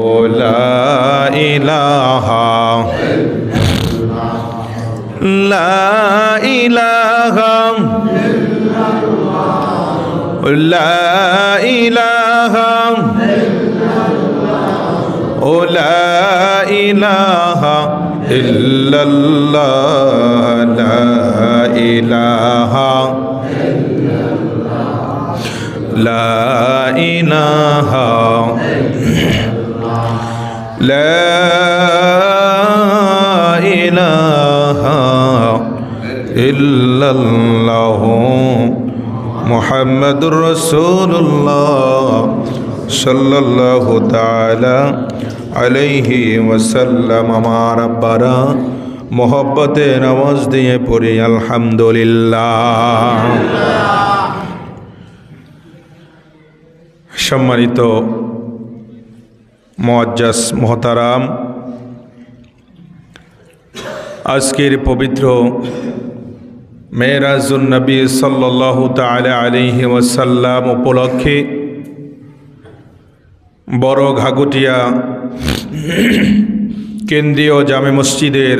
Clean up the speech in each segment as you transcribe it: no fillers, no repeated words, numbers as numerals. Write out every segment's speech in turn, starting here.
لا إله لا إله لا إله لا إله إلا الله لا إله لا إله لا إله إلا الله محمد رسول الله صلى الله تعالى عليه وسلم ما ربنا محبت नवाज दिए पूरी अल्हम्दुलिल्लाह। সম্মানিত মুআজ্জাজ মুহতারাম, আজকের পবিত্র মেরাজুন নবী সাল্লাল্লাহু তাআলা আলাইহি ওয়াসাল্লাম উপলক্ষে বড় ঘাগুটিয়া কেন্দ্রীয় জামে মসজিদের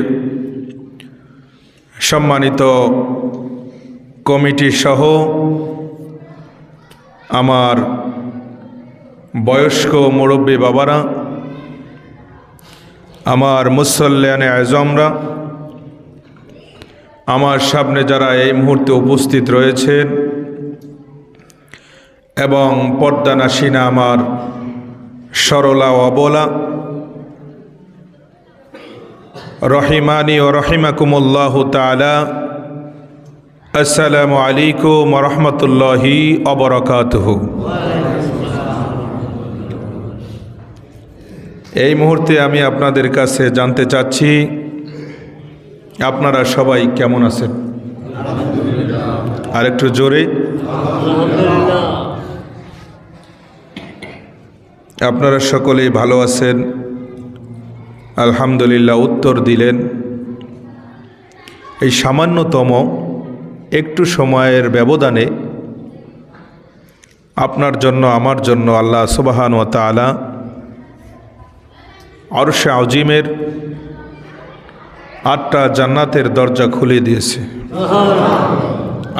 সম্মানিত কমিটি সহ আমার বয়স্ক মুরব্বী বাবারা, আমার মুসল্লিয়ানে আজমরা, আমার সামনে যারা এই মুহূর্তে উপস্থিত রয়েছেন এবং পর্দানাসীনা আমার সরলা ও অবলা, রহিমানি ও রহিমাকুমুল্লাহু তাআলা, আসসালামু আলাইকুম ওয়া রাহমাতুল্লাহি ওয়া বারাকাতুহু। এই মুহূর্তে আমি আপনাদের কাছে জানতে চাচ্ছি আপনারা সবাই কেমন আছেন? আর একটু জোরে। আপনারা সকলেই ভালো আছেন আলহামদুলিল্লাহ উত্তর দিলেন। এই সামান্যতম একটু সময়ের ব্যবধানে আপনার জন্য আমার জন্য আল্লাহ সুবহান ওয়া তাআলা আরশে আজিমের 8টা জান্নাতের দরজা খুলে দিয়েছে।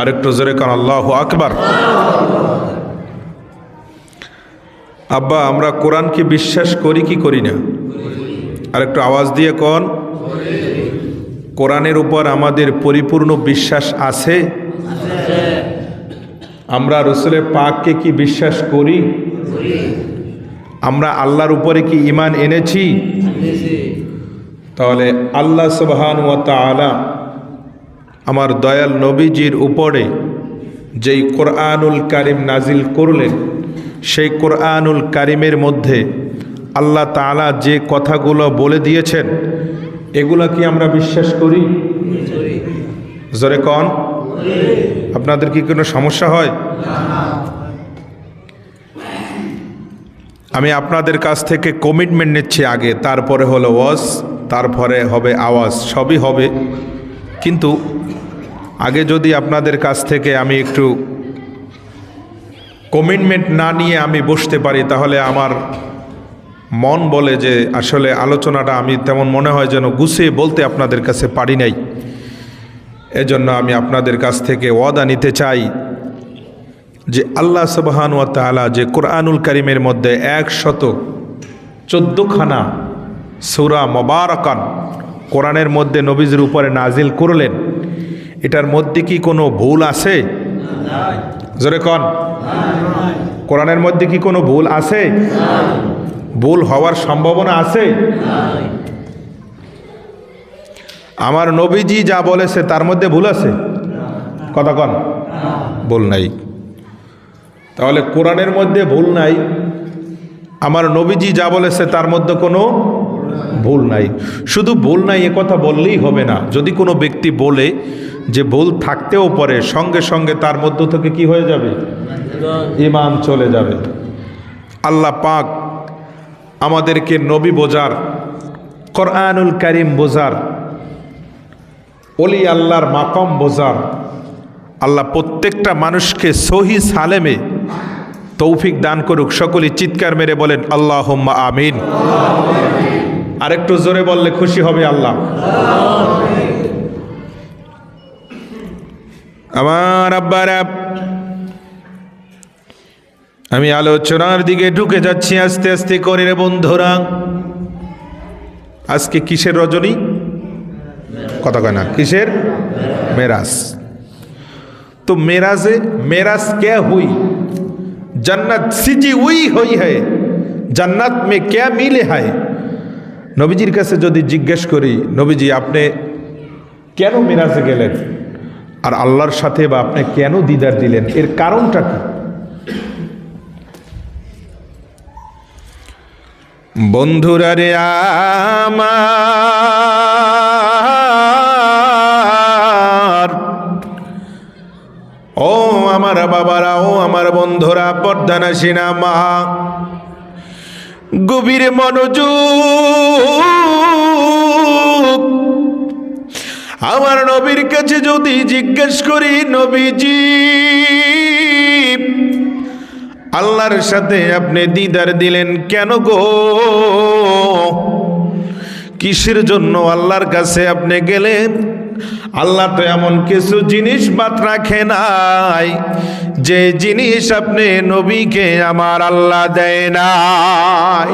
আরেকটু জোরে কান আল্লাহু আকবার। আব্বা, আমরা কোরআনকে বিশ্বাস করি কি করি না? আরেকটু আওয়াজ দিয়ে কোন। কোরআনের উপর আমাদের পরিপূর্ণ বিশ্বাস আছে? আমরা রাসূলের পাককে কি বিশ্বাস করি? আমরা আল্লাহর উপরে কি ঈমান এনেছি? তাহলে আল্লাহ সুবহানাহু ওয়া তাআলা আমার দয়াল নবীজির উপরে যেই কোরআনুল কারীম নাজিল করলেন, সেই কোরআনুল কারীমের মধ্যে আল্লাহ তাআলা যে কথাগুলো বলে দিয়েছেন এগুলা কি আমরা বিশ্বাস করি? জোরে কোন। আপনাদের কি কোনো সমস্যা হয়? আমি আপনাদের কাছ থেকে কমিটমেন্ট নিচ্ছি আগে, তারপরে হলো ওয়াজ, তারপরে হবে আওয়াজ, সবই হবে। কিন্তু আগে যদি আপনাদের কাছ থেকে আমি একটু কমিটমেন্ট না নিয়ে আমি বসতে পারি, তাহলে আমার মন বলে যে আসলে আলোচনাটা আমি তেমন মনে হয় যেন গুছিয়ে বলতে আপনাদের কাছে পারি নাই। এজন্য আমি আপনাদের কাছ থেকে ওয়াদা নিতে চাই যে আল্লাহ সুবহানাহু ওয়া তাআলা যে কোরআনুল কারীমের মধ্যে 114খানা সূরা মুবারাকান কোরআনের মধ্যে নবীজির উপরে নাজিল করলেন, এটার মধ্যে কি কোনো ভুল আছে? জোরে কোন। কোরআনের মধ্যে কি কোনো ভুল আছে? ভুল হওয়ার সম্ভাবনা আছে? আমার নবীজি যা বলেছে তার মধ্যে ভুল আছে? কথা কন। ভুল নাই। তাহলে কোরআনের মধ্যে ভুল নাই, আমার নবীজি যা বলেছে তার মধ্যে কোনো ভুল নাই। শুধু ভুল নাই এ কথা বললেই হবে না। যদি কোনো ব্যক্তি বলে যে ভুল থাকতেও পারে, সঙ্গে সঙ্গে তার মধ্য থেকে কি হয়ে যাবে? ঈমান চলে যাবে। আল্লাহ পাক আমাদেরকে নবী বোঝার, কোরআনুল কারীম বোঝার, ওলি আল্লাহর মাকাম বোঝার, আল্লাহ প্রত্যেকটা মানুষকে সহি সালেমে তৌফিক দান করুক। সকলেই চিৎকার মেরে বলেন আল্লাহুম্মা আমিন। আরেকটু জোরে বললে খুশি হবে আল্লাহ। আমার আব্বারা, আমি আলোচনার দিকে ঢুকে যাচ্ছি আস্তে আস্তে করে রে বন্ধুরা। আজকে কিসের রজনী? কথা কয় না, কিসের? মেরাজ। तो मेराज क्या हुई? जन्नत सिजी हुई है, जन्नत में क्या मिले है? নবীজির কাছে যদি জিজ্ঞেস করি, নবীজি আপনি কেন মেরাজে গেলেন আর আল্লাহর সাথে বা আপনি কেন দিদার দিলেন, এর কারণটা কি? বন্ধুরা রে আমার, ও আমার বাবারা, ও আমার বন্ধুরা, পর্দানাসীনা মা, গভীর মনোযোগ। আমার নবীর কাছে যদি জিজ্ঞেস করি, নবীজি আল্লাহর সাথে আপনি দিদার দিলেন কেন গো? কিসের জন্য আল্লাহর কাছে আপনি গেলেন? আল্লাহ তো এমন কিছু জিনিস বাদ রাখে নাই যে জিনিস আপনি নবীকে আমার আল্লাহ দেয় নাই।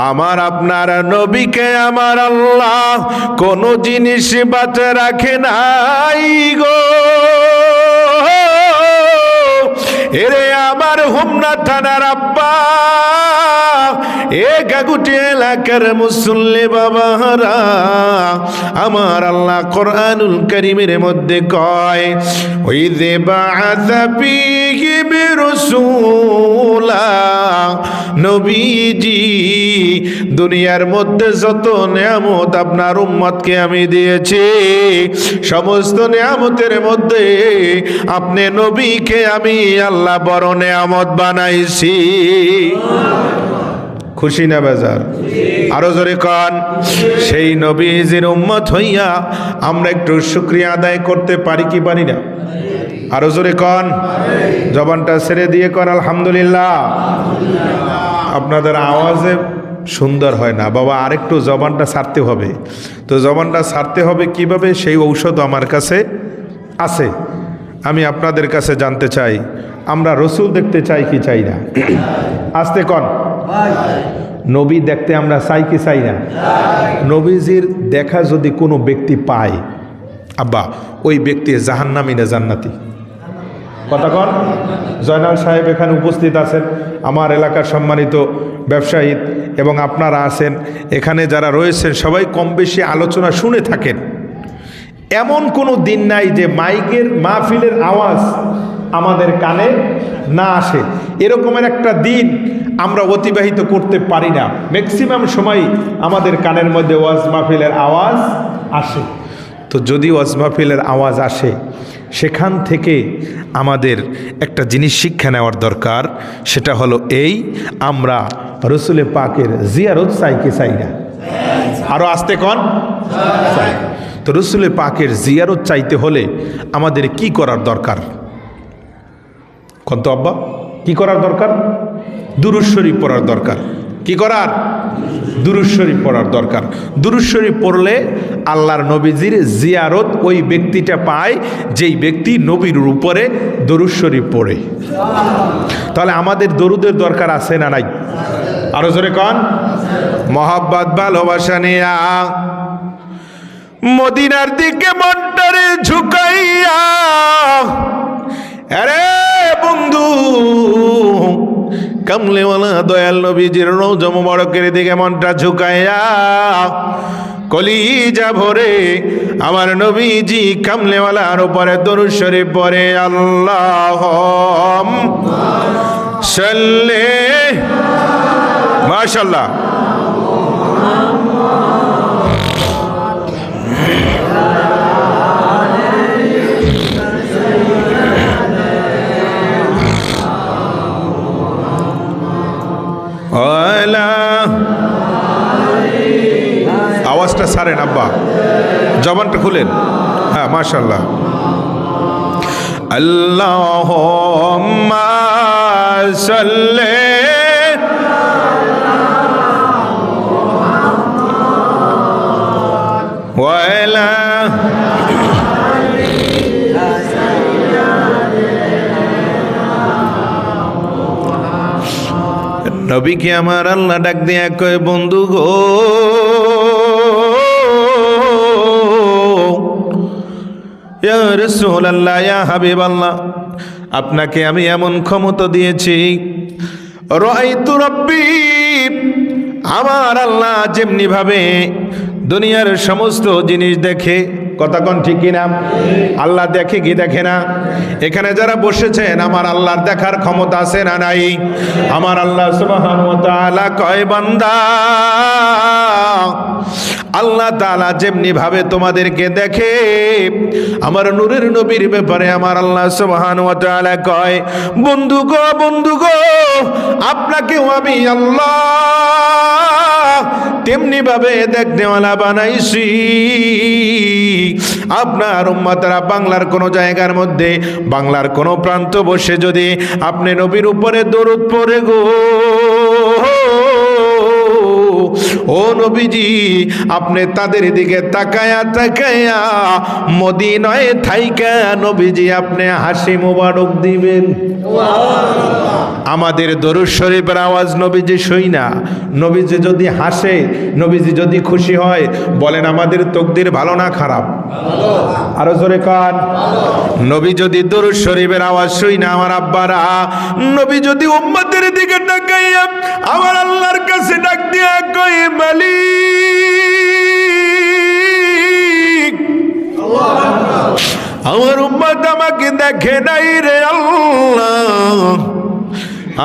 আমার আপনার নবীকে আমার আল্লাহ কোনো জিনিস বাদ রাখে নাই গো। এরে আমার হোমনা থানার আব্বা, এ গাগুটি এলাকার মুসল্লি বাবারা, আমার আল্লাহ কোরআনুল কারীমের মধ্যে কয়, ওই যে বাআসা ফীহিম রাসূলা, নবীজি দুনিয়ার মধ্যে যত নিয়ামত আপনার উম্মতকে আমি দিয়েছি, সমস্ত নিয়ামতের মধ্যে আপনি নবীকে আমি আল্লাহ বড় নিয়ামত বানাইছি। খুশি না বেজার? আরো জোরে কন। সেই নবীজির উম্মত হইয়া আমরা একটু শুকরিয়া আদায় করতে পারি কি পারি না? আরো জোরে কন, জবানটা ছেড়ে দিয়ে কন আলহামদুলিল্লাহ। আপনাদের আওয়াজে সুন্দর হয় না বাবা, আরেকটু জবানটা ছাড়তে হবে। তো জবানটা ছাড়তে হবে কিভাবে, সেই ঔষধ আমার কাছে আছে। আমি আপনাদের কাছে জানতে চাই, আমরা রসুল দেখতে চাই কি চাই না? আস্তে কন। নবী দেখতে আমরা চাই কি চাই না? নবীজির দেখা যদি কোনো ব্যক্তি পায়, আব্বা ওই ব্যক্তি জাহান্নামী না জান্নাতি? কথা কন। জয়নাল সাহেব এখানে উপস্থিত আছেন, আমার এলাকার সম্মানিত ব্যবসায়ী, এবং আপনারা আছেন এখানে যারা রয়েছেন, সবাই কম বেশি আলোচনা শুনে থাকেন। এমন কোনো দিন নাই যে মাইকের মাহফিলের আওয়াজ আমাদের কানে না আসে। এরকমের একটা দিন আমরা অতিবাহিত করতে পারি না। ম্যাক্সিমাম সময় আমাদের কানের মধ্যে ওয়াজ মাহফিলের আওয়াজ আসে। তো যদি ওয়াজ মাহফিলের আওয়াজ আসে, সেখান থেকে আমাদের একটা জিনিস শিক্ষা নেওয়ার দরকার। সেটা হলো এই, আমরা রসুলে পাকের জিয়ারত চাই কি চাই না? আরো আস্তে কন। চাই। তো রসুলে পাকের জিয়ারত চাইতে হলে আমাদের কি করার দরকার? কন্ত আব্বা, কি করার দরকার? দুরূদ শরীফ পড়ার দরকার। কি করার? দুরূদ শরীফ পড়ার দরকার। দুরূদ শরীফ পড়লে আল্লাহর নবীজির জিয়ারত ওই ব্যক্তিটা পায় যেই ব্যক্তি নবীর উপরে দরুদ শরীফ পড়ে। তাহলে আমাদের দরুদের দরকার আছে না নাই? আরো জোরে কন। মহব্বত ভালোবাসা নিয়া মদিনার দিকে মনটারে ঝুঁকাইয়া, আরে বন্ধু কামলেওয়ালা দয়াল নবীজির রওজা মুবারকের দিকে মনটা ঝুঁকাইয়া, কলিজা ভরে আমার নবীজি কামলেওয়ালার উপরে দরুদ শরীফ পড়ে। আল্লাহুম্মা সাল্লি, মাশাআল্লাহ। আওয়াজটা ছাড়েন আব্বা, জবানটা খুলেন। হ্যাঁ মাশাআল্লাহ। আল্লাহুম্মা সাল্লি ওয়া আলা নবীকে আমার আল্লাহ ডাক দিয়া কয়, বন্ধু গো, ইয়া রাসূলুল্লাহ, ইয়া হাবিবাল্লাহ, আপনাকে আমি এমন ক্ষমতা দিয়েছি, রাআইতু রাব্বি, আমার আল্লাহ যেমনি ভাবে দুনিয়ার সমস্ত জিনিস দেখে, কথা কোন ঠিক কিনা? আল্লাহ দেখে কি দেখে না? এখানে যারা বসেছেন আমার আল্লাহর দেখার ক্ষমতা আছে না নাই? আমার আল্লাহ সুবহানাহু ওয়া তাআলা কয়, বান্দা, আল্লাহ তাআলা যেমনি ভাবে তোমাদেরকে দেখে, আমার নূরের নবীর ব্যাপারে আমার আল্লাহ সুবহানাহু ওয়া তাআলা কয়, বন্ধু গো, বন্ধু গো, আপনাকেও আমি আল্লাহ তেমনি ভাবে দেখনেওয়ালা বানাইছি। আপনার উম্মতরা বাংলার কোন জায়গার মধ্যে, বাংলার কোন প্রান্ত বসে যদি আপনি নবীর উপরে দরুদ পড়ে গো, ও নবীজি, আপনি তাদের দিকে তাকায়া তাকায়া মদিনায় থাইকা নবীজি আপনি হাসি মোবারক দিবেন। আমাদের দরুদ শরীফের আওয়াজ নবীজি শুই না। নবীজি যদি হাসে, নবীজি যদি খুশি হয়, বলেন আমাদের তকদির ভালো না খারাপ? আরো জোরে কান। নবী যদি দরুদ শরীফের আওয়াজ শুই না, আমার আব্বারা, নবী যদি উম্মতের দিকে তাকাইয়া আমার আল্লাহর কাছে ডাক দিয়া কয়, মালিক, আমার উম্মত আমাকে দেখে নাই রে আল্লাহ,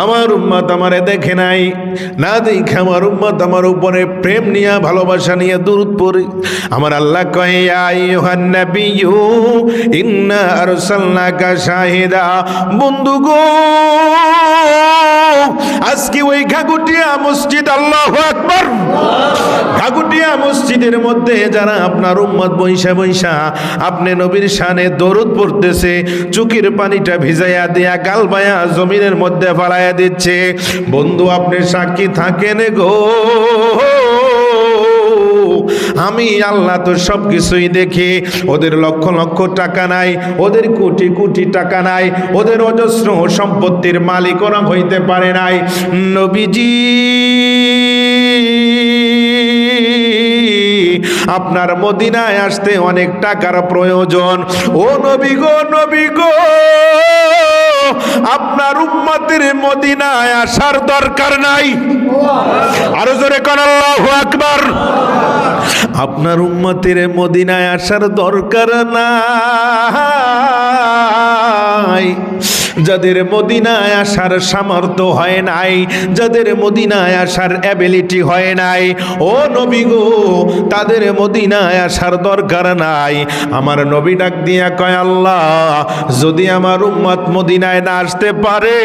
আমার উম্মত আমারে দেখে নাই, না দেখে আমার উম্মত আমার উপরে প্রেম নিয়ে, ভালোবাসা নিয়ে দরুদ পড়ে। আমার আল্লাহ কয়, ইয়া আইয়ুহান নাবিয়্যু ইন্না আরসালনাকা শাহিদা। বন্ধু গো, আজকে ওই ঘাগুটিয়া মসজিদ, আল্লাহু আকবার, ঘাগুটিয়া মসজিদের মধ্যে যারা আপনার উম্মত বৈশা বৈশা আপনি নবীর শানে দরুদ পড়তেছে, চোখের পানিটা ভিজাইয়া দিয়া গাল বায়া জমিনের মধ্যে ফালাইয়া দিচ্ছে, বন্ধু আপনি সাক্ষী থাকেন গো, আমি আল্লাহ তো সব কিছুই দেখি। ওদের লক্ষ লক্ষ টাকা নাই, ওদের কোটি কোটি টাকা নাই, ওদের অজস্র সম্পত্তির মালিক ওরা হইতে পারে নাই। নবীজি, আপনার মদিনায় আসতে অনেক টাকার প্রয়োজন। ও নবী গো, নবী গো, আপনার উম্মতের মদিনায় আসার দরকার নাই। আরো জোরে কোন আল্লাহু আকবার। আপনার উম্মতের মদিনায় আসার দরকার নাই। যাদের মদিনায় আসার সামর্থ্য হয় নাই, যাদের মদিনায় আসার অ্যাবিলিটি হয় নাই, ও নবী গো, তাদের মদিনায় আসার দরকার নাই। আমার নবী ডাক দিয়া কয়, আল্লাহ যদি আমার উম্মত মদিনায় না আসতে পারে,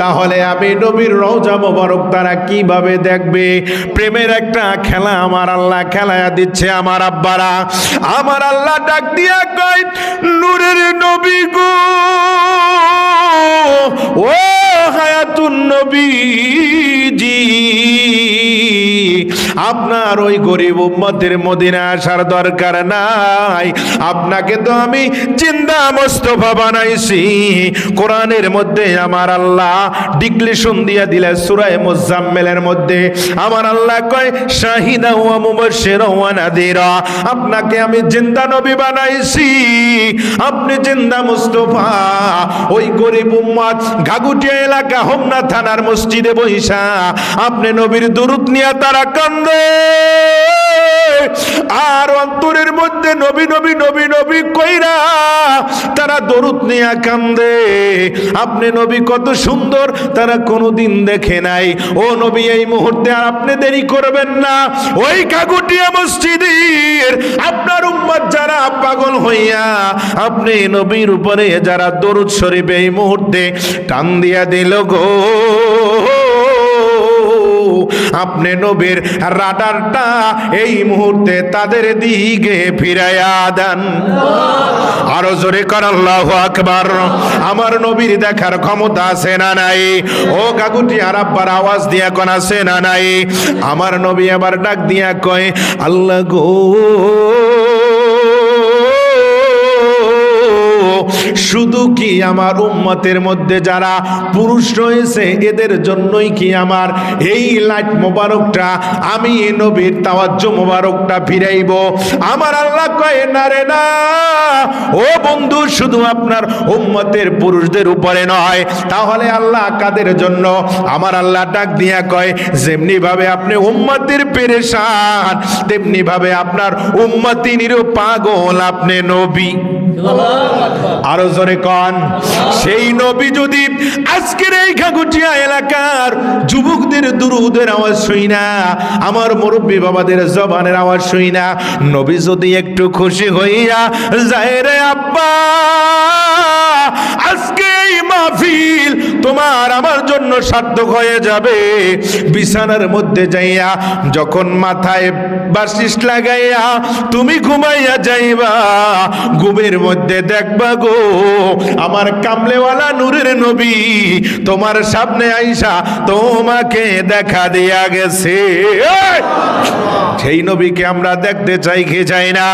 তাহলে আমি নবীর রওজা মোবারক তারা কিভাবে দেখবে? প্রেমের একটা খেলা আমার আল্লাহ খেলায়া দিচ্ছে আমার আব্বারা। আমার আল্লাহ ডাক দিয়া কয়, নূরের নবী গো, ও হায়াতুন নবীজি, আপনার ওই গরিব উম্মতের মদিনায় আসার দরকার নাই। আপনাকে তো আমি জিন্দা মুস্তাফা বানাইছি। কোরআনের মধ্যে আমার আল্লাহ ডিক্লেরেশন দিয়া দিলে সূরা মুজাম্মিলের মধ্যে আমার আল্লাহ কয়, শাহিদা ওয়া মুবাশশিরা ওয়া নাযীরা, আপনাকে আমি জিন্দা নবী বানাইছি, আপনি জিন্দা মুস্তাফা। ওই গরিব উম্মত ঘাগুটিয়া এলাকা হোমনা থানার মসজিদে বইসা আপনি নবীর দরুদ নিয়ে তারা কান্দে, আর অন্তরের মধ্যে নবী নবী নবী নবী কইরা তারা দরুদ নিয়ে কান্দে। আপনি নবী কত সুন্দর তারা কোনোদিন দেখে নাই। ও নবী, এই মুহূর্তে আর আপনি দেরি করবেন না, ওই ঘাগুটিয়া মসজিদের আপনার উম্মত যারা পাগল হইয়া আপনি নবীর উপরে যারা দরুদ শরীফ এই মুহূর্তে টান দিয়া দিল গো, আপনি নবীর রাডারটা এই মুহূর্তে তাদের দিকে ফিরাইয়া দেন। আরো জোরে কর আল্লাহু আকবার। আমার নবীর দেখার ক্ষমতা আছে না নাই? ও কাকুটি আর আব্বার আওয়াজ দিয়া কোন আছে না নাই? আমার নবী আবার ডাক দিয়া কয়, আল্লাহ গো, শুধু কি আমার উম্মতের মধ্যে যারা পুরুষ রয়েছে এদের জন্যই কি আমার এই লাইট মোবারকটা, আমি এই নবীর তাওয়াজ্জু মোবারকটা ফিরাইব? আমার আল্লাহ কয়, না রে না, ও বন্ধু, শুধু আপনার উম্মতের পুরুষদের উপরে নয়। তাহলে আল্লাহ কাদের জন্য? আমার আল্লাহ ডাক দিয়া কয়, যেমনি ভাবে আপনি উম্মতের পেরেশান, তেমনি ভাবে আপনার উম্মতি নিরুপাগল আপনি নবী। আরো জোরে কন, সেই নবী যদি আজকের এই খাগুটিয়া এলাকার যুবকদের দুরুদের আওয়াজ শুই না, আমার মুরব্বী বাবাদের জবানের আওয়াজ শুই না, নবী যদি একটু খুশি হইয়া যায়, রে আব্বা, আজকে এই মাহফিল তোমার আমার জন্য সার্থক হয়ে যাবে। বিছানার মধ্যে যাইয়া যখন মাথায় বাসিস লাগাইয়া তুমি ঘুমাইয়া যাইবা, ঘুমের মধ্যে দেখবা গো আমার কামলেওয়ালা নূরের নবী তোমার সামনে আইসা তোমাকে দেখা দিয়া গেছে। সেই নবীকে আমরা দেখতে চাই কি চাই না?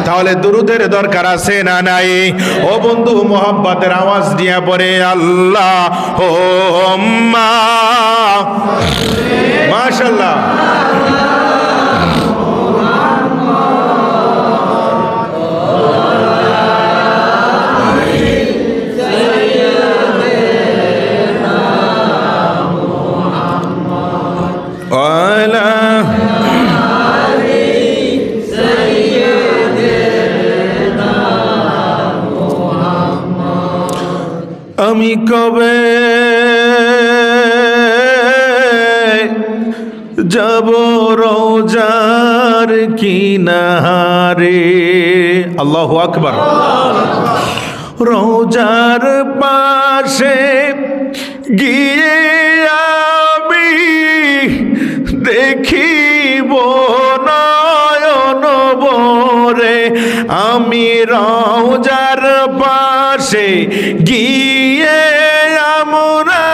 তাহলে দুরুদের দরকার আছে না নাই? ও বন্ধু, মোহাব্বতের আওয়াজ দিয়া পড়ে আল্লাহ মাশাআল্লাহ। আমি কবে যাব রোজার কিনারে? আল্লাহু আকবার। রোজার পাশে গিয়ে আমি দেখিব নয়ন ভরে, আমি রোজার পাশে গিয়ে আমরা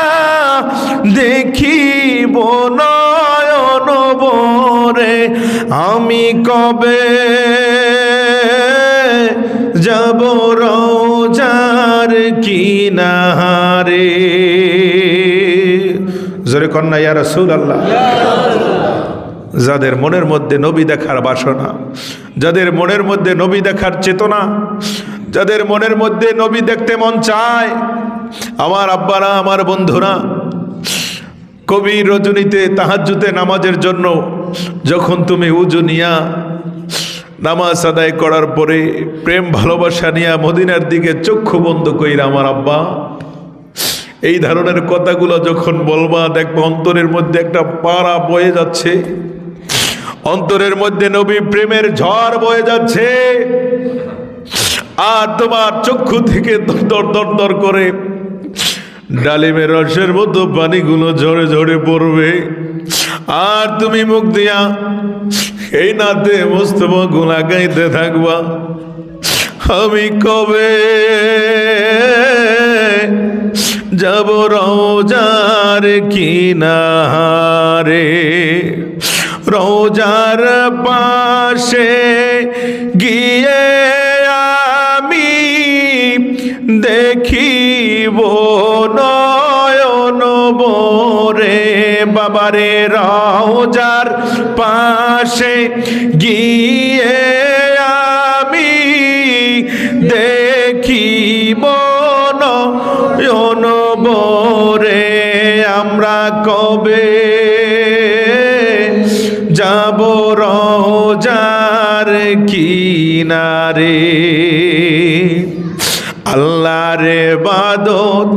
দেখিব নয়ন ভরে, আমি কবে যাব রোজার কিনারে? জোরে কন্যা ইয়া রাসূলুল্লাহ। যাদের মনের মধ্যে নবী দেখার বাসনা, যাদের মনের মধ্যে নবী দেখার চেতনা, যাদের মনের মধ্যে নবী দেখতে মন চায়, আমার আব্বারা, আমার বন্ধুরা, কবি রজনীতে তাহাজ্জুদে নামাজের জন্য যখন তুমি উজু নিয়া নামাজ আদায় করার পরে প্রেম ভালোবাসা নিয়া মদিনার দিকে চক্ষু বন্ধ কইরা আমার আব্বা এই ধরনের কথাগুলো যখন বলবা, দেখবো অন্তরের মধ্যে একটা পাড়া বয়ে যাচ্ছে, অন্তরের মধ্যে নবী প্রেমের ঝড় বয়ে যাচ্ছে, আর তোমার চক্ষু থেকে দর দর দর করে ডালিমের রসের মতো পানিগুলো ঝরে ঝরে পড়বে, আর তুমি মুখ দিয়া এই নাতে মুস্তফা গুলা গাইতে থাকবা, আমি কবে যাব রোজার কিনারে? রোজার পাশে গিয়ে আমি দেখিব নয়ন ভরে, বাবারে রোজার পাশে গিয়ে আমি দেখিব নয়ন ভরে, আমরা কবে যাব রোজার কিনারে? আল্লাহর ইবাদত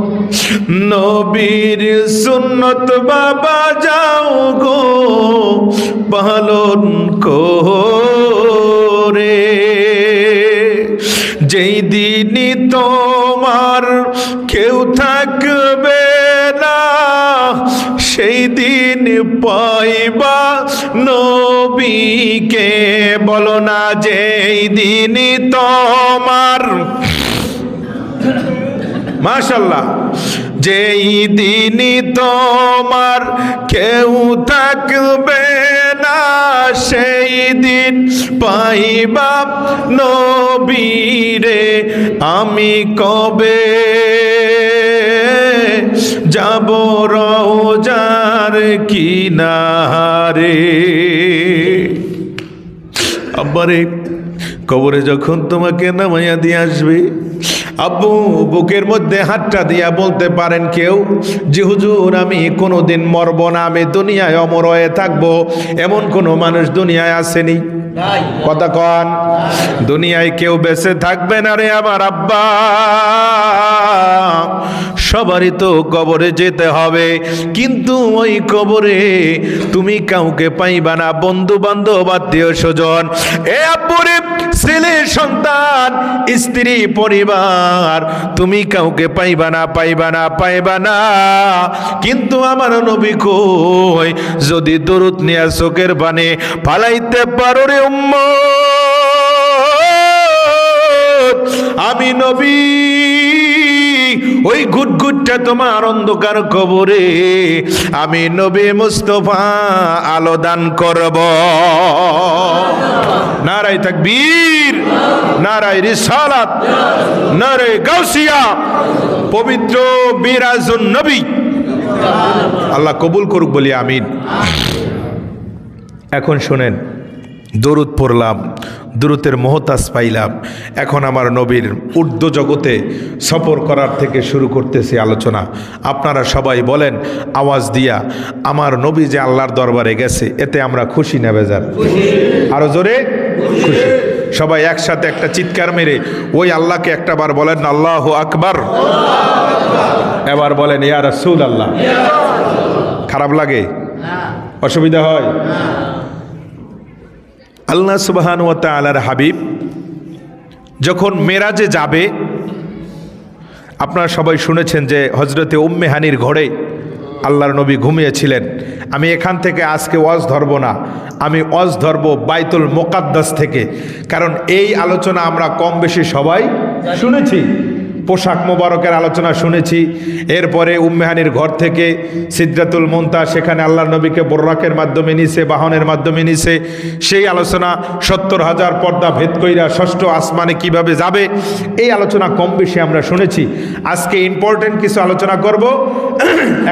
নবীর সুন্নত বাবা যাও গো পালন করে, যেই দিনই তোমার কেউ থাকবে না সেই দিন পাইবা নবীকে, বলো না যেই দিন তোমার, মাশাআল্লাহ, যেই দিন তোমার কেউ থাকবে না, সেই দিন পাইবা নবীরে। আমি কবে যাব রওজার কিনারে। আব্বারে কবরে যখন তোমাকে নামাইয়া দিয়ে আসবে, আব্বু বুকের মধ্যে হাতটা দিয়া বলতে পারেন কেউ যে হুজুর আমি কোনোদিন মরব না, আমি দুনিয়ায় অমর হয়ে থাকবো, এমন কোনো মানুষ দুনিয়ায় আসেনি? কথা কন, দুনিয়ায় কেউ বেঁচে থাকবে না রে আমার আব্বা। সবারই তো কবরে যেতে হবে, কিন্তু ওই কবরে তুমি কাউকে পাইবা না, বন্ধু বান্ধব আত্মীয় স্বজন, এ আব্বুরে ছেলে সন্তান স্ত্রী পরিবার, তুমি কাউকে পাইবা না, পাইবা না, পাইবা না। কিন্তু আমার নবী কই, যদি দরুদ নিয়া চোখের পানি ফালাইতে পারো রে উম্মত, আমি নবী ওই ঘুটঘুটটা তোমার অন্ধকার কবরে আমি নবী মুস্তাফা আলো দান করব। নারায়ে তাকবীর, নারায়ে রিসালাত, নারায়ে গাউসিয়া, পবিত্র মিরাজুন নবী। আল্লাহ কবুল করুক বলি আমিন। এখন শোনেন, দরুদ পড়লাম, দরুদের মহতাজ পাইলাম, এখন আমার নবীর ঊর্ধ্ব জগতে সফর করার থেকে শুরু করতেছি আলোচনা। আপনারা সবাই বলেন আওয়াজ দিয়া, আমার নবী যে আল্লাহর দরবারে গেছে এতে আমরা খুশি না বেজার? আরো জোরে খুশি। সবাই একসাথে একটা চিৎকার মেরে ওই আল্লাহকে একটা বার বলেন আল্লাহু আকবার। এবার বলেন ইয়া রাসূলুল্লাহ। খারাপ লাগে? অসুবিধা হয়? আল্লাহ সুবহানাহু ওয়া তাআলার হাবিব যখন মেরাজে যাবে, আপনারা সবাই শুনেছেন যে হজরতে উম্মে হানির ঘরে আল্লাহর নবী ঘুমিয়েছিলেন। আমি এখান থেকে আজকে ওয়াজ ধরব না, আমি ওয়াজ ধরব বাইতুল মুকাদ্দাস থেকে, কারণ এই আলোচনা আমরা কম বেশি সবাই শুনেছি। পোশাক মোবারকের আলোচনা শুনেছি, এরপরে উম্মে হানির ঘর থেকে সিদরাতুল মুনতাহা, সেখানে আল্লাহর নবীকে বোররাকের মাধ্যমে নিছে, বাহনের মাধ্যমে নিছে, সেই আলোচনা ৭০,০০০ পর্দা ভেদ কইরা ষষ্ঠ আসমানে কিভাবে যাবে, এই আলোচনা কম বেশি আমরা শুনেছি। আজকে ইম্পর্টেন্ট কিছু আলোচনা করব।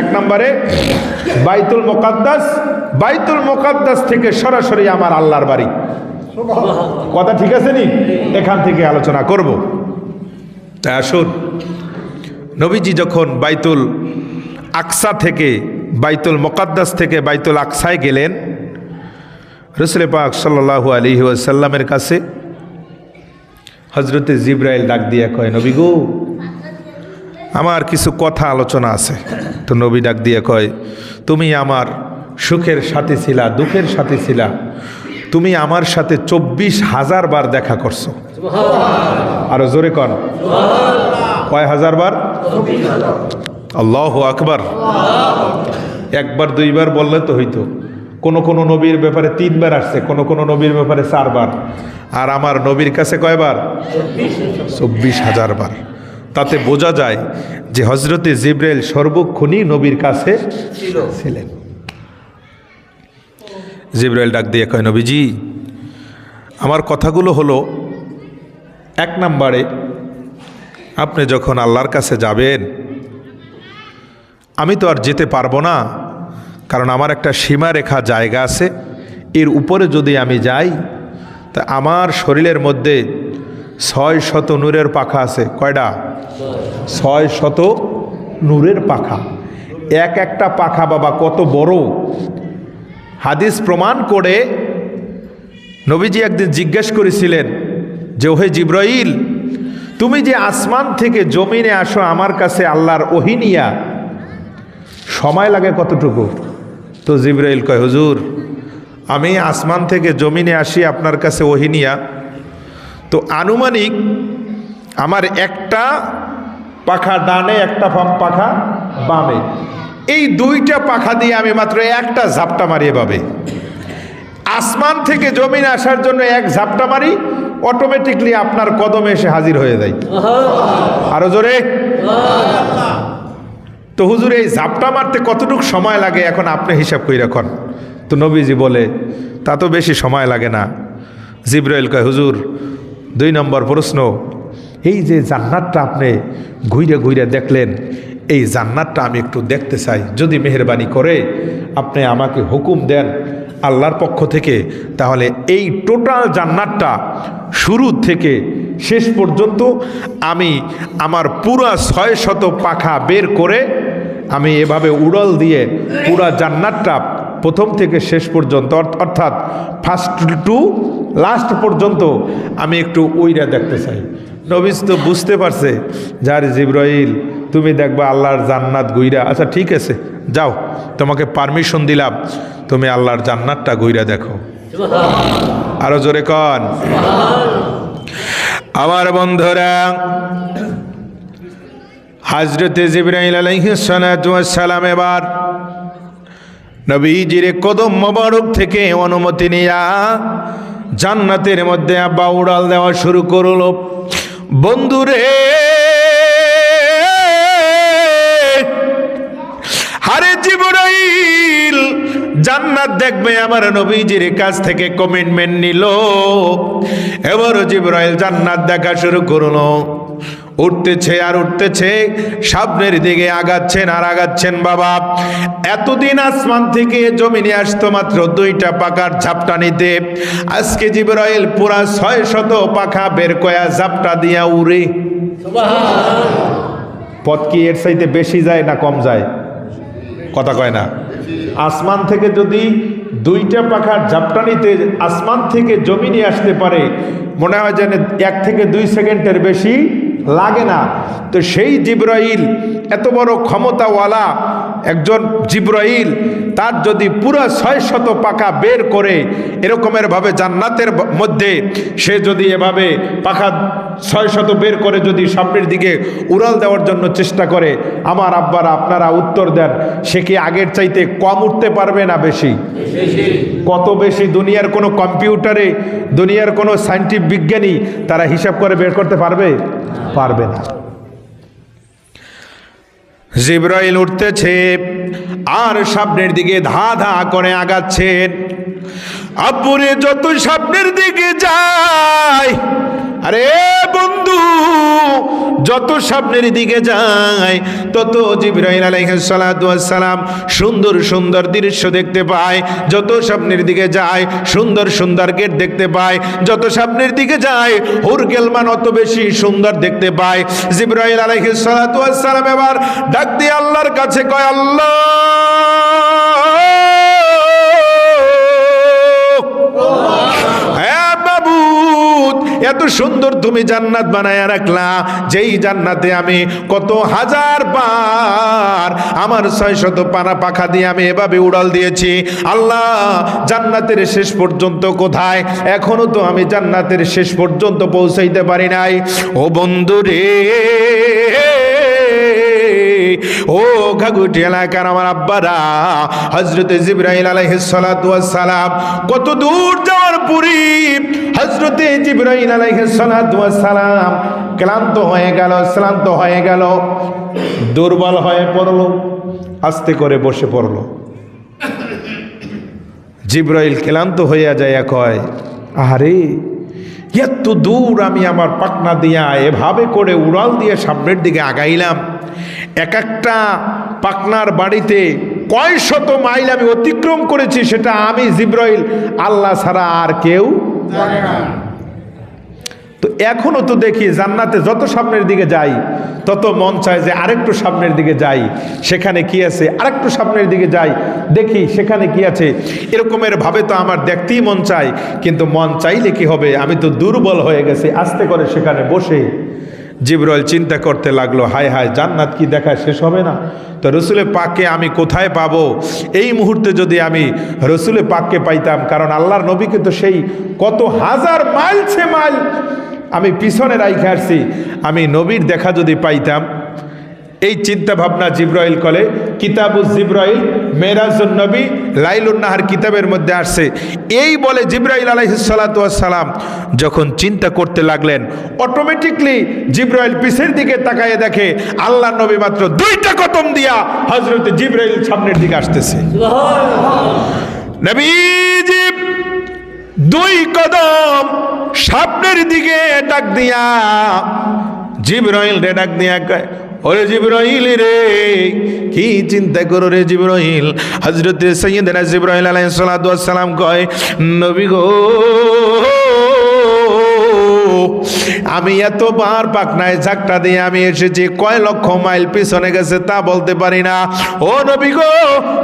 এক নম্বরে বাইতুল মুকাদ্দাস, বাইতুল মুকাদ্দাস থেকে সরাসরি আমার আল্লাহর বাড়ি। কথা ঠিক আছে নি? এখান থেকে আলোচনা করব। তাই আসুন, নবীজি যখন বাইতুল আকসা থেকে, বাইতুল মুকাদ্দাস থেকে বাইতুল আকসায় গেলেন, রাসূল পাক সাল্লাল্লাহু আলাইহি ওয়াসাল্লামের কাছে হযরতে জিবরাইল ডাক দিয়ে কয়, নবী গো, আমার কিছু কথা আলোচনা আছে। তো নবী ডাক দিয়ে কয়, তুমি আমার সুখের সাথী ছিলা, দুঃখের সাথী ছিলা, তুমি আমার সাথে ২৪,০০০ বার দেখা করছো। আরো জোরে কর, কয় হাজার বার? আল্লাহু আকবার। একবার দুইবার বললে তো হইতো। কোন কোন নবীর ব্যাপারে ৩ বার আসছে, কোন কোন নবীর ব্যাপারে ৪ বার, আর আমার নবীর কাছে কয়বার? ২৪,০০০ বার। তাতে বোঝা যায় যে হজরতে জিবরাইল সর্বক্ষণই নবীর কাছে ছিলেন। জিবরাইল ডাক দিয়ে কয়, নবীজি, আমার কথাগুলো হলো, এক নম্বরে আপনি যখন আল্লাহর কাছে যাবেন, আমি তো আর যেতে পারবো না, কারণ আমার একটা সীমারেখা জায়গা আছে, এর উপরে যদি আমি যাই তা আমার শরীরের মধ্যে ৬০০ নূরের পাখা আছে। কয়টা? ৬০০ নূরের পাখা। এক একটা পাখা বাবা কত বড়! হাদিস প্রমাণ করে নবীজি একদিন জিজ্ঞেস করেছিলেন যে, ওহে জিবরাইল, তুমি যে আসমান থেকে জমিনে আসো আমার কাছে আল্লাহর ওহী নিয়া, সময় লাগে কতটুকু? তো জিবরাইল কয়, হুজুর, আমি আসমান থেকে জমিনে আসি আপনার কাছে ওহী নিয়া, তো আনুমানিক আমার একটা পাখা ডানে, একটা পাখা বামে, এই দুইটা পাখা দিয়ে আমি মাত্র একটা ঝাপটা মারি এভাবে। আসমান থেকে জমিনে আসার জন্য এক ঝাপটা মারি, অটোমেটিকলি আপনার কদমে এসে হাজির হয়ে যায়। আরো জোরে। তো হুজুর এই ঝাপটা মারতে কতটুকু সময় লাগে এখন আপনি হিসাব করে রাখুন। তো নবীজি বলে তা তো বেশি সময় লাগে না। জিবরাইল কয় হুজুর 2 নম্বর প্রশ্ন, এই যে জান্নাতটা আপনি ঘুরে ঘুরে দেখলেন, এই জান্নাতটা আমি একটু দেখতে চাই, যদি মেহেরবানি করে আপনি আমাকে হুকুম দেন আল্লাহর পক্ষ থেকে, তাহলে এই টোটাল জান্নাতটা শুরু থেকে শেষ পর্যন্ত আমি আমার পুরা 600 পাখা বের করে আমি এভাবে উড়াল দিয়ে পুরা জান্নাতটা প্রথম থেকে শেষ পর্যন্ত অর্থাৎ ফার্স্ট টু লাস্ট পর্যন্ত আমি একটু উইরা দেখতে চাই। নবী তো বুঝতে পারছে যার জিবরাইল তুমি দেখবা আল্লাহর জান্নাত গুইরা। আচ্ছা ঠিক আছে, যাও, তোমাকে পারমিশন দিলাম, তুমি আল্লাহর জান্নাতটা গুইরা দেখো। আরো জোরে কন। আমার বন্ধুরা, হযরতে জিবরাইল আলাইহিস সালাতু ওয়াস সালাম এবার নবীজির কদম মোবারক থেকে অনুমতি নিয়া জান্নাতের মধ্যে আব্বা উড়াল দেওয়া শুরু করলো। বন্ধুরে, আরে জিবরাইল জান্নাত দেখবে আমার নবীজির কাছ থেকে কমিটমেন্ট নিল। এবারও জিবরাইল জান্নাত দেখা শুরু করলো। উঠতেছে আর উঠতেছে, সামনের দিকে আগাচ্ছেন আর আগাচ্ছেন। বাবা, এতদিন আসমান থেকে জমিনে আসতো মাত্র 2টা পাখার ঝাপটা নিতে, আজকে জিবরাইল পুরা 600 পাখা বের কয়া ঝাপটা দিয়া উড়ে। পথ কি এর চাইতে বেশি যায় না কম যায়? কথা কয় না। আসমান থেকে যদি 2টা পাখার ঝাপটা নিতে আসমান থেকে জমিনে আসতে পারে, মনে হয় যেন 1 থেকে 2 সেকেন্ডের বেশি লাগে না। তো সেই জিবরাইল, এত বড় ক্ষমতাওয়ালা একজন জিবরাইল, তার যদি পুরো 600 পাখা বের করে এরকমের ভাবে জান্নাতের মধ্যে সে যদি এভাবে পাখা 600 বের করে যদি সামনের দিকে উড়াল দেওয়ার জন্য চেষ্টা করে, আমার আব্বারা আপনারা উত্তর দেন, সে কি আগের চাইতে কম উঠতে পারবে না বেশি? কত বেশি? দুনিয়ার কোনো কম্পিউটারে, দুনিয়ার কোনো সায়েন্টিফিক বিজ্ঞানী তারা হিসাব করে বের করতে পারবে? পারবে না। জিবরাইল উঠতেছে আর সামনের দিকে ধা ধা করে আগাচ্ছেন। আব্বুরে যত সামনের দিকে যায়, আরে বন্ধু, যত সামনের দিকে যায় তত জিবরাইল আলাইহিস সালাতু ওয়াস সালাম সুন্দর সুন্দর দৃশ্য দেখতে পায়। যত সামনের দিকে যায় সুন্দর সুন্দর গেট দেখতে পায়। যত সামনের দিকে যায় হুর গেলমান অত বেশি সুন্দর দেখতে পায়। জিবরাইল আলাইহিস সালাতু ওয়াস সালাম এবার ডাক দিয়ে আল্লাহর কাছে কয়, আল্লাহ, এত সুন্দর তুমি জান্নাত বানায়া রাখলা, যেই জান্নাতে আমি কত হাজার বার আমার 600 পাখা দিয়ে আমি এভাবে উড়াল দিয়েছি। আল্লাহ, জান্নাতের শেষ পর্যন্ত কোথায়? এখনো তো আমি জান্নাতের শেষ পর্যন্ত পৌঁছাইতে পারি নাই। ও বন্ধু রে, ও ঘাগুটি এলাকার আমার আব্বারা, হযরতে জিবরাইল আলাইহিস সালাতু ওয়াস সালাম কত দূর যাওয়ার পরে হযরতে জিবরাইল আলাইহিস সালাতু ওয়াস সালাম ক্লান্ত হয়ে গেল, দুর্বল হয়ে পড়ল, আস্তে করে বসে পড়ল। জিবরাইল ক্লান্ত হইয়া যায়, কয়, আরে এত দূর আমি আমার পাখনা দিয়া এভাবে করে উড়াল দিয়ে সামনের দিকে আগাইলাম, এক একটা পাখনার বাড়িতে কয় শত মাইল আমি অতিক্রম করেছি, সেটা আমি জিবরাইল, আল্লাহ ছাড়া আর কেউ জানে না। তো এখনো তো দেখি জান্নাতে যত সামনের দিকে যাই তত মন চায় যে আরেকটু সামনের দিকে যাই, সেখানে কি আছে, আরেকটু সামনের দিকে যাই, দেখি সেখানে কি আছে। এরকমের ভাবে তো আমার দেখতেই মন চায়, কিন্তু মন চাইলে কি হবে, আমি তো দুর্বল হয়ে গেছি। আস্তে করে সেখানে বসে জিবরাইল চিন্তা করতে লাগলো, হায় হায়, জান্নাত কি দেখা শেষ হবে না? তো রসুলে পাককে আমি কোথায় পাবো? এই মুহূর্তে যদি আমি রসুলে পাককে পাইতাম, কারণ আল্লাহর নবীকে তো সেই কত হাজার মাইল আমি পিছনে রাইখে আসছি, আমি নবীর দেখা যদি পাইতাম, এই চিন্তা ভাবনা জিব্রাইল করে কিতাবুজ জিব্রাইল মেরাজুন নবী লাইলুন নাহার কিতাবের মধ্যে আসছে। এই বলে জিব্রাইল আলাইহিস সালাতু ওয়াস সালাম যখন চিন্তা করতে লাগলেন, অটোমেটিকলি জিব্রাইল পিছের দিকে তাকায় দেখে আল্লাহর নবী মাত্র 2টা কদম দিয়া হযরত জিব্রাইল সামনের দিকে আসতেছে। নবীজি 2 কদম সামনের দিকে ডাক দিয়া জিব্রাইল রে ডাক দিয়া কয়, ওরে জিব্রাইল রে, কি চিন্তা করো রে জিব্রাইল? হযরত সাইয়্যিদনা জিব্রাইল আলাইহিস সালাতু ওয়াস সালাম কয়, নবী গো, আমি এতবার পাকনায় ঝাঁকটা দিয়ে আমি এসেছি, কয় লক্ষ মাইল পিছনে গেছে তা বলতে পারি না। ও নবী গো,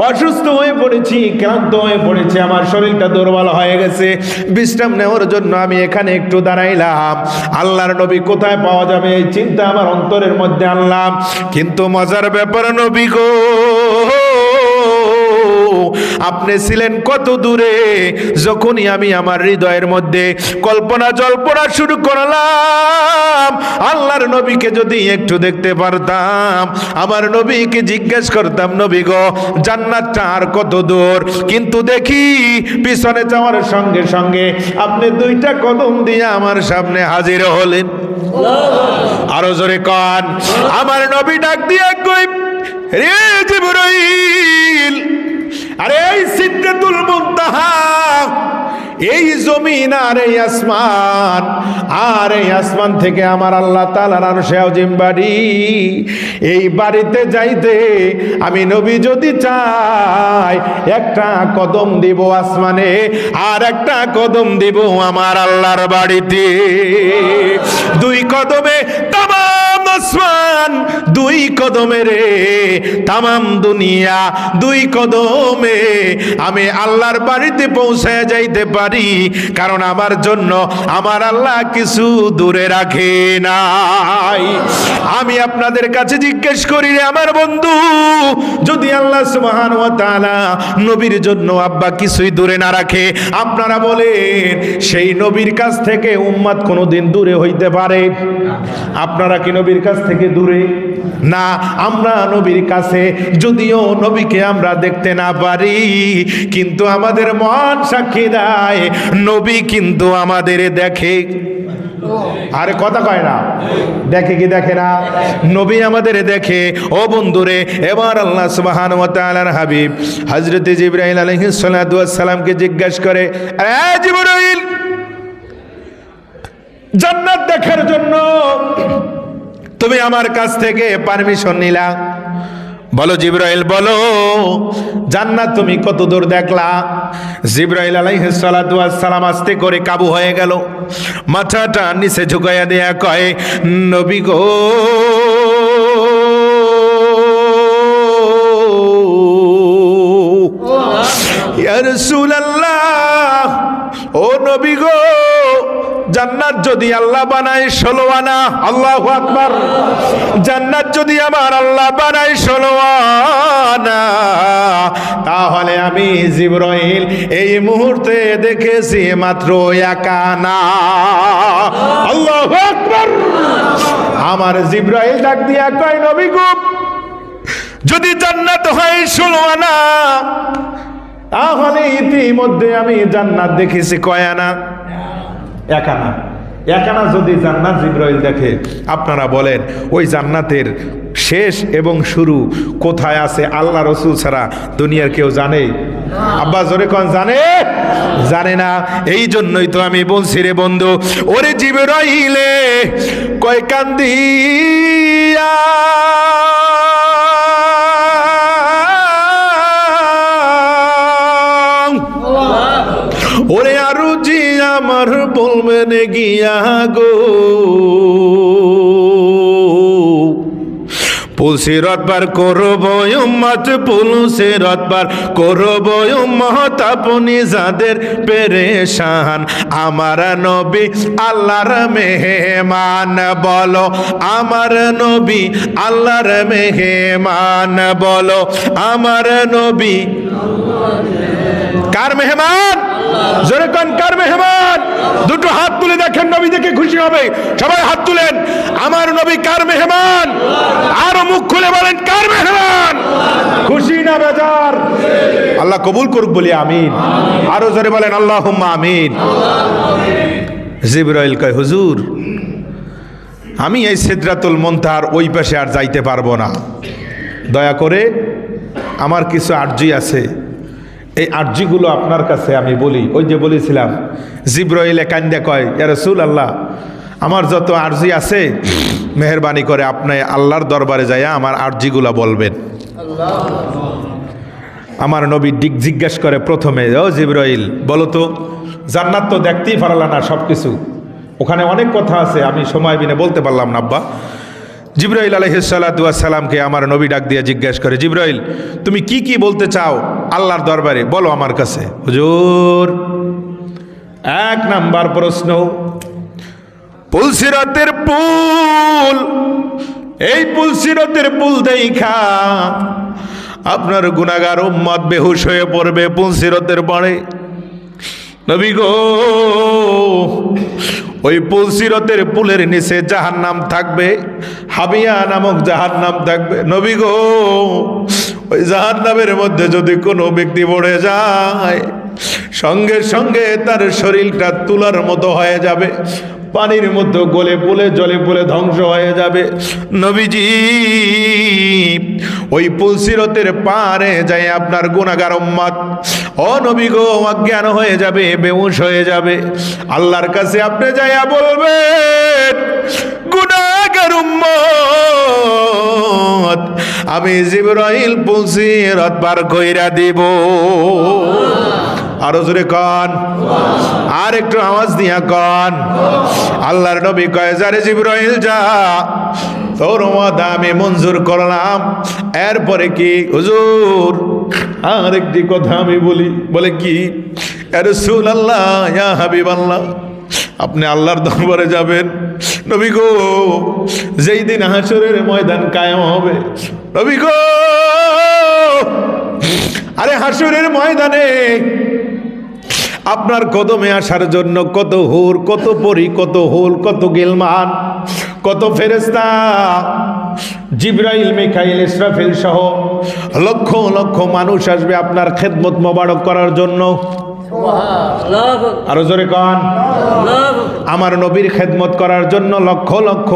অসুস্থ হয়ে পড়েছি, ক্লান্ত হয়ে পড়েছি, আমার শরীরটা দুর্বল হয়ে গেছে, বিশ্রাম নেওয়ার জন্য আমি এখানে একটু দাঁড়াইলাম। আল্লাহর নবী কোথায় পাওয়া যাবে এই চিন্তা আমার অন্তরের মধ্যে আনলাম। কিন্তু মজার ব্যাপার নবী গো, আপনি ছিলেন কত দূরে? যখনই আমি আমার হৃদয়ের মধ্যে কল্পনা জল্পনা শুরু করলাম, আল্লাহর নবীকে যদি একটু দেখতে পারতাম, আমার নবীকে জিজ্ঞেস করতাম, নবী গো, জান্নাতটা আর কত দূর? কিন্তু দেখি পিছনে যাওয়ার সঙ্গে সঙ্গে আপনি 2টা কদম দিয়ে আমার সামনে হাজির হলেন। আরো জোরে কন, আমার নবী ডাক দিয়ে কই, রে জিবরাইল, আরে এই সিদরাতুল মুনতাহা, এই জমিন আর এই আসমান, আর এই আসমান থেকে আমার আল্লাহ তাআলার আরশে আযীম বাড়ি, এই বাড়িতে যাইতে আমি নবী যদি চাই, একটা কদম দিব আসমানে, আর একটা কদম দিব আমার আল্লাহর বাড়িতে। 2 কদমে তামাম আসমান, 2 কদমে রে তামাম দুনিয়া, 2 কদমে আমি আল্লাহর বাড়িতে পৌঁছায় যাইতে পারি, কারণ আমার জন্য আমার আল্লাহ কিছু দূরে রাখে নাই। আমি আপনাদের কাছে জিজ্ঞেস করি রে আমার বন্ধু, যদি আল্লাহ সুবহানাহু ওয়া তাআলা নবীর জন্য আব্বা কিছুই দূরে না রাখে, আপনারা বলেন সেই নবীর কাছ থেকে উম্মত কোনোদিন দূরে হইতে পারে? আপনারা কি নবীর কাছ থেকে দূরে? না, আমরা নবীর কাছে, যদিও নবীকে আমরা দেখতে না পারি, কিন্তু আমাদের মন সাক্ষী দেয় নবী কিন্তু আমাদের দেখে। আরে কথা কয় না, দেখে কি দেখে না? নবী আমাদের দেখে। ও বন্ধুরে, এবার আল্লাহ সুবহানাহু ওয়া তাআলার হাবিব হযরত জিবরাইল আলাইহিস সালাতু ওয়াস সালামকে জিজ্ঞাসা করে, এ জিবরাইল, জান্নাত দেখার জন্য তুমি আমার কাছ থেকে পারমিশন নিলা, বলো জিবরাইল বলো, জান্নাত তুমি কত দূর দেখলা? জিবরাইল আলাইহিস সালাতু ওয়াস সালাম আস্তে করে কাবু হয়ে গেল, মাথাটা নিচে ঝুঁকাইয়া দেয়া কয়, নবী গো, ইয়া রাসূলুল্লাহ, ও নবী গো, জান্নাত যদি আল্লাহ বানায় 16 আনা, আল্লাহু আকবার, জান্নাত যদি আমার আল্লাহ বানায় 16 আনা, তাহলে আমি জিবরাইল এই মুহূর্তে দেখেছি মাত্র 1 আনা। আল্লাহু আকবার। আমার জিবরাইল ডাক দিয়া কয়, নবী গো, যদি জান্নাত হয় 16 আনা, তাহলে ইতিমধ্যে আমি জান্নাত দেখেছি কয় আনা? 1 আনা। 1 আনা যদি জান্নাত জিবরাইল দেখে, আপনারা বলেন ওই জান্নাতের শেষ এবং শুরু কোথায় আছে আল্লাহ রাসূল ছাড়া দুনিয়ার কেউ জানে? আব্বা জোরে কোন জানে? জানে না। এই জন্যই তো আমি বলছি রে বন্ধু, ওরে জিবরাইলে কয় কান্দিয়া ওরে আরু জি আমার বলবেন গিয়া গো, পুলসিরাত পার করব উম্মত, পুলসিরাত পার করব উম্মত, আপনি যাদের পেরেশান, আমার নবী আল্লাহর মেহমান, বলো আমার নবী আল্লাহর মেহমান, বলো আমার নবী কার মেহমান? জোরে কোন কার মেহমান? দুটো হাত তুলে তুলে দেখেন, নবী দেখে খুশি হবে। সবাই হাত তুলেন। আমার নবী কার মেহমান? আরো মুখ খুলে বলেন, কার মেহমান? খুশি না বেজার? আল্লাহ কবুল করুক বলি আমিন। আরো জোরে বলেন আল্লাহুম্মা আমিন। জিবরাইল কয়, হুজুর আমি এই সিদরাতুল মুনতাহার ওই পাশে আর যাইতে পারবো না, দয়া করে আমার কিছু আরজি আছে, এই আরজিগুলো আপনার কাছে আমি বলি। ওই যে বলেছিলাম, জিবরাইল কান্দে কয়, ইয়া রাসূলুল্লাহ, আমার যত আরজি আছে মেহেরবানি করে আপনি আল্লাহর দরবারে যাইয়া আমার আরজিগুলো বলবেন। আমার নবী জিজ্ঞেস করে প্রথমে, ও জিবরাইল বলো তো, জান্নাত তো দেখতেই পারলা না সব কিছু, ওখানে অনেক কথা আছে, আমি সময় বিনে বলতে পারলাম না আব্বা। জিবরাইল আলাইহিস সালাতু ওয়াস সালামকে আমার নবী ডাক দিয়ে জিজ্ঞেস করে, জিবরাইল তুমি কি কি বলতে চাও আল্লাহর দরবারে, বলো আমার কাছে। হুজুর এক নাম্বার প্রশ্ন, পুলসিরাতের পুল, এই পুলসিরাতের পুল দেখা আপনার গুনাহগার উম্মত বেহুশ হয়ে পড়বে পুলসিরাতের পাড়ে। নবী গো, ওই পুলসিরাতের পুলের নিচে জাহান্নাম থাকবে, হাবিয়া নামক জাহান্নাম থাকবে। নবী গো, ওই জাহান্নামের মধ্যে যদি কোনো ব্যক্তি পড়ে যায়, সঙ্গে সঙ্গে তার শরীরটা তুলার মতো হয়ে যাবে, পানির মধ্যে গলে পুলে জলে পুলে ধ্বংস হয়ে যাবে। নবীজি ওই পুলসিরাতের পারে যায় আপনার গুনাহগার উম্মত, ও নবী গো, অজ্ঞান হয়ে যাবে, বেহুশ হয়ে যাবে। আল্লাহর কাছে আপনি যাইয়া বলবেন, গুনাহগার উম্মত আমি জিবরাইল পুলসিরাত পার কইরা দিব। আরো জোরে কন, আর একটু আওয়াজ দিয়া কন। আল্লাহর নবী কয়, যারে জিবরাইল যা, তোর ওয়াদা আমি মঞ্জুর করলাম। এরপরে কি হুজুর, আর একটি কথা আমি বলি। বলে কি? ইয়া রাসূলুল্লাহ, ইয়া হাবিবাল্লাহ, আপনি আল্লাহর দরবারে যাবেন। নবী গো, যেই দিন হাসরের ময়দান কায়েম হবে, নবী গো, আরে হাসরের ময়দানে আপনার কদমে আসার জন্য কত হুর, কত পরি, কত হুল, কত গিলমান, কত ফেরেশতা, জিবরাইল, মিকাইল, ইসরাফিল সহ লক্ষ লক্ষ মানুষ আসবে আপনার খেদমত মোবারক করার জন্য। আরো জোরে কন, আমার নবীর খেদমত করার জন্য লক্ষ লক্ষ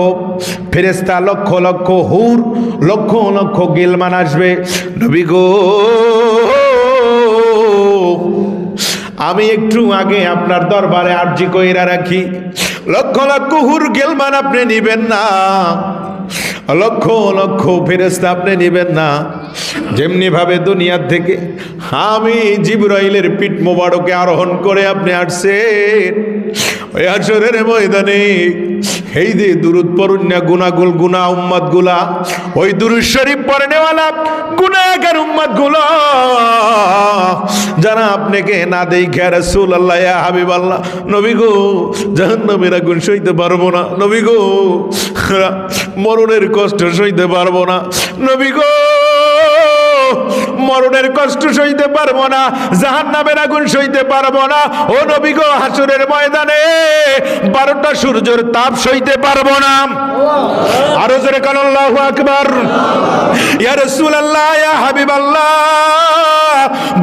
ফেরেশতা, লক্ষ লক্ষ হুর, লক্ষ লক্ষ গিলমান আসবে। নবী গো, আমি একটু আগে আপনার দরবারে আরজি কইরা রাখি, লক্ষ লক্ষ হুর গিলমান আপনি নিবেন না, লক্ষ লক্ষ ফেরেশতা আপনি নিবেন না। যেমনি ভাবে দুনিয়ার থেকে আমি জিবরাইলের পিঠ মোবারকে আরোহণ করে আপনি আসছেন, ওই হাসরের ময়দানে এই যে দুরুদ পড়ুন না গুনাহগুল গুনাহ উম্মত গুলা, ওই দুরুদ শরীফ পড়ে নেওয়ালা গুনাহগার উম্মত গুলা, যারা আপনাকে না দেখে রাসূলুল্লাহ, ইয়া হাবিবাল্লাহ, নবী গো, জাহান্নামের আগুন সইতে পারবো না, নবী গো, মরণের কষ্ট সইতে পারবো না, নবী গো, মরণের কষ্ট সইতে পারবো না, জাহান্নামের আগুন সইতে পারবো না। ও নবী গো, হাসরের ময়দানে 12টা সূর্যের তাপ সইতে পারবো না। আরো জোরে কান আল্লাহু আকবার। ইয়া রাসূলুল্লাহ, ইয়া হাবিবাল্লাহ,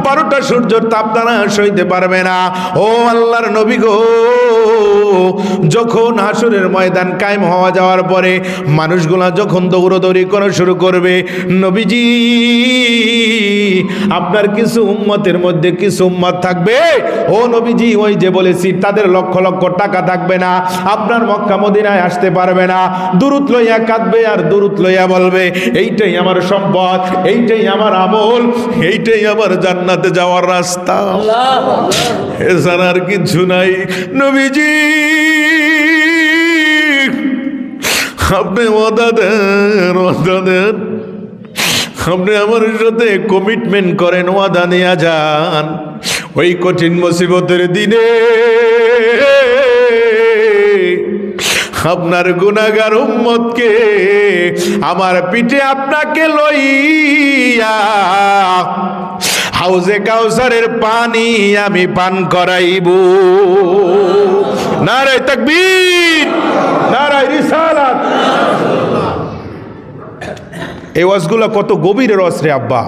12টা সূর্যের তাপ দ্বারা সইতে পারবে না। ও আল্লাহর নবী গো, যখন হাসরের ময়দান কায়েম হওয়া যাওয়ার পরে মানুষগুলা যখন দৌড়দৌড়ি করা শুরু করবে, নবীজি আপনার কিছু উম্মতের মধ্যে কিছু উম্মত থাকবে, ও নবীজি, ওই যে বলেছি তাদের লক্ষ লক্ষ টাকা থাকবে না, আপনার মক্কা মদিনায় আসতে পারবে না, দুরূদ লইয়া কাঁদবে আর দুরূদ লইয়া বলবে, এইটাই আমার সম্পদ, এইটাই আমার আমল, এইটাই আমার জান্নাতে যাওয়ার রাস্তা, এছাড়া আর কিছু নাই। নবীজি আপনি ওয়াদা দেন, ওয়াদা দেন, আপনি আমার সাথে কমিটমেন্ট করেন, ওয়াদা নিয়ে যান, ওই কঠিন মুসিবতের দিনে আপনার গুনাহগার উম্মতকে আমার পিঠে আপনাকে লইয়া হাউজে কাউসারের পানি আমি পান করাইব। নারে তাকবীর, নারে রিসালাত। এই ওয়াজগুলো কত গভীরের ওয়াজ রে আব্বা।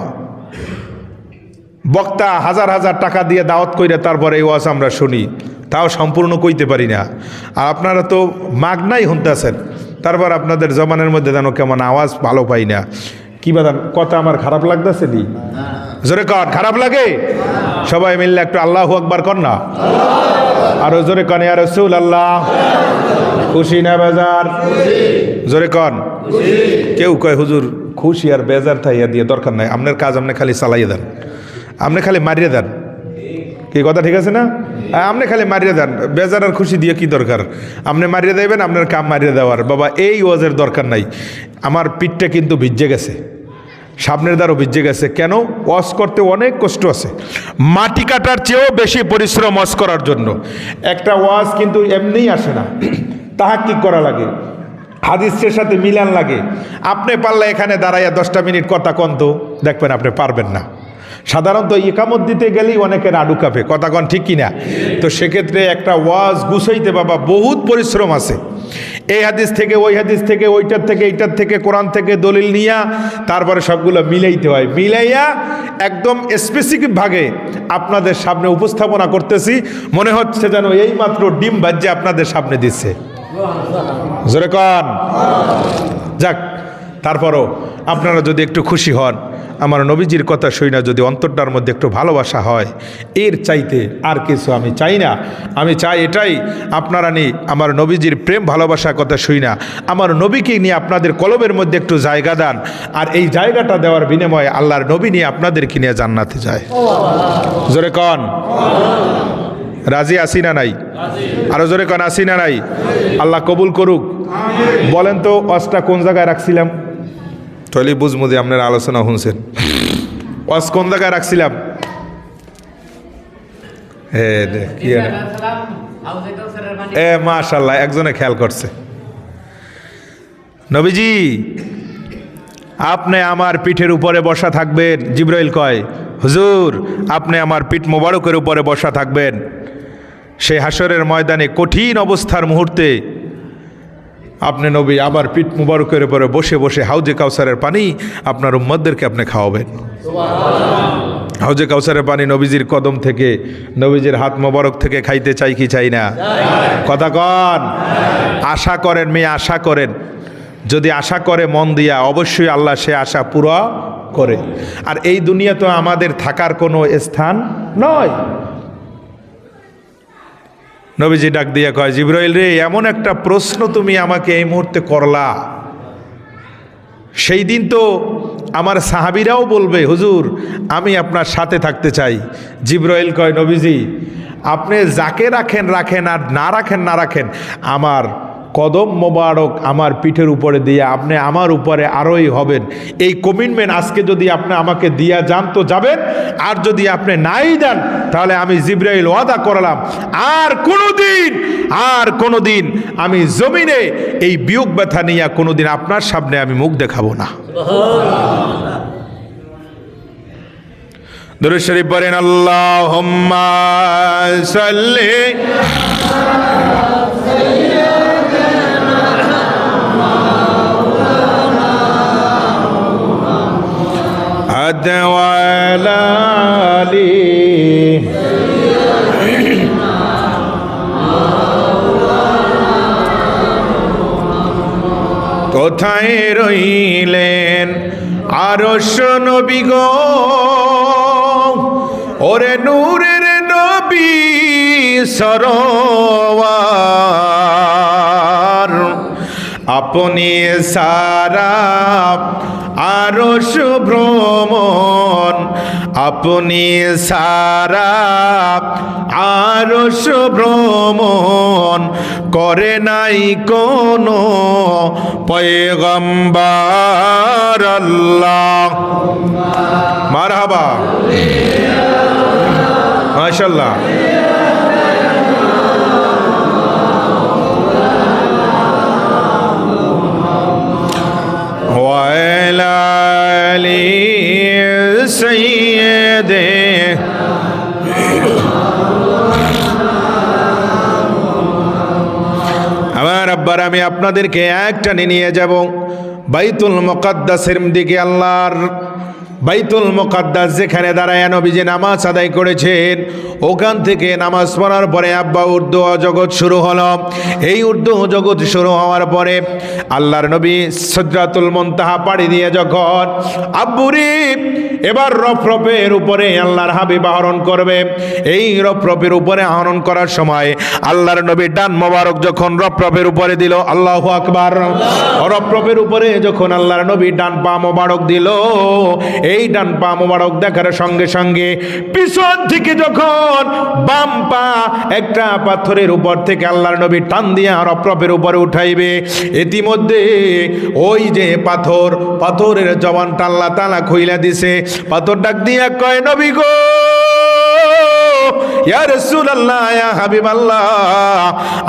বক্তা হাজার হাজার টাকা দিয়ে দাওয়াত কইরা তারপরে এই ওয়াজ আমরা শুনি, তাও সম্পূর্ণ কইতে পারি না। আর আপনারা তো মাগনাই শুনতেছেন, তারপর আপনাদের জবানের মধ্যে যেন কেমন আওয়াজ ভালো পাই না। কি বাদান কথা আমার খারাপ লাগতেছে নি? জোরে কন, খারাপ লাগে? সবাই মিললে একটু আল্লাহু আকবার কর না, আরো জোরে কন ইয়া রাসূলুল্লাহ। খুশি না বেজার? জোরে কন। কেউ কয় হুজুর খুশি আর বেজার থাইয়া দিয়ে দরকার নাই, আপনার কাজ আপনি খালি চালাইয়া দেন, আপনি খালি মারিয়ে দেন। কি কথা ঠিক আছে না? আপনি খালি মারিয়ে দেন, বেজার আর খুশি দিয়ে কি দরকার? আপনি মারিয়ে দেবেন, আপনার কাম মারিয়ে দেওয়ার। বাবা এই ওয়াজের দরকার নাই। আমার পিঠটা কিন্তু ভিজে গেছে, সামনের দ্বারও ভিজে গেছে। কেন? ওয়াজ করতে অনেক কষ্ট আছে, মাটি কাটার চেয়েও বেশি পরিশ্রম ওয়াজ করার জন্য। একটা ওয়াজ কিন্তু এমনিই আসে না, তাহাক্কিক করা লাগে, হাদিসের সাথে মিলান লাগে। আপনি পারলে এখানে দাঁড়াইয়া 10টা মিনিট কথা কন তো, দেখবেন আপনি পারবেন না। সাধারণত ইকামত দিতে গেলেই অনেকের আডু কাঁপে, কথা কন ঠিক কিনা? তো সেক্ষেত্রে একটা ওয়াজ গুছাইতে বাবা বহুত পরিশ্রম আছে। এই হাদিস থেকে ওই হাদিস থেকে, ওইটার থেকে এইটার থেকে, কোরআন থেকে দলিল নিয়া তারপরে সবগুলো মিলাইতে হয়। মিলাইয়া একদম স্পেসিফিক ভাগে আপনাদের সামনে উপস্থাপনা করতেছি, মনে হচ্ছে যেন এই মাত্র ডিম ভাজ্যে আপনাদের সামনে দিচ্ছে। জোরে কন। যাক, তারপরও আপনারা যদি একটু খুশি হন, আমার নবীজির কথা শুই না, যদি অন্তরটার মধ্যে একটু ভালোবাসা হয়, এর চাইতে আর কিছু আমি চাই না। আমি চাই এটাই, আপনারা নিয়ে আমার নবীজির প্রেম ভালোবাসার কথা শুই না, আমার নবীকে নিয়ে আপনাদের কলবের মধ্যে একটু জায়গা দেন, আর এই জায়গাটা দেওয়ার বিনিময়ে আল্লাহর নবী নিয়ে আপনাদেরকে নিয়ে জান্নাতে যায়। জোরে কন, রাজি আসি না নাই? আরো জোরে কন, আসি না নাই? আল্লাহ কবুল করুক। বলেন তো ওয়াজটা কোন জায়গায় রাখছিলাম? তাহলে বুঝবো যে আপনারা আলোচনা শুনছেন। ওয়াজ কোন জায়গায় রাখছিলাম? মাশাআল্লাহ, একজনে খেয়াল করছে। নবীজি আপনি আমার পিঠের উপরে বসা থাকবেন। জিবরাইল কয়, হুজুর আপনি আমার পিঠ মোবারকের উপরে বসা থাকবেন। সেই হাসরের ময়দানে কঠিন অবস্থার মুহূর্তে আপনি নবী আবার পিঠ মুবারকের উপরে বসে বসে হাউজে কাউসারের পানি আপনার উম্মতদেরকে আপনি খাওয়াবেন। হাউজে কাউসারের পানি নবীজির কদম থেকে, নবীজির হাত মোবারক থেকে খাইতে চাই কি চাই না? কথা কন। আশা করেন মেয়ে, আশা করেন। যদি আশা করে মন দিয়া, অবশ্যই আল্লাহ সে আশা পুরা করে। আর এই দুনিয়া তো আমাদের থাকার কোনো স্থান নয়। নবীজি ডাক দিয়া কয়, জিবরাইল রে, এমন একটা প্রশ্ন তুমি আমাকে এই মুহূর্তে করলা, সেই দিন তো আমার সাহাবীরাও বলবে হুজুর আমি আপনার সাথে থাকতে চাই। জিবরাইল কয়, নবীজি আপনি যাকে রাখেন রাখেন, আর না রাখেন না রাখেন, আমার কদম মোবারক আমার পিঠের উপরে দিয়ে আপনি আমার উপরে আরোহী হবেন। এই কমিটমেন্ট আজকে যদি আপনি আমাকে দিয়া যান তো যাবেন, আর যদি আপনি নাই দেন তাহলে আমি জিবরাইল ওয়াদা করলাম আর কোনোদিন আমি জমিনে এই বিয়োগ ব্যথা নিয়ে কোনোদিন আপনার সামনে আমি মুখ দেখাবো না। দুরূদ শরীফ পড়েন, আল্লাহুম্মা সাল্লি আদওয়ালালি। কোথায় রইলেন আরশ নবী গো, ওরে নূরের নবী সরোয়ার, আপনি সারা আরশ ভ্রমণ, আপনি সারা আরশ ভ্রমণ করে নাই কোনো পয়গম্বর। আল্লাহ মারহাবা, মাশাআল্লাহ। ওয়াইলা আলি সাইয়্যিদিনা এবার আমি আপনাদেরকে একটানে নিয়ে যাব বাইতুল মুকাদ্দাসের দিকে। আল্লাহর বাইতুল মুকাদ্দাস যেখানে দাঁড়ায় নবীজি নামাজ আদায় করেছেন, ওখান থেকে নামাজ পড়ার পরে আব্বা উর্দু জগৎ শুরু হলো। এই উর্দু জগৎ শুরু হওয়ার পরে আল্লাহর নবী সিদরাতুল মুনতাহা পাড়ি দিয়ে যখন আব্বুরি এবার রফরফের উপরে আল্লাহর হাবিব আরোহণ করবে, এই রফরফের উপরে আরোহণ করার সময় আল্লাহর নবী ডান মোবারক যখন রফরফের উপরে দিল, আল্লাহু আকবার, রফরফের উপরে যখন আল্লাহর নবী ডান পা মোবারক দিল, এই ডান পা মোবারক দেখার সঙ্গে সঙ্গে পিছন থেকে যখন বাম পা একটা পাথরের উপর থেকে আল্লাহর নবী টান দিয়ে রফরফের উপরে উঠাইবে, ইতিমধ্যে ওই যে পাথরের জবানটা আল্লাহ তাআলা খুইলা দিছে। পাথর ডাক দিয়া কয়, নবী গো, ইয়া রাসূলুল্লাহ, ইয়া হাবিবাল্লাহ,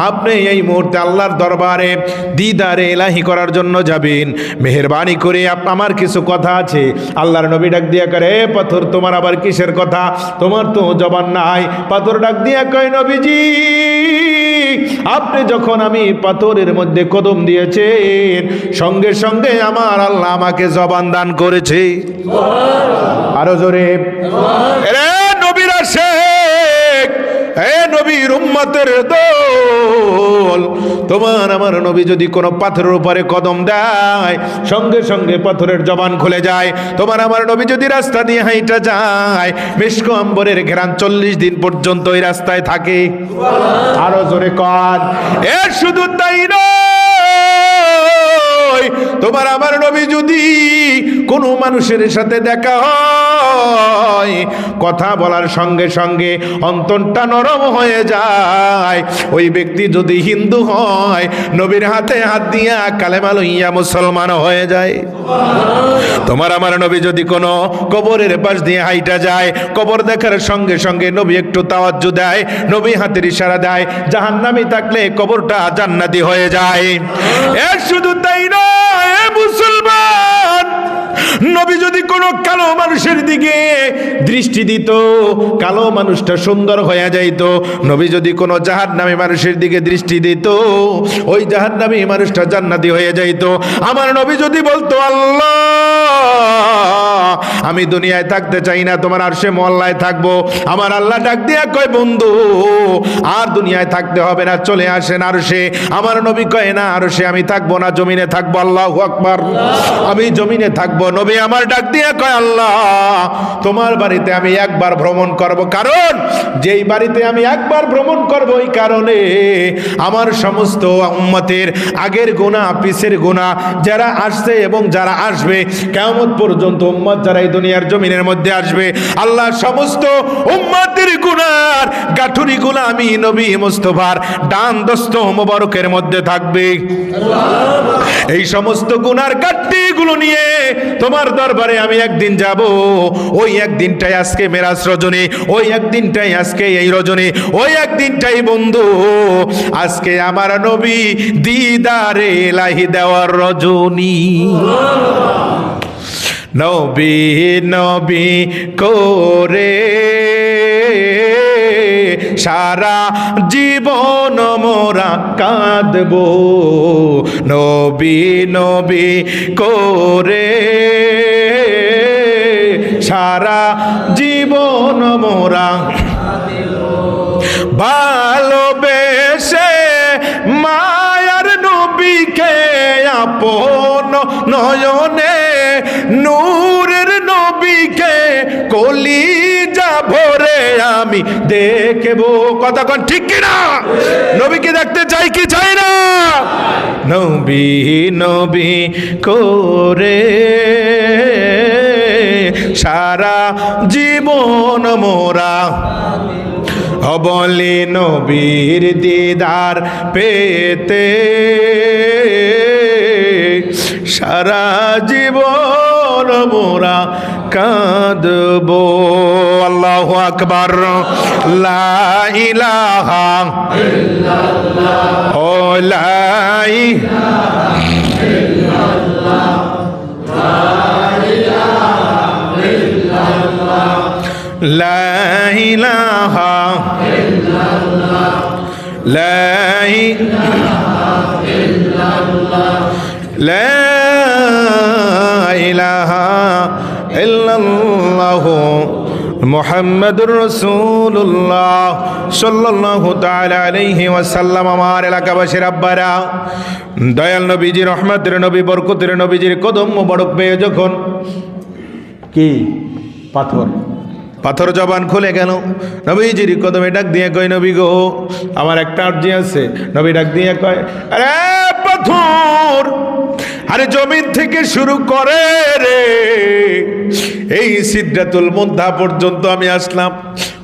আপনি এই মুহূর্তে আল্লাহর দরবারে দিদারে ইলাহি করার জন্য যাবেন, মেহেরবানি করে আমার কিছু কথা আছে। আল্লাহর নবী ডাক দিয়া করে, পাথর তোমার আবার কিসের কথা? তোমার তো জবান নাই। পাথর ডাক দিয়া কয়, নবীজি, আপনি যখন আমি পাথরের মধ্যে কদম দিয়েছেন, সঙ্গে সঙ্গে আমার আল্লাহ আমাকে জবান দান করেছে। আরো জোরে, রে নবীর শেখ, এ নবীর উম্মতের দল, তোমার আমার নবী যদি কোনো পাথরের উপরে কদম দেয়, সঙ্গে সঙ্গে পাথরের জবান খুলে যায়। তোমার আমার নবী যদি রাস্তা দিয়ে হাইটা যায়, মিশক আম্বরের ঘেরান 40 দিন পর্যন্ত ওই রাস্তায় থাকে। আরো জোরে কর, এ শুধু তাই নয়, তোমার আমার নবী যদি কোনো মানুষের সাথে দেখা হয়, কথা বলার সঙ্গে সঙ্গে অন্তরটা নরম হয়ে যায়। ওই ব্যক্তি যদি হিন্দু হয়, নবীর হাতে হাত দিয়া কালেমা লইয়া মুসলমান হয়ে যায়। তোমার আমার নবী যদি কোনো কবরের পাশ দিয়ে হাইটা যায়, কবর দেখার সঙ্গে সঙ্গে নবী একটু তাওয়াজ্জু দেয়, নবী হাতের ইশারা দেয়, জাহান্নামী থাকলে কবরটা জান্নাতি হয়ে যায়। এ শুধু তাই নয়, এ মুসলমান, নবী যদি কোনো কালো মানুষের দিকে দৃষ্টি দিত, কালো মানুষটা সুন্দর হয়ে যাইত। নবী যদি কোনো জাহান্নামী মানুষের দিকে দৃষ্টি দিত, ওই জাহান্নামী মানুষটা জান্নাতি হয়ে যাইত। আমার নবী যদি বলতো, আল্লাহ, আমি দুনিয়ায় থাকতে চাই না, তোমার আরশে মহল্লায় থাকবো, আমার আল্লাহ ডাক দিয়া কয়, বন্ধু, আর দুনিয়ায় থাকতে হবে না, চলে আসেন আরশে। আমার নবী কয়, না, আরশে আমি থাকবো না, জমিনে থাকবো। আল্লাহু আকবার, আমি জমিনে থাকবো। নবী আমার ডাক দিয়া কয়, আল্লাহ, তোমার বাড়িতে আমি একবার ভ্রমণ করব, কারণ যেই বাড়িতে আমি একবার ভ্রমণ করব, এই কারণে আমার সমস্ত উম্মতের আগের গুনাহ, পিছের গুনাহ, যারা আসছে এবং যারা আসবে, কিয়ামত পর্যন্ত উম্মত যারা এই দুনিয়ার জমিনের মধ্যে আসবে, আল্লাহ সমস্ত উম্মতের গুনার গাঠুরিগুলো আমি নবী মুস্তাফার ডান দস্ত মোবারকের মধ্যে থাকবে। এই সমস্ত গুনার গাঠটিগুলো নিয়ে তোমার দরবারে আমি একদিন যাব। ওই একদিনটাই আজকে মেরাজ রজনী, ওই একদিনটাই আজকে এই রজনী, ওই একদিনটাই বন্ধু আজকে আমার নবী দিদারে ইলাহি দেওয়ার রজনী। নবী নবী করে সারা জীবন মোরা কাঁদব, নবী নবী করে সারা জীবন মোরা ভালোবেসে মায়ার নবীকে আপন নয়নে, নূরের নবীকে কলিজা ভরে আমি দেখব। কথা কোন ঠিক কিনা? নবীকে দেখতে চাই কি চাই না? নবী নবী করে সারা জীবন মোরা বলে নবীর দিদার পেতে সারা জীবন মোরা কাঁদব। আল্লাহু আকবার, লা ইলাহা ইল্লাল্লাহ, ও লা ইলাহা ইল্লাল্লাহ, লা ইলাহা ইল্লাল্লাহ, লা ইলাহা ইল্লাল্লাহু মুহাম্মাদুর রাসূলুল্লাহ সাল্লাল্লাহু তাআলা আলাইহি ওয়াসাল্লাম। আমার এলাকাবাসীর আব্বারা, দয়াল নবীজি, রহমতের নবী, বরকতের নবীজির কদম মোবারক পেয়ে যখন কি পাথর জবান খুলে গেল, নবীজির কদমে ডাক দিয়ে কয়, নবী গো, আমার একটা আরজি আছে। নবী ডাক দিয়ে কয়, আরে পাথর, আরে জমিন থেকে শুরু করে রে এই সিদরাতুল মুনতাহা পর্যন্ত আমি আসলাম,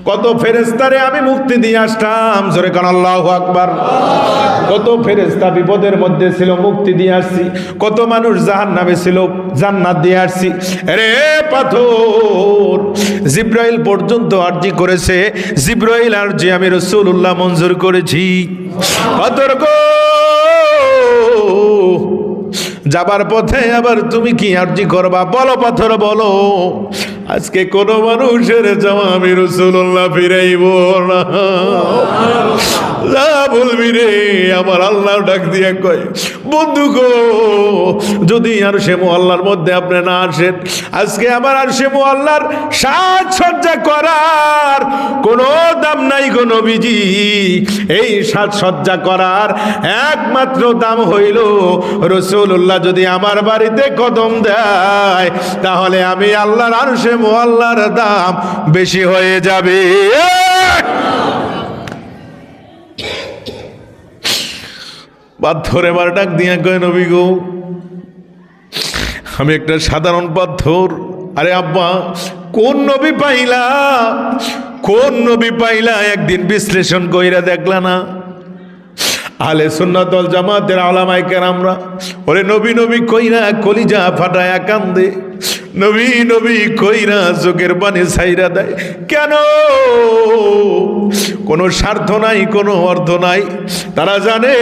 কত ফেরেশতারে আমি মুক্তি দিয়ে আসলাম। জোরে কান আল্লাহু আকবার। কত ফেরেশতা বিপদের মধ্যে ছিল, মুক্তি দিয়ে আসছি। কত মানুষ জাহান্নামে ছিল, জান্নাত দিয়ে আসছি। আরে পাথর, জিব্রাইল পর্যন্ত আরজি করেছে, জিব্রাইল আরজি আমি রাসূলুল্লাহ মঞ্জুর করেছি। পাথর গো, যাবার পথে আবার তুমি কি আরজি করবা? বলো পাথর, বলো। আজকে কোন মানুষের যাওয়া আমি রাসূলুল্লাহ ফিরাইব না। যা বলবি রে, আমার আল্লাহ ডাক দিয়ে কয়, বন্ধু গো, যদি আরশে মুআল্লার মধ্যে আপনি না আসেন, আজকে আমার আরশে মুআল্লার সাজসজ্জা করার কোনো দাম নাই গো নবীজি। এই সাজসজ্জা করার একমাত্র দাম হইল রাসূলুল্লাহ যদি আমার বাড়িতে কদম দেয়, তাহলে আমি আল্লাহর আরশে মুআল্লার দাম বেশি হয়ে যাবে। পাথর এবার ডাক দিয়া কয়, নবী গো, আমি একটা সাধারণ পাথর। আরে আব্বা, কোন নবী পাইলা, কোন নবী পাইলা? একদিন বিশ্লেষণ কইরা দেখলা না? আহলে সুন্নাত ওয়াল জামাতের উলামায়ে কেরামরা ওরে নবী নবী কইরা কলিজা ফাটায়া কান্দে, নবী নবী কইরা চোখের পানি ছাইরা দেয়। কেন? কোনো স্বার্থ নাই, কোনো অর্থ নাই। তারা জানে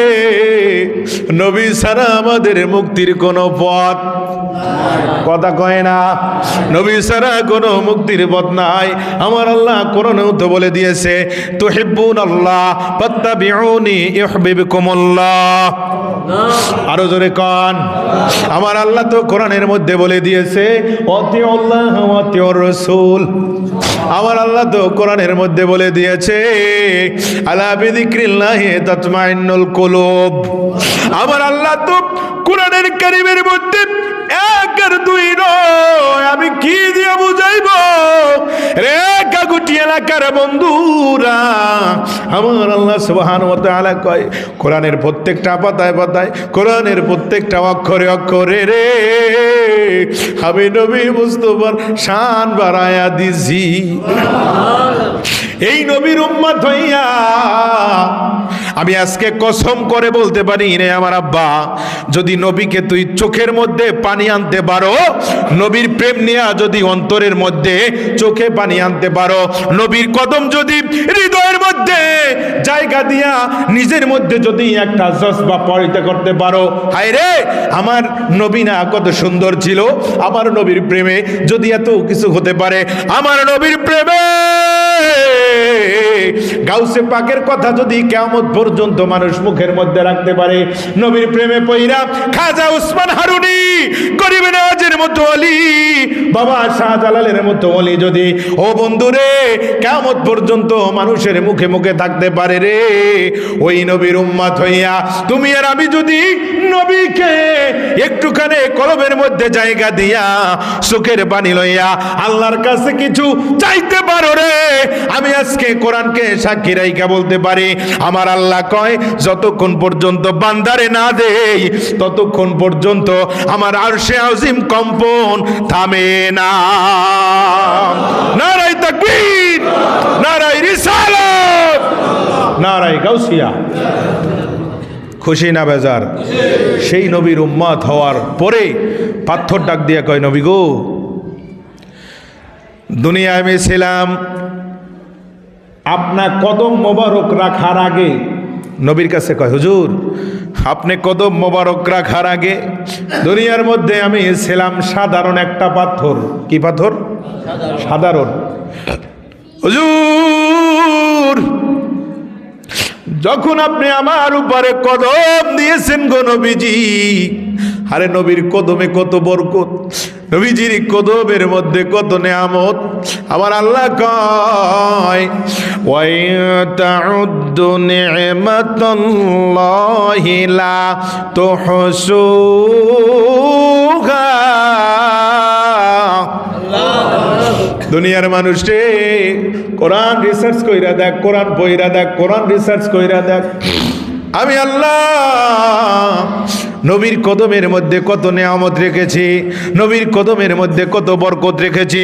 নবী ছাড়া আমাদের মুক্তির কোনো পথ, কথা কয় না, নবী ছাড়া কোনো মুক্তির পথ নাই। আমার আল্লাহ কোরআনেও তো বলে দিয়েছে, তুহিব্বুনাল্লাহ ফাত্তাবিউনি ইউহিব্বুকুমুল্লাহ। আরো জোরে কান। আমার আল্লাহ তো কোরআনের মধ্যে বলে দিয়েছে, আতিউল্লাহ ওয়া আতিউর রাসূল। আমার আল্লাহ তো কোরআনের মধ্যে বলে দিয়েছে, আলা বিযিক্রিল্লাহি তাতমাইন্নুল কুলুব। আমার আল্লাহ তো কোরআনের কারীমের মধ্যে এক আর দুই নয়, আমি কি দিয়ে বুঝাইব রে কাগুটি এলাকার বন্ধুরা। আমার আল্লাহ সুবহানাহু ওয়া তাআলা কয়, কোরআনের প্রত্যেকটা পাতায় পাতায়, কোরআনের প্রত্যেকটা অক্ষরে অক্ষরে রে আমি নবী মুস্তাফার শান বাড়ায়া দিছি। এই নবীর উম্মত হইয়া আমি আজকে কসম করে বলতে পারি রে আমার আব্বা, যদি নবীকে তুই চোখের মধ্যে পানি আনতে পারো, নবীর প্রেম নিয়ে যদি অন্তরের মধ্যে চোখে পানি আনতে পারো, নবীর কদম যদি হৃদয়ের মধ্যে জায়গা দিয়া নিজের মধ্যে যদি একটা জজবা পয়দা করতে পারো, হায় রে আমার নবী না কত সুন্দর ছিল, আমার নবীর প্রেমে যদি এত কিছু হতে পারে, আমার নবীর প্রেমে গাউসে পাকের কথা যদি কিয়ামত পর্যন্ত মানুষ মুখের মধ্যে রাখতে পারে, নবীর প্রেমে পইরা খাজা উসমান হারুনি, গরিব নওয়াজের মতো ওলি, বাবা শাহজালালের মতো ওলি যদি ও বন্ধুরে কিয়ামত পর্যন্ত মানুষের মুখে মুখে থাকতে পারে রে, ওই নবীর উম্মত হইয়া তুমি আর আমি যদি নবীকে একটুখানি কলবের মধ্যে জায়গা দিয়া চোখের পানি লইয়া আল্লাহর কাছে কিছু চাইতে পারো রে, আমি আজকে কোরআনকে সাক্ষী রাইখা বলতে পারি, আমার আল্লাহ কয় যতক্ষণ পর্যন্ত বান্দারে না দেই ততক্ষণ পর্যন্ত আমার আরশে আজিম কম্পন থামে না। নারায়ে তাকবীর, নারায়ে রিসালাত, নারায়ে গাউসিয়া। খুশি না বেজার? সেই নবীর উম্মত হওয়ার পরে পাথর ডাক দিয়ে কয়, নবী গো, দুনিয়ায় আমি ছিলাম, আপনার কদম মোবারক রাখার আগে, নবীর কাছে কয়, হুজুর আপনি কদম মোবারক রাখার আগে দুনিয়ার মধ্যে আমি ছিলাম সাধারণ একটা পাথর। কি পাথর? সাধারণ। হুজুর যখন আপনি আমার উপরে কদম দিয়েছেন গো নবীজি, আরে নবীর কদমে কত বরকত, নবীজির কদমের মধ্যে কত নেয়ামত। আমার আল্লাহ কয় ওয়া তাউদ্দু নি'মাতাল্লাহি লা তুহসুহা। দুনিয়ার মানুষ রে, কোরআন রিসার্চ কইরা দেখ, কোরআন পইরা দেখ, কোরআন রিসার্চ কইরা দেখ। আমি আল্লাহ নবীর কদমের মধ্যে কত নেয়ামত রেখেছি, নবীর কদমের মধ্যে কত বরকত রেখেছি।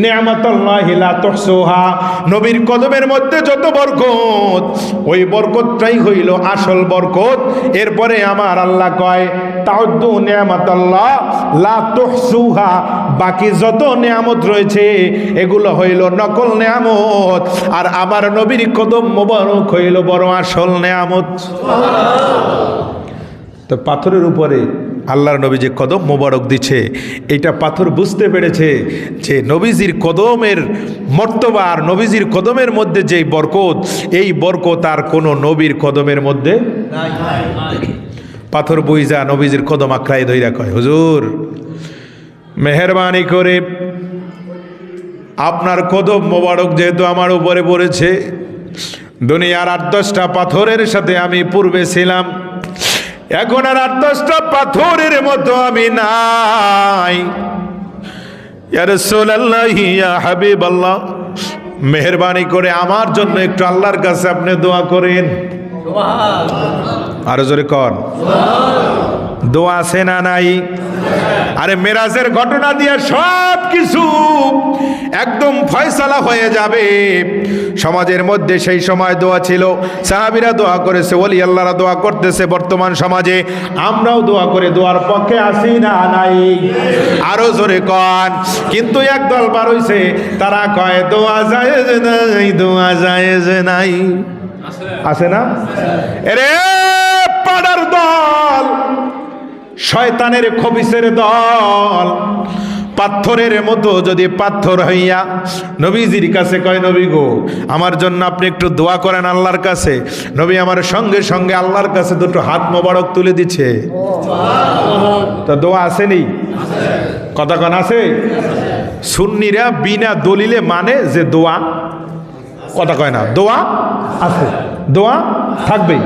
নি'মাতাল্লাহি লা তুহসুহা, নবীর কদমের মধ্যে যত বরকত, ওই বরকতটাই হইল আসল বরকত। এরপরে আমার আল্লাহ কয় তাউদ্দু নি'মাতাল্লাহ লা তুহসুহা, বাকি যত নেয়ামত রয়েছে এগুলো হইল নকল নেয়ামত, আর আমার নবীর কদম মোবারক হইল বড় আসল নেয়ামত। তো পাথরের উপরে আল্লাহর নবী যে কদম মোবারক দিচ্ছে, এটা পাথর বুঝতে পেরেছে যে নবীজির কদমের মর্তবা আর নবীজির কদমের মধ্যে যেই বরকত, এই বরকত আর কোনো নবীর কদমের মধ্যে নাই। পাথর বুইজা নবীজির কদম আঁকড়াই ধইরা কয় হুজুর মেহেরবানি করে আপনার কদম মোবারক যেহেতু আমার উপরে পড়েছে, দুনিয়ার 8-10টা পাথরের সাথে আমি পূর্বে ছিলাম, এখন আর 8-10টা পাথরের মতো আমি নাই। ইয়া রাসূলুল্লাহ, ইয়া হাবিবাল্লাহ, মেহেরবানি করে আমার জন্য একটু আল্লাহর কাছে আপনি দোয়া করেন। আরো জোরে কর, দোয়া আছে না নাই? আরে মেরাজের ঘটনা দিয়ে সব কিছু একদম ফয়সালা হয়ে যাবে। সমাজের মধ্যে সেই সময় দোয়া ছিল, সাহাবীরা দোয়া করেছে, ওলি আল্লাহরা দোয়া করতেছে। বর্তমান সমাজে আমরাও দোয়া করে দোয়ার পক্ষে আসি না নাই? আরো জোরে কন। কিন্তু একদল বার হইছে, তারা কয় দোয়া জায়েজ নাই, দোয়া জায়েজ নাই। আছে না? এরে পাড়ার দল, শয়তানের খবিসের দল, পাথরের মতো যদি পাথর হইয়া নবীজির কাছে কয় নবী গো আমার জন্য আপনি একটু দোয়া করেন আল্লাহর কাছে, নবী আমার সঙ্গে সঙ্গে আল্লাহর কাছে দুটো হাত মোবারক তুলে দিচ্ছে। তো দোয়া আসেনি? কথা কন আছে? সুন্নিরা বিনা দলিলে মানে যে দোয়া, কথা কয় না, দোয়া আছে, দোয়া থাকবেই,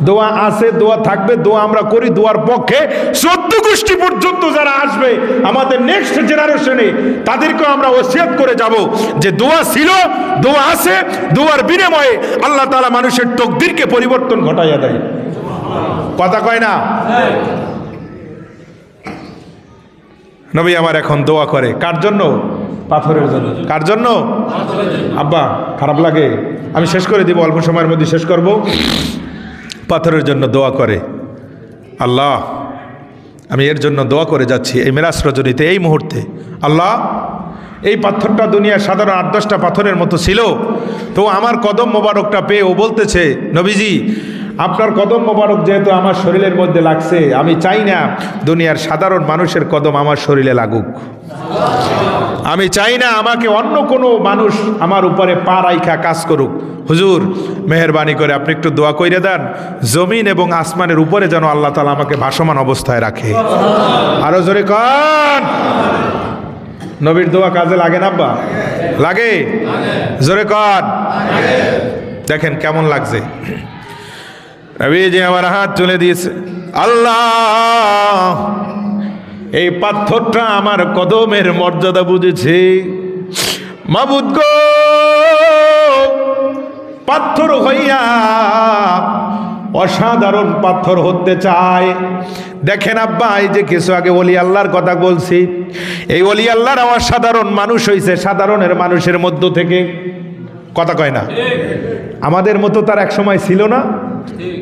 দোয়া আছে, দোয়া থাকবে, দোয়া আমরা করি। দোয়ার পক্ষে 14 গোষ্ঠী পর্যন্ত যারা আসবে আমাদের নেক্সট জেনারেশনে, তাদেরকেও আমরা ওসিয়ত করে যাব যে দোয়া ছিল, দোয়া আছে, দোয়ার বিনিময়ে আল্লাহ তাআলা মানুষের তকদিরকে পরিবর্তন ঘটাইয়া দেয়। কথা কয় না? নবী আমার এখন দোয়া করে কার জন্য? পাথরের জন্য। কার জন্য? আব্বা খারাপ লাগে, আমি শেষ করে দিব, অল্প সময়ের মধ্যে শেষ করব। পাথরের জন্য দোয়া করে, আল্লাহ আমি এর জন্য দোয়া করে যাচ্ছি এই মেরাজ রজনীতে, এই মুহূর্তে। আল্লাহ এই পাথরটা দুনিয়া সাধারণ 8-10টা পাথরের মতো ছিল, তো আমার কদম মোবারকটা পেয়ে ও বলতেছে নবীজি আপনার কদম মোবারক যেহেতু আমার শরীরের মধ্যে লাগছে, আমি চাই না দুনিয়ার সাধারণ মানুষের কদম আমার শরীরে লাগুক, আমি চাই না আমাকে অন্য কোনো মানুষ আমার উপরে পা রাইখা কাজ করুক। হুজুর মেহেরবানি করে আপনি একটু দোয়া কইরে দেন, জমিন এবং আসমানের উপরে যেন আল্লাহ তাআলা আমাকে ভাসমান অবস্থায় রাখে। আরো জোরে কন। নবীর দোয়া কাজে লাগে না আব্বা? লাগে? জোরে কন। দেখেন কেমন লাগছে। নবীজি আমার হাত তুলে দিয়েছে, আল্লাহ এই পাথরটা আমার কদমের মর্যাদা বুঝেছে। মাবুদ গো পাথর হইয়া অসাধারণ পাথর হতে চায়। দেখেন আব্বা, এই যে কিছু আগে ওলি আল্লাহর কথা বলছি, এই ওলি আল্লাহর অসাধারণ মানুষ হইছে সাধারণের মানুষের মধ্য থেকে। কথা কয় না? আমাদের মতো তার এক সময় ছিল না।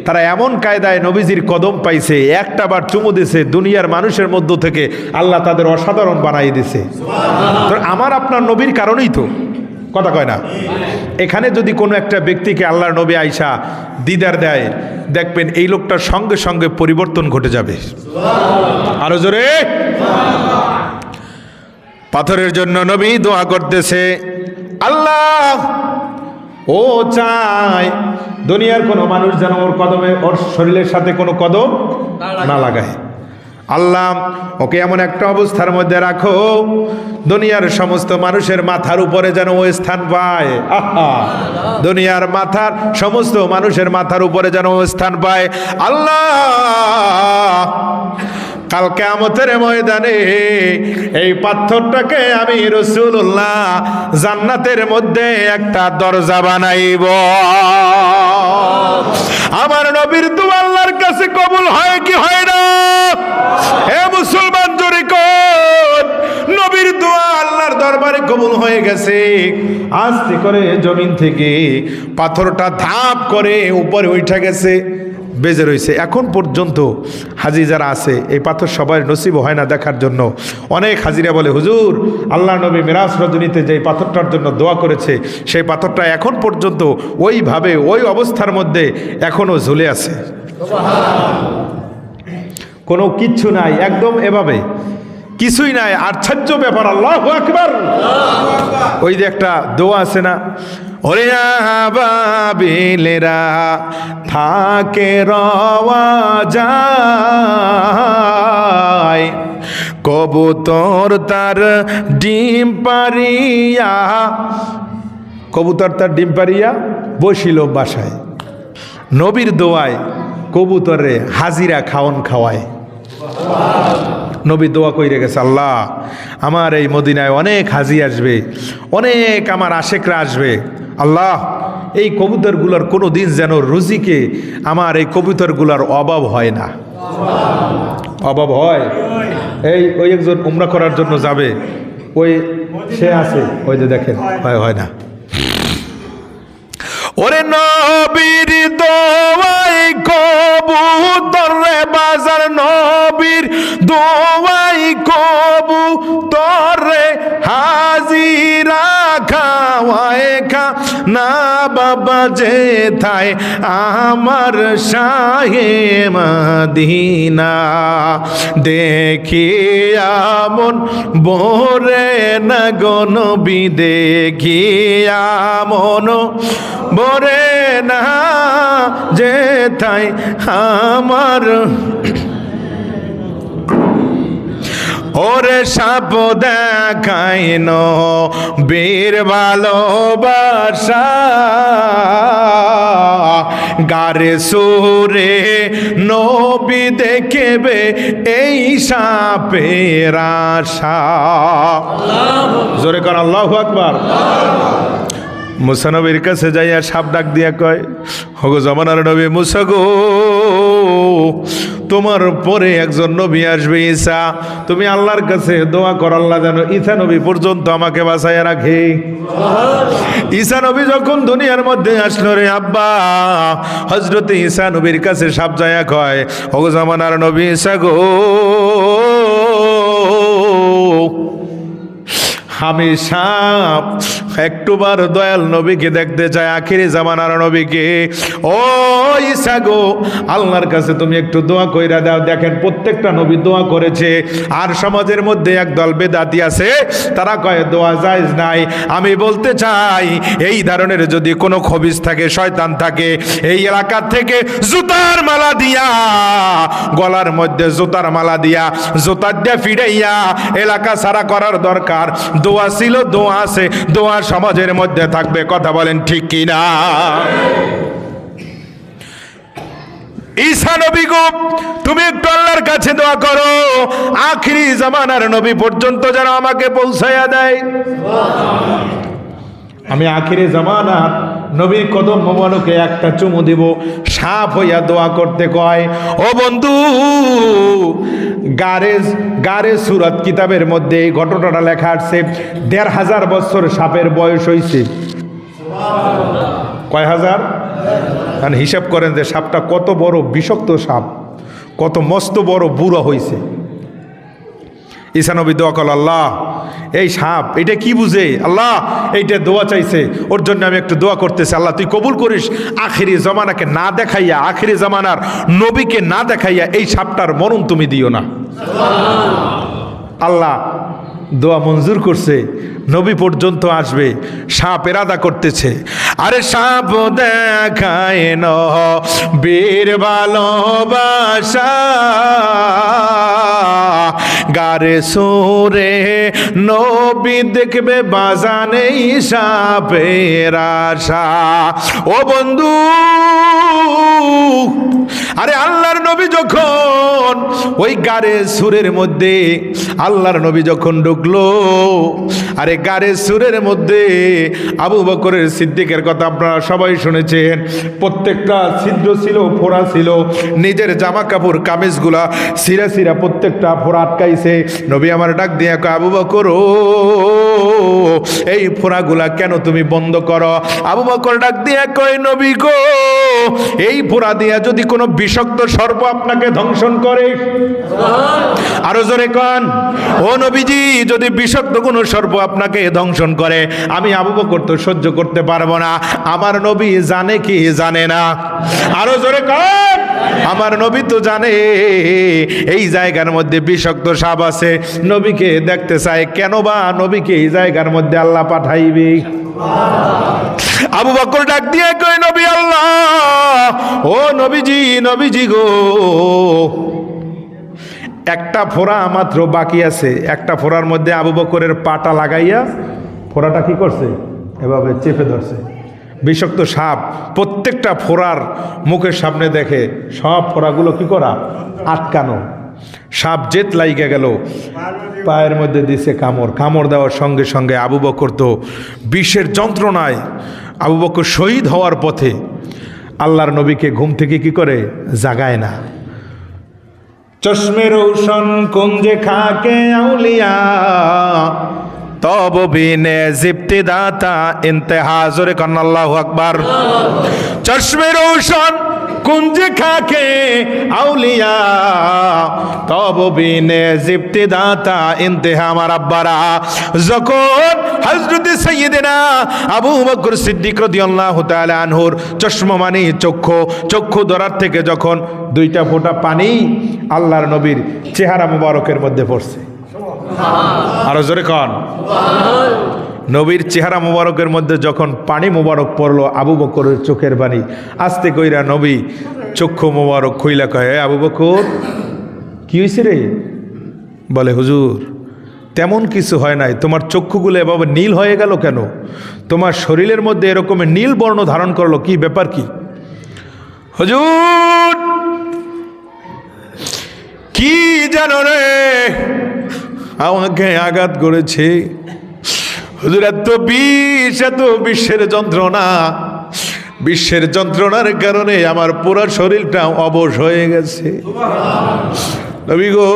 তারা এমন কায়দায় নবীজির কদম পাইছে, একটা বার চুমু দিছে, দুনিয়ার মানুষের মধ্য থেকে আল্লাহ তাদের অসাধারণ বানাই দিছে। তো আমার আপনার নবীর কারণেই তো। কথা কয় না? এখানে যদি কোনো একটা ব্যক্তিকে আল্লাহর নবী আইসা দিদার দেয়, দেখবেন এই লোকটার সঙ্গে সঙ্গে পরিবর্তন ঘটে যাবে। আরো জোরে। পাথরের জন্য নবী দোয়া করতেছে, আল্লাহ ও চায় দুনিয়ার কোনো মানুষ যেন ওর কদমে, ওর শরীরের সাথে কোনো কদম না লাগায়। আল্লাহ ওকে এমন একটা অবস্থার মধ্যে রাখো, দুনিয়ার সমস্ত মানুষের মাথার উপরে যেন ও স্থান পায়। আহা, দুনিয়ার মাথার সমস্ত মানুষের মাথার উপরে যেন ও স্থান পায়। আল্লাহ কাল কিয়ামতের ময়দানে এই পাথরটাকে আমি রাসূলুল্লাহ জান্নাতের মধ্যে একটা দরজা বানাইব। আমার নবীর দোয়া আল্লাহর কাছে কবুল হয় কি হয় না? হে মুসলমান জোরে কোন, নবীর দোয়া আল্লাহর দরবারে কবুল হয়ে গেছে। আস্তে করে জমিন থেকে পাথরটা ধাপ করে উপরে উঠে গেছে, বেজে রয়েছে। এখন পর্যন্ত হাজি যারা আছে এই পাথর সবাই নসিব হয় না দেখার জন্য। অনেক হাজিরা বলে, হুজুর আল্লাহ নবী মিরাজ রজনীতে যে পাথরটার জন্য দোয়া করেছে সেই পাথরটা এখন পর্যন্ত ওইভাবে ওই অবস্থার মধ্যে এখনো ঝুলে আছে, কোনো কিচ্ছু নাই, একদম এভাবে কিছুই নাই। আশ্চর্য ব্যাপার, আল্লাহু আকবার। ওই যে একটা দোয়া আছে না, ওরে আবাবিলেরা থাকে রওয়া যায়, কবুতর তার ডিম পারিয়া, কবুতর তার ডিম পারিয়া বসিল বাসায়। নবীর দোয়ায় কবুতরে হাজিরা খাওন খাওয়ায়। নবী দোয়া কইরে গেছে, আল্লাহ আমার এই মদিনায় অনেক হাজি আসবে, অনেক আমার আশেকরা আসবে। আল্লাহ এই কবুতরগুলোর কোনো দিন যেন রুজিকে আমার এই কবুতরগুলোর অভাব হয় না। অভাব হয়? ওই একজন উমরা করার জন্য যাবে, ওই সে আছে, ওই যে দেখেন, হয় না। ওরে নবীর দোয়াই কবুতর রে বাজার, নবীর দোয়াই কবুতর রে হাজিরা খাওয়ায় খা না বাবা যে থাই আমার শাহে মদিনা, দেখিয়া মন ভরে না গো নবী, দেখিয়া মন ভরে না যে থাই আমার। ওরে সাপ দেখাইন বীর ভালোবাসা, গারে সুরে নবী দেখবে এই সাপের আশা। জোরে কর আল্লাহু আকবার। মুসা নবীর কাছে যাইয়া সাপ ডাক দিয়া কয়, হগো জামানার নবী মুসা গো, তোমার পরে একজন নবী আসবে ঈসা, তুমি আল্লাহর কাছে দোয়া কর আল্লাহ যেন ঈসা নবী পর্যন্ত আমাকে বাঁচাইয়া রাখে। ঈসা নবী যখন দুনিয়ার মধ্যে আসলো রে আব্বা, হযরত ঈসা নবীর কাছে সাপ যাইয়া কয়, হগো জামানার নবী ঈসা গো, আমি সাপ একটুবার দয়াল নবীকে দেখতে চাই, আখিরি জামানার নবীকে। ও ঈসা গো, আল্লাহর কাছে তুমি একটু দোয়া কইরা দাও। দেখেন প্রত্যেকটা নবী দোয়া করেছে, আর সমাজের মধ্যে একদল বেদাতি আছে, তারা কয় দোয়া জায়েজ নাই। আমি বলতে চাই, এই ধরনের যদি কোনো খবিস থাকে, শয়তান থাকে, এই এলাকার থেকে জুতার মালা দিয়া, গলার মধ্যে জুতার মালা দিয়া, জুতার দিয়া ফিরাইয়া এলাকা সারা করার দরকার। দোয়া ছিল, দোয়া আছে, দোয়া সমাজের মধ্যে থাকবে। কথা বলেন ঠিক কিনা? ঈসা নবী গো, তুমি একটু আল্লাহর কাছে দোয়া করো, আখিরি জামানার নবী পর্যন্ত যেন আমাকে পৌঁছাইয়া দেয়। আমি আখিরি জামানার নবীর কদম মোবারকে একটা চুমু দিব। সাপ হইয়া দোয়া করতে কয়। ও বন্ধু, গারে সুরাত কিতাবের মধ্যে এই ঘটনাটা লেখা আছে। ১৫০০ বছর সাপের বয়স হয়েছে। কয় হাজার? কারণ হিসাব করেন যে সাপটা কত বড় বিষাক্ত সাপ, কত মস্ত বড় বুড়ো হয়েছে। ঈসা নবী দোয়া করল, আল্লাহ এই সাপ এটা কি বুঝে, আল্লাহ এইটা দোয়া চাইছে, ওর জন্য আমি একটু দোয়া করতেছি, আল্লাহ তুই কবুল করিস। আখিরি জামানাকে না দেখাইয়া, আখিরি জামানার নবীকে না দেখাইয়া এই সাপটার মরণ তুমি দিও না। আল্লাহ দোয়া মঞ্জুর করছে, নবী পর্যন্ত আসবে, সাপ এরাদা করতেছে, আরে সাপ দেখায় বীর ভালোবাসা গারে সুরে নবী দেখবে বাজানেই সাপের আশা। ও বন্ধু, আরে আল্লাহর নবী যখন ওই গারে সুরের মধ্যে, আল্লাহর নবী যখন ঢুকলো, আরে গারে সুরের মধ্যে আবু বকরের সিদ্দিকের কথা আপনারা সবাই শুনেছেন, প্রত্যেকটা ছিদ্র ছিল, ফোড়া ছিল, নিজের জামা কাপড় কামিজগুলা সিরা সিরা প্রত্যেকটা ফোড়া আটকাইছে। নবী আমার ডাক দিয়ে কয়, আবু বকর ও এই ফোড়াগুলা কেন তুমি বন্ধ করো? আবু বকর ডাক দিয়ে কয়, নবী গো, এই ফোড়া দিয়া যদি কোনো বিষাক্ত সর্প আপনাকে ধ্বংসন করে, আরো জোরে কন, ও নবীজি, যদি বিষাক্ত কোনো সর্প আপনাকে ধ্বংসন করে, আমি আবু বকর তো সহ্য করতে পারবো না। আমার নবী জানে কি জানে না? আরো জোরে কন, আমার নবী তো জানে এই জায়গার মধ্যে বিষাক্ত সাপ আছে, নবীকে দেখতে চায়, কেন বা নবীকে এই জায়গার মধ্যে আল্লাহ পাঠাইবে? আবু বকর ডাক দিয়ে কয়, নবী আল্লাহ, ও নবীজি, নবীজি গো, একটা ফোড়া মাত্র বাকি আছে, একটা ফোড়ার মধ্যে আবু বকরের পাটা লাগাইয়া ফোড়াটা কি করছে, এভাবে চেপে ধরছে। বিষাক্ত সাপ প্রত্যেকটা ফোড়ার মুখের সামনে দেখে, সব ফোড়াগুলো কি করা, আটকানো। সাপ জেত লাইগা গেল, পায়ের মধ্যে দিছে কামড়, কামড় দেওয়ার সঙ্গে সঙ্গে আবু বকর তো বিষের যন্ত্রণায়, আবু বকর শহীদ হওয়ার পথে। আল্লাহর নবীকে ঘুম থেকে কি করে জাগায় না। চশমে রোশন কুঞ্জে খাকে আউলিয়া তব বিনে জিপ্তিদাতা ইন্তেহা, জোরে কন্না আল্লাহু আকবার। চশমে রোশন কুঞ্জে খাকে আউলিয়া তব বিনে জিপ্তিদাতা ইন্তেহা। আমার আব্বারা যখন হযরত সাইয়্যিদিনা আবু বকর সিদ্দিক রাদিয়াল্লাহু তাআলা আনহুর চশমা মানে চক্ষু, চক্ষু ধরার থেকে যখন দুইটা ফোঁটা পানি আল্লাহর নবীর চেহারা মুবারকের মধ্যে পড়ছে, আরো জোরে কন, নবীর চেহারা মুবারকের মধ্যে যখন পানি মুবারক পড়লো, আবু বকরের চোখের পানি আস্তে কইরা নবী চক্ষু মুবারক খুইলা কয়, আবু বকর কি হয়েছে রে? বলে, হুজুর তেমন কিছু হয় নাই, তোমার চক্ষুগুলো এভাবে নীল হয়ে গেল কেন? তোমার শরীরের মধ্যে এরকম নীল বর্ণ ধারণ করলো, কি ব্যাপার কি? হুজুর কি জানো রে, আমাকে আঘাত করেছে হুজুর, এত বিশ্বের যন্ত্রণা, বিশ্বের যন্ত্রণার কারণে আমার পুরো শরীরটা অবশ হয়ে গেছে। নবী গো,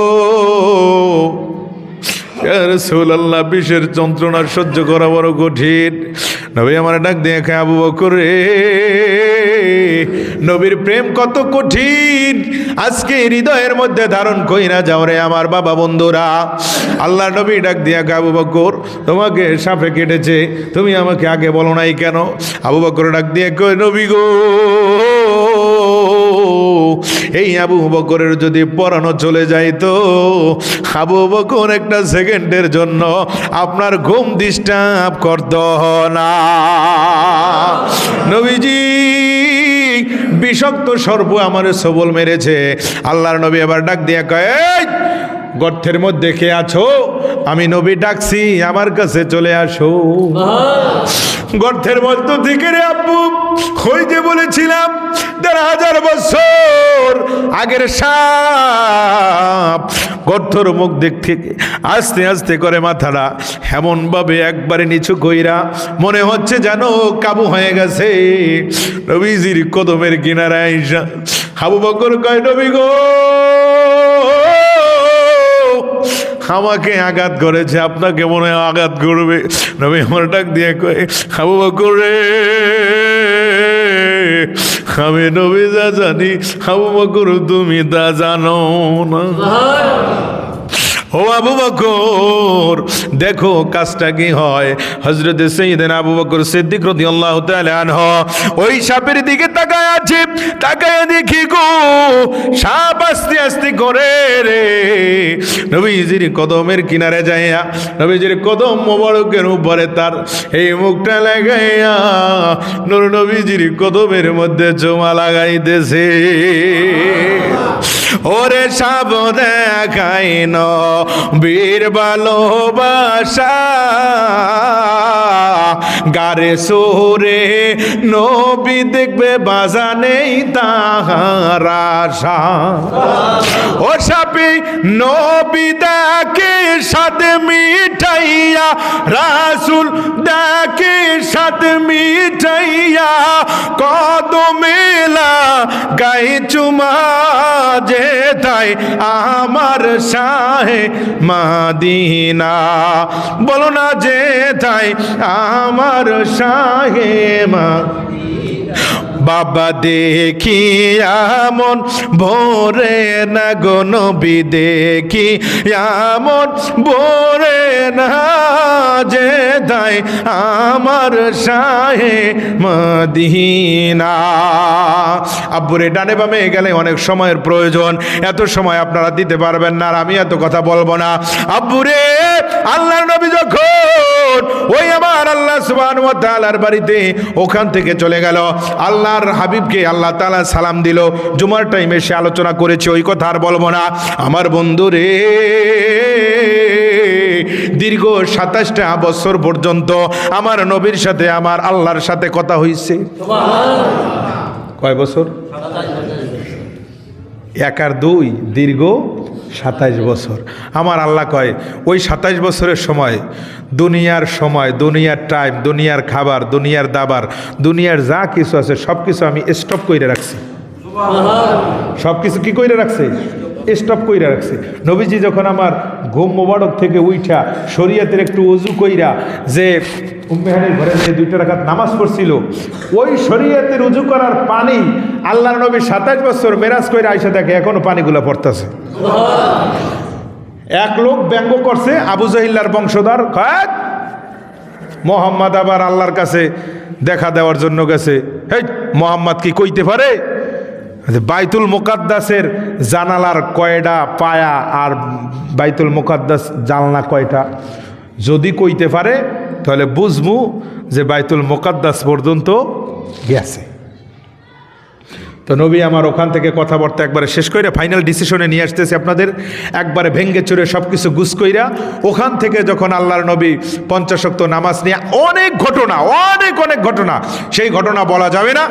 ইয়া রাসূলুল্লাহ, বিশ্বের যন্ত্রণা সহ্য করা বড় কঠিন। নবী আমার ডাক দিয়ে কয়, আবু বকর রে, নবীর প্রেম কত কঠিন আজকে হৃদয়ের মধ্যে ধারণ কইরা যাও রে আমার বাবা বন্ধুরা। আল্লাহ নবী ডাক দিয়া কয়, আবু বকর তোমাকে সাপে কেটেছে, তুমি আমাকে আগে বলো নাই কেন? আবু বকর ডাক দিয়ে কয়, নবী গো, এই আবু বকরের যদি পরানো চলে যায় তো আবু বকর একটা সেকেন্ডের জন্য আপনার ঘুম ডিস্টার্ব করতো না। নবীজি বিষাক্ত সর্প আমার সবল মেরেছে। আল্লাহর নবী আবার ডাক দিয়া কয়, গর্তের মধ্যে কে আছো? আমি নবী ডাকছি, আমার কাছে চলে আসো। গর্তের মধ্য থেকে রে আব্বু, ওই যে বলেছিলাম ১,৫০০ বছর আগের সাপ, গর্তর মুখ দিক থেকে আস্তে আস্তে করে মাথাটা এমন ভাবে একবারে নিচু কইরা মনে হচ্ছে যেন কাবু হয়ে গেছে। নবীজির কদমের কিনারায় আইসা আবু বকর কয়, নবী গো, আমাকে আঘাত করেছে, আপনাকে মনে হয় আঘাত করবে। নবী আমার ডাক দিয়ে কয়, আবু বকর রে, আমি নবী যা জানি আবু বকর তুমি তা জানো না। ও আবু বকর দেখো কাজটা কি হয়। হযরত সাইয়েদনা আবু বকর সিদ্দিক রাদিয়াল্লাহু তাআলা আনহু ওই সাপের দিকে তাকায় আছে, তাকায় দেখি গো সাপ আস্তে আস্তে করে রে নবীজির কদমের কিনারে যাইয়া নবীজির কদম মোবারকের উপরে তার এই মুখটা লাগাইয়া নূর নবীজির কদমের মধ্যে চুমা লাগাইতেছে। ওরে সাপ দেখাই নবীর ভালোবাসা গারে সোরে নবী দেখবে বাজা নেই তাহার আশা। ও সাপি নবী দেখে সাথে মিঠাইয়া রাসূল দেখে সাথে মিঠাইয়া কদমেলা গায়ে চুমা যে তাই আমার শাহে মদিনা। বলো না যে তাই আমার শাহে বাবা দেখি এমন ভোরে না গো নবী দেখি এমন ভোরে না যে তাই আমার শাহে মদিনা। আব্বুরে ডানে বামে গেলে অনেক সময়ের প্রয়োজন, এত সময় আপনারা দিতে পারবেন না আর আমি এত কথা বলবো না। আব্বুরে আল্লাহর নবী যখন ওই আমার আল্লাহ সুবহানাহু ওয়া তাআলার বাড়িতে ওখান থেকে চলে গেল, আল্লাহর হাবিবকে আল্লাহ তাআলা সালাম দিল। জুমার টাইমে সে আলোচনা করেছে, ওই কথা আর বলবো না। আমার বন্ধু রে দীর্ঘ 27টা বছর পর্যন্ত আমার নবীর সাথে আমার আল্লাহর সাথে কথা হয়েছে। কয় বছর? 1 আর 2 দীর্ঘ 27 বছর। আমার আল্লাহ কয় ওই 27 বছরের সময় দুনিয়ার সময়, দুনিয়ার টাইম, দুনিয়ার খাবার, দুনিয়ার দাবার, দুনিয়ার যা কিছু আছে সব কিছু আমি স্টপ করে রাখছি। সব কিছু কি করে রাখছে? স্টপ কইরা রাখছে। নবীজি যখন আমার ঘুম মোবারক থেকে উইঠা শরীয়তের একটু ওযু কইরা যে উম্মেহানের ঘরে যে 2 রাকাত নামাজ পড়ছিল, ওই শরীয়তের ওযু করার পানি আল্লাহর নবী 27 বছর মেরাজ কইরা আইসা দেখে এখনো পানিগুলো পড়তেছে। এক লোক ব্যঙ্গ করছে, আবু জাহিল্লার বংশধর, মোহাম্মদ আবার আল্লাহর কাছে দেখা দেওয়ার জন্য গেছে। হেই, মোহাম্মদ কি কইতে পারে বাইতুল মুকাদ্দাসের জানালার কয়টা পায়া আর বাইতুল মুকাদ্দাস জানলা কয়টা? যদি কইতে পারে তাহলে বুঝমু যে বাইতুল মুকাদ্দাস পর্যন্ত গেছে। তো নবী আমার ওখান থেকে কথাবার্তা একবারে শেষ কইরা ফাইনাল ডিসিশনে নিয়ে আসতেছে আপনাদের, একবারে ভেঙ্গে চুরে সব কিছু গুছ কইরা ওখান থেকে যখন আল্লাহর নবী 50 ওয়াক্ত নামাজ নিয়ে অনেক ঘটনা, অনেক ঘটনা, সেই ঘটনা বলা যাবে না।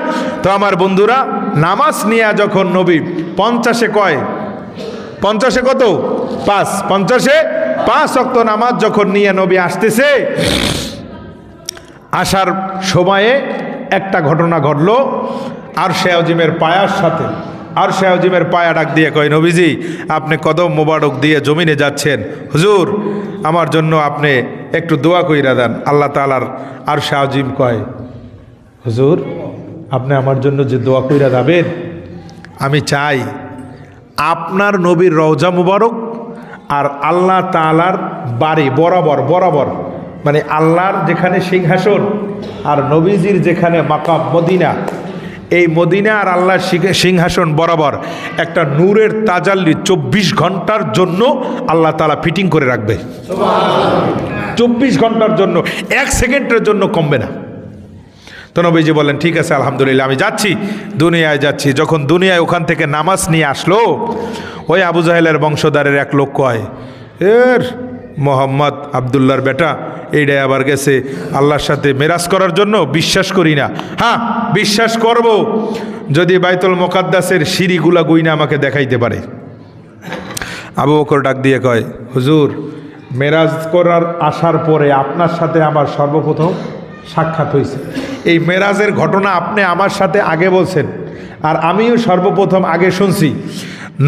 তো আমার বন্ধুরা নামাজ নিয়ে যখন নবী 50-এ কয় 50-এ কত 5, 50-এ 5 ওয়াক্ত নামাজ যখন নিয়ে নবী আসতেছে, আসার সময়ে একটা ঘটনা ঘটলো। আরশে আজিমের পায়ার সাথে আরশে আজিমের পায়া ডাক দিয়ে কয়, নবীজি আপনি কদম মোবারক দিয়ে জমিনে যাচ্ছেন, হুজুর আমার জন্য আপনি একটু দোয়া কইরা দেন। আল্লাহ তাআলার আরশে আজিম কয়, হুজুর আপনি আমার জন্য যে দোয়া কইরা যাবেন, আমি চাই আপনার নবীর রওজা মুবারক আর আল্লাহ তাআলার বাড়ি বরাবর মানে আল্লাহর যেখানে সিংহাসন আর নবীজির যেখানে মাকাম মদিনা, এই মদিনা আর আল্লাহর সিংহাসন বরাবর একটা নূরের তাজাল্লি 24 ঘন্টার জন্য আল্লাহ তাআলা ফিটিং করে রাখবে। 24 ঘন্টার জন্য, 1 সেকেন্ডের জন্য কমবে না। তো নবীজি বলেন ঠিক আছে আলহামদুলিল্লাহ আমি যাচ্ছি, দুনিয়ায় যাচ্ছি। যখন দুনিয়ায় ওখান থেকে নামাজ নিয়ে আসলো, ওই আবু জাহেলের বংশধরের এক লোক কয়, এর মোহাম্মদ আবদুল্লাহর বেটা এইটাই আবার গেছে আল্লাহর সাথে মেরাজ করার জন্য। বিশ্বাস করি না। হ্যাঁ বিশ্বাস করব যদি বাইতুল মুকাদ্দাসের সিঁড়িগুলা গুইনা আমাকে দেখাইতে পারে। আবু বকর ডাক দিয়ে কয়, হুজুর মেরাজ করার আসার পরে আপনার সাথে আমার সর্বপ্রথম সাক্ষাৎ হয়েছে। এই মেরাজের ঘটনা আপনি আমার সাথে আগে বলছেন আর আমিও সর্বপ্রথম আগে শুনছি।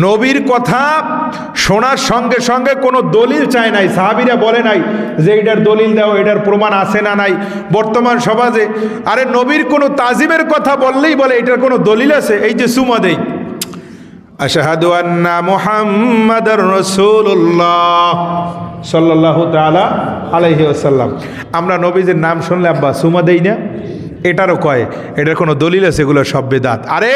নবীর কথা শোনার সঙ্গে সঙ্গে কোনো দলিল চায় নাই, সাহাবীরা বলে নাই যে এটার দলিল দাও, এটার প্রমাণ আছে না নাই। বর্তমান সমাজে আরে নবীর কোনো তাজিমের কথা বললেই বলে এটার কোনো দলিল আছে, এই যে চুমা দেই, আশহাদু আন্না মুহাম্মাদার রাসূলুল্লাহ সাল্লাল্লাহু তাআলা আলাইহি ওয়াসাল্লাম। আমরা নবীজির নাম শুনলে আব্বা সুমা দেই না? এটারও কয়, এটার কোনো দলিল আছে? এগুলো সব বেদাত। আরে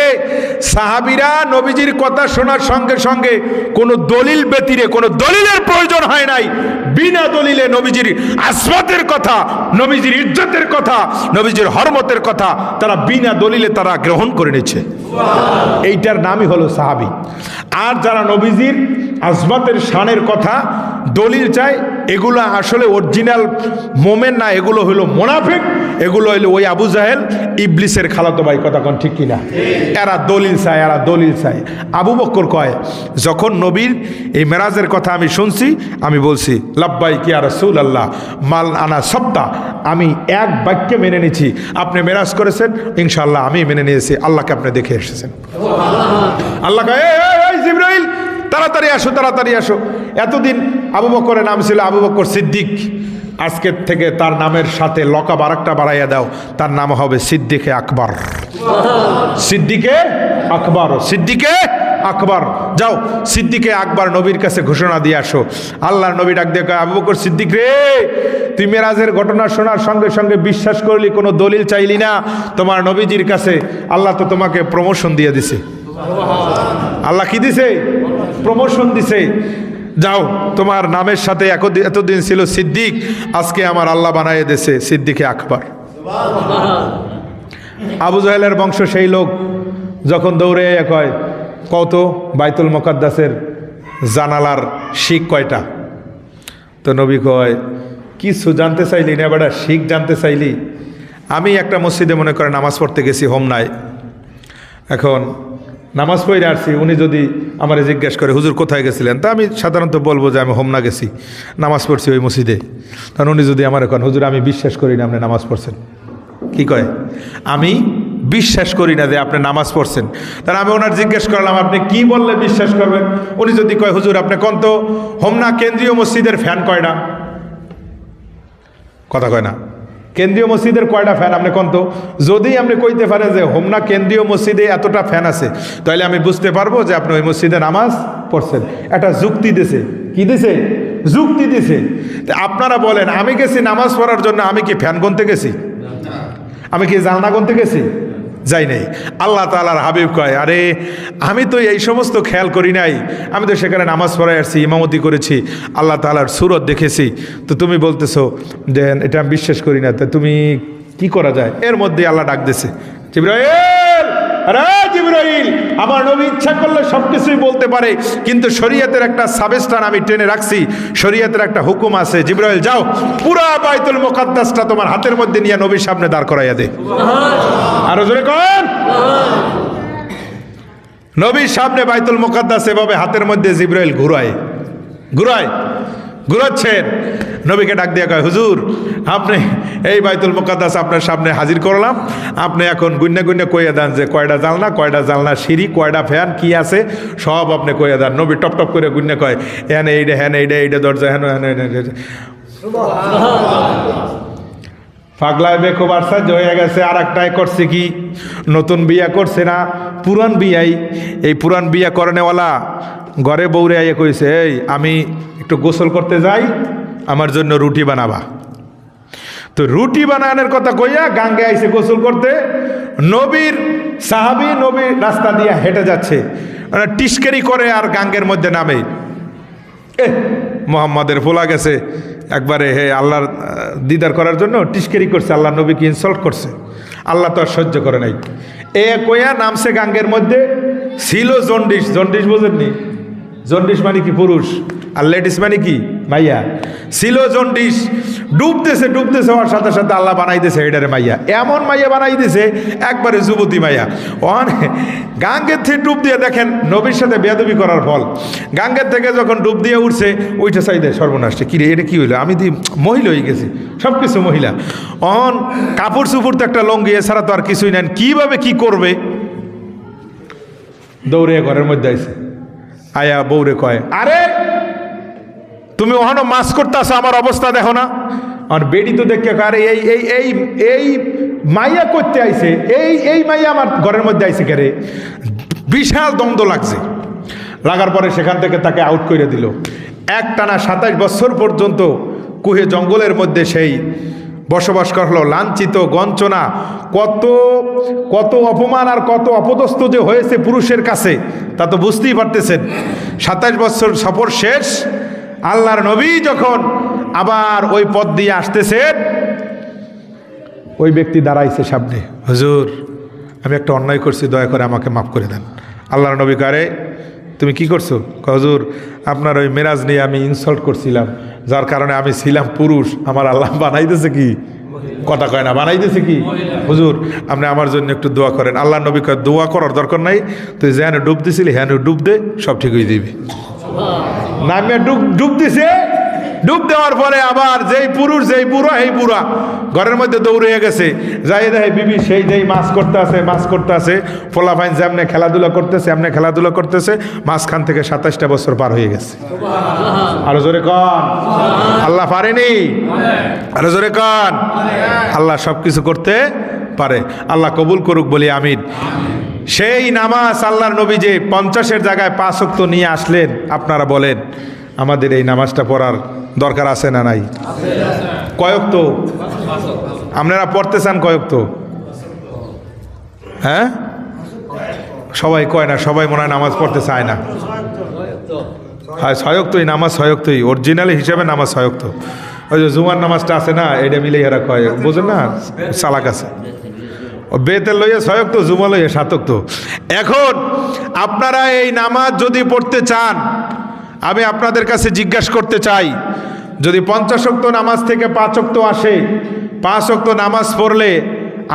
সাহাবীরা নবীজির কথা শোনার সঙ্গে সঙ্গে কোনো দলিল ব্যতিরে, কোনো দলিলের প্রয়োজন হয় নাই, বিনা দলিলে নবীজির আসমাতের কথা, নবীজির ইজ্জতের কথা, নবীজির হরমতের কথা তারা বিনা দলিলে তারা গ্রহণ করে নিচ্ছে। এইটার নামই হলো সাহাবী। আর যারা নবীজির আজমাতের শানের কথা দলিল চায়, এগুলো আসলে অরিজিনাল মোমেন না, এগুলো হলো মুনাফিক, এগুলো হলো ওই আবু জাহেল ইবলিসের খালাতো ভাই। কথা কোন ঠিক কিনা? এরা দলিল চায়, এরা দলিল চায়। আবু বকর কয়, যখন নবীর এই মেরাজের কথা আমি শুনছি, আমি বলছি লাব্বাইক ইয়া রাসূলুল্লাহ মাল আনা সপ্তাহ, আমি এক বাক্যে মেনে নিয়েছি আপনি মেরাজ করেছেন, ইনশাআল্লাহ আমি মেনে নিয়েছি, আল্লাহকে আপনি দেখে এসেছেন। আল্লাহ কয়, এই জিবরাইল তাড়াতাড়ি আসো, তাড়াতাড়ি আসো। এতদিন আবু বকরের নাম ছিল আবু বকর সিদ্দিক, আজকের থেকে তার নামের সাথে লকাব আরেকটা বাড়াইয়া দাও, তার নাম হবে সিদ্দিকে আকবর। সিদ্দিকে আকবর, সিদ্দিকে আকবর। যাও সিদ্দিকে আকবর নবীর কাছে ঘোষণা দিয়ে আসো। আল্লাহর নবী ডাক দিয়ে কয়, আবু বকর সিদ্দিক রে, তুই মেরাজের ঘটনা শোনার সঙ্গে সঙ্গে বিশ্বাস করলি, কোনো দলিল চাইলি না, তোমার নবীজির কাছে আল্লাহ তো তোমাকে প্রমোশন দিয়ে দিছে। আল্লাহ কি দিছে? প্রমোশন দিছে। যাও, তোমার নামের সাথে এতদিন ছিল সিদ্দিক, আজকে আমার আল্লাহ বানাইয়ে দিয়েছে সিদ্দিকে আকবর। আবু জাহেলের বংশ সেই লোক যখন দৌড়ে কয়, কত বাইতুল মুকাদ্দাসের জানালার শিখ কয়টা? তো নবী কয়, কিছু জানতে চাইলি না বেটা, শিখ জানতে চাইলি? আমি একটা মসজিদে মনে করে নামাজ পড়তে গেছি হোমনায়, এখন নামাজ পড়ে আসছি, উনি যদি আমার জিজ্ঞেস করে হুজুর কোথায় গেছিলেন, তা আমি সাধারণত বলবো যে আমি হোমনা গেছি, নামাজ পড়ছি ওই মসজিদে। কারণ উনি যদি আমার এখন হুজুর আমি বিশ্বাস করি না আপনি নামাজ পড়ছেন, কি কয়, আমি বিশ্বাস করি না যে আপনি নামাজ পড়ছেন, তাহলে আমি ওনার জিজ্ঞেস করলাম আপনি কি বললে বিশ্বাস করবেন? উনি যদি কয় হুজুর আপনি কোন তো হোমনা কেন্দ্রীয় মসজিদের ফ্যান কয়টা? কথা কয় না, কেন্দ্রীয় মসজিদের কয়টা ফ্যান আপনি কোন তো? যদি আপনি কইতে পারেন যে হোমনা কেন্দ্রীয় মসজিদে এতটা ফ্যান আছে, তাহলে আমি বুঝতে পারবো যে আপনি ওই মসজিদে নামাজ পড়ছেন। একটা যুক্তি দিছে। কি দিছে? যুক্তি দিছে। আপনারা বলেন, আমি গেছি নামাজ পড়ার জন্য, আমি কি ফ্যান গুনতে গেছি? আমি কি জানলা গুনতে গেছি? যাই নাই। আল্লাহ তাআলার হাবিব কয়, আরে আমি তো এই সমস্ত খেয়াল করি নাই, আমি তো সেখানে নামাজ পড়ায় আসছি, ইমামতি করেছি, আল্লাহ তাআলার সুরত দেখেছি, তো তুমি বলতেছো যে এটা আমি বিশ্বাস করি না, তা তুমি কি করা যায়? এর মধ্যে আল্লাহ ডাক দিছে, জিবরাইল, আরে জিবরাইল, আমার নবী ইচ্ছা করলে সব কিছুই বলতে পারে, কিন্তু শরীয়তের একটা সাবস্টান আমি টেনে রাখছি, শরীয়তের একটা হুকুম আছে, জিবরাইল যাও পুরা বাইতুল মুকাদ্দাসটা তোমার হাতের মধ্যে নিয়ে নবীর সামনে দাঁড় করাইয়া দে। আরো জোরে কোন? নবীর সামনে বাইতুল মুকাদ্দাস এভাবে হাতের মধ্যে জিবরাইল ঘুরাচ্ছেন। নবীকে ডাক দিয়ে কয়, হুজুর আপনি এই বাইতুল মুকাদ্দাস আপনার সামনে হাজির করলাম, আপনি এখন গুন্না কইয়া দেন যে কয়টা জানলা, সিঁড়ি, কয়টা ফ্যান, কি আছে সব আপনি কইয়া দেন। নবী টপ টপ করে গুন্না কয়, হ্যাঁ এইটা দরজা, হ্যাঁ পাগলায় বেকো বার্সাজ হয়ে গেছে। আর একটাই করছে কি, নতুন বিয়া করছে না, পুরান বিয়াই। এই পুরান বিয়া করেনেওয়ালা ঘরে বউরে আইয়া কইছে, এই আমি একটু গোসল করতে যাই, আমার জন্য রুটি বানাবা। তো রুটি বানানোর কথা কইয়া গাঙ্গে আইছে গোসল করতে। নবীর সাহাবী নবীর রাস্তা দিয়ে হেঁটে যাচ্ছে, টিস্কেরি করে আর গাঙ্গের মধ্যে নামে। মোহাম্মদের ভোলা গেছে একবারে, হে আল্লাহর দিদার করার জন্য টিস্কেরি করছে, আল্লাহ নবীকে ইনসাল্ট করছে, আল্লাহ তো আর সহ্য করে নাই। এ কইয়া নামছে গাঙ্গের মধ্যে। ছিল জন্ডিস, জন্ডিস বোঝেননি? জন্ডিস মানে কি পুরুষ, আর লেডিস মানে কি মাইয়া। ছিল জন্ডিস, ডুবতেছে হওয়ার সাথে সাথে আল্লাহ বানাই দিয়েছে এটারে মাইয়া। এমন মাইয়া বানাই দিয়েছে একবারে যুবতী মাইয়া। গাঙ্গের থেকে ডুব দিয়ে দেখেন নবীর সাথে বেয়াদবি করার ফল। গাঙ্গের থেকে যখন ডুব দিয়ে উঠছে, ওইটা চাই দেয় সর্বনাশে, কিরে এটা কি হইলো, আমি মহিলা হয়ে গেছি, সব কিছু মহিলা। কাপড় চুপুর তো একটা লঙ্গি, এছাড়া তো আর কিছুই নেন, কিভাবে কি করবে? দৌড়ে ঘরের মধ্যে আইছে, আয়া বউরে কয়, আরে তুমি ওখানে মাছ করতে আসো, আমার অবস্থা দেখো না। আর বেডি তো দেখে আরে এই মাইয়া করতে আইছে, এই মাইয়া আমার ঘরের মধ্যে আইছে, কেরে বিশাল দ্বন্দ্ব লাগছে। লাগার পরে সেখান থেকে তাকে আউট করে দিল। একটানা 27 বছর পর্যন্ত কুহে জঙ্গলের মধ্যে সেই বসবাস করলো, লাঞ্ছিত গঞ্চনা, কত কত অপমান আর কত অপদস্থ যে হয়েছে পুরুষের কাছে তা তো বুঝতেই পারতেছেন। 27 বছর সফর শেষ, আল্লাহর নবী যখন আবার ওই পথ দিয়ে আসতেছেন, ওই ব্যক্তি দাঁড়াইছে সামনে, হুজুর আমি একটা অন্যায় করছি, দয়া করে আমাকে মাফ করে দেন। আল্লাহর নবী কারে, তুমি কি করছো? হুজুর আপনার ওই মেরাজ নিয়ে আমি ইনসাল্ট করছিলাম, যার কারণে আমি ছিলাম পুরুষ, আমার আল্লাহ বানাইতেছে কি, কথা কয় না, বানাইতেছে কি, হুজুর আপনি আমার জন্য একটু দোয়া করেন। আল্লাহ নবী কয় দোয়া করার দরকার নাই, তুই যেন ডুব দিছিলি হ্যাঁ ডুব দে, সব ঠিক হয়ে দিবি। নামে ডুব দিছে, ডুব দেওয়ার পরে আবার যেই পুরুষ যেই বুড়া এই বুড়া ঘরের মধ্যে দৌড়ে গেছে, যাই দেখে বিবি সেই যেই মাছ করতে আছে, ফোলাফাইন যেমনে খেলাধুলা করতেছে এমনি খেলাধুলা করতেছে, মাঝখান থেকে 27টা বছর পার হয়ে গেছে। আরো জোরে কন আল্লাহ পারেনি, আরো জোরে কন আল্লাহ সব কিছু করতে পারে। আল্লাহ কবুল করুক বলি আমিন। সেই নামাজ আল্লাহর নবী যে 50-এর জায়গায় 5 ওয়াক্ত নিয়ে আসলেন, আপনারা বলেন আমাদের এই নামাজটা পড়ার দরকার আছে না নাই? কয়েক তো আপনারা পড়তে চান, কয়েক তো হ্যাঁ সবাই কয় না, সবাই মনে হয় নামাজ পড়তে চায় না। হ্যাঁ ছয়ক্তই নামাজ, ছয়ক্তই অরিজিনালি হিসাবে নামাজ ছয়ক্ত। ওই যে জুমার নামাজটা আছে না, এটা মিলে এরা কয়, বুঝেন না, চালাক আছে। বেতে লইয়া 6 ওয়াক্ত, জুমা লইয়া 7 ওয়াক্ত। এখন আপনারা এই নামাজ যদি পড়তে চান, আমি আপনাদের কাছে জিজ্ঞাসা করতে চাই, যদি 50 ওয়াক্ত নামাজ থেকে 5 ওয়াক্ত আসে, 5 ওয়াক্ত নামাজ পড়লে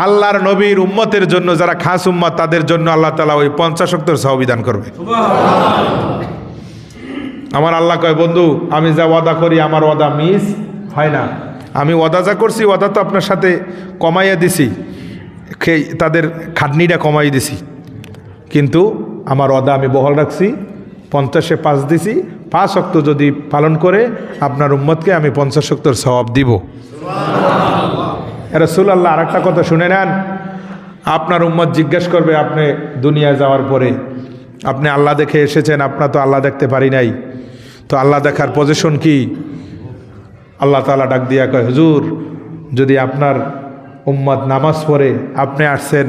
আল্লাহর নবীর উম্মতের জন্য, যারা খাস উম্মত তাদের জন্য আল্লাহ তাআলা ওই 50 ওয়াক্তের সওবিধান করবে। আমার আল্লাহ কয় বন্ধু আমি যা ওয়াদা করি আমার ওয়াদা মিস হয় না। আমি ওয়াদা যা করছি ওয়াদা তো আপনার সাথে কমাইয়া দিছি, তাদের খাটনিটা কমাই দিছি, কিন্তু আমার ওয়াদা আমি বহাল রাখছি। 50-এ 5 দিছি, 5 ওয়াক্ত যদি পালন করে আপনার উম্মতকে আমি 50 ওয়াক্তের সওয়াব দিব। রাসূলুল্লাহ আর একটা কথা শুনে নেন, আপনার উম্মত জিজ্ঞেস করবে আপনি দুনিয়ায় যাওয়ার পরে আপনি আল্লাহ দেখে এসেছেন, আপনার তো আল্লাহ দেখতে পারি নাই, তো আল্লাহ দেখার পজিশন কি? আল্লাহ তাআলা ডাক দিয়া কয় হুজুর যদি আপনার উম্মত নামাজ পড়ে, আপনি আসছেন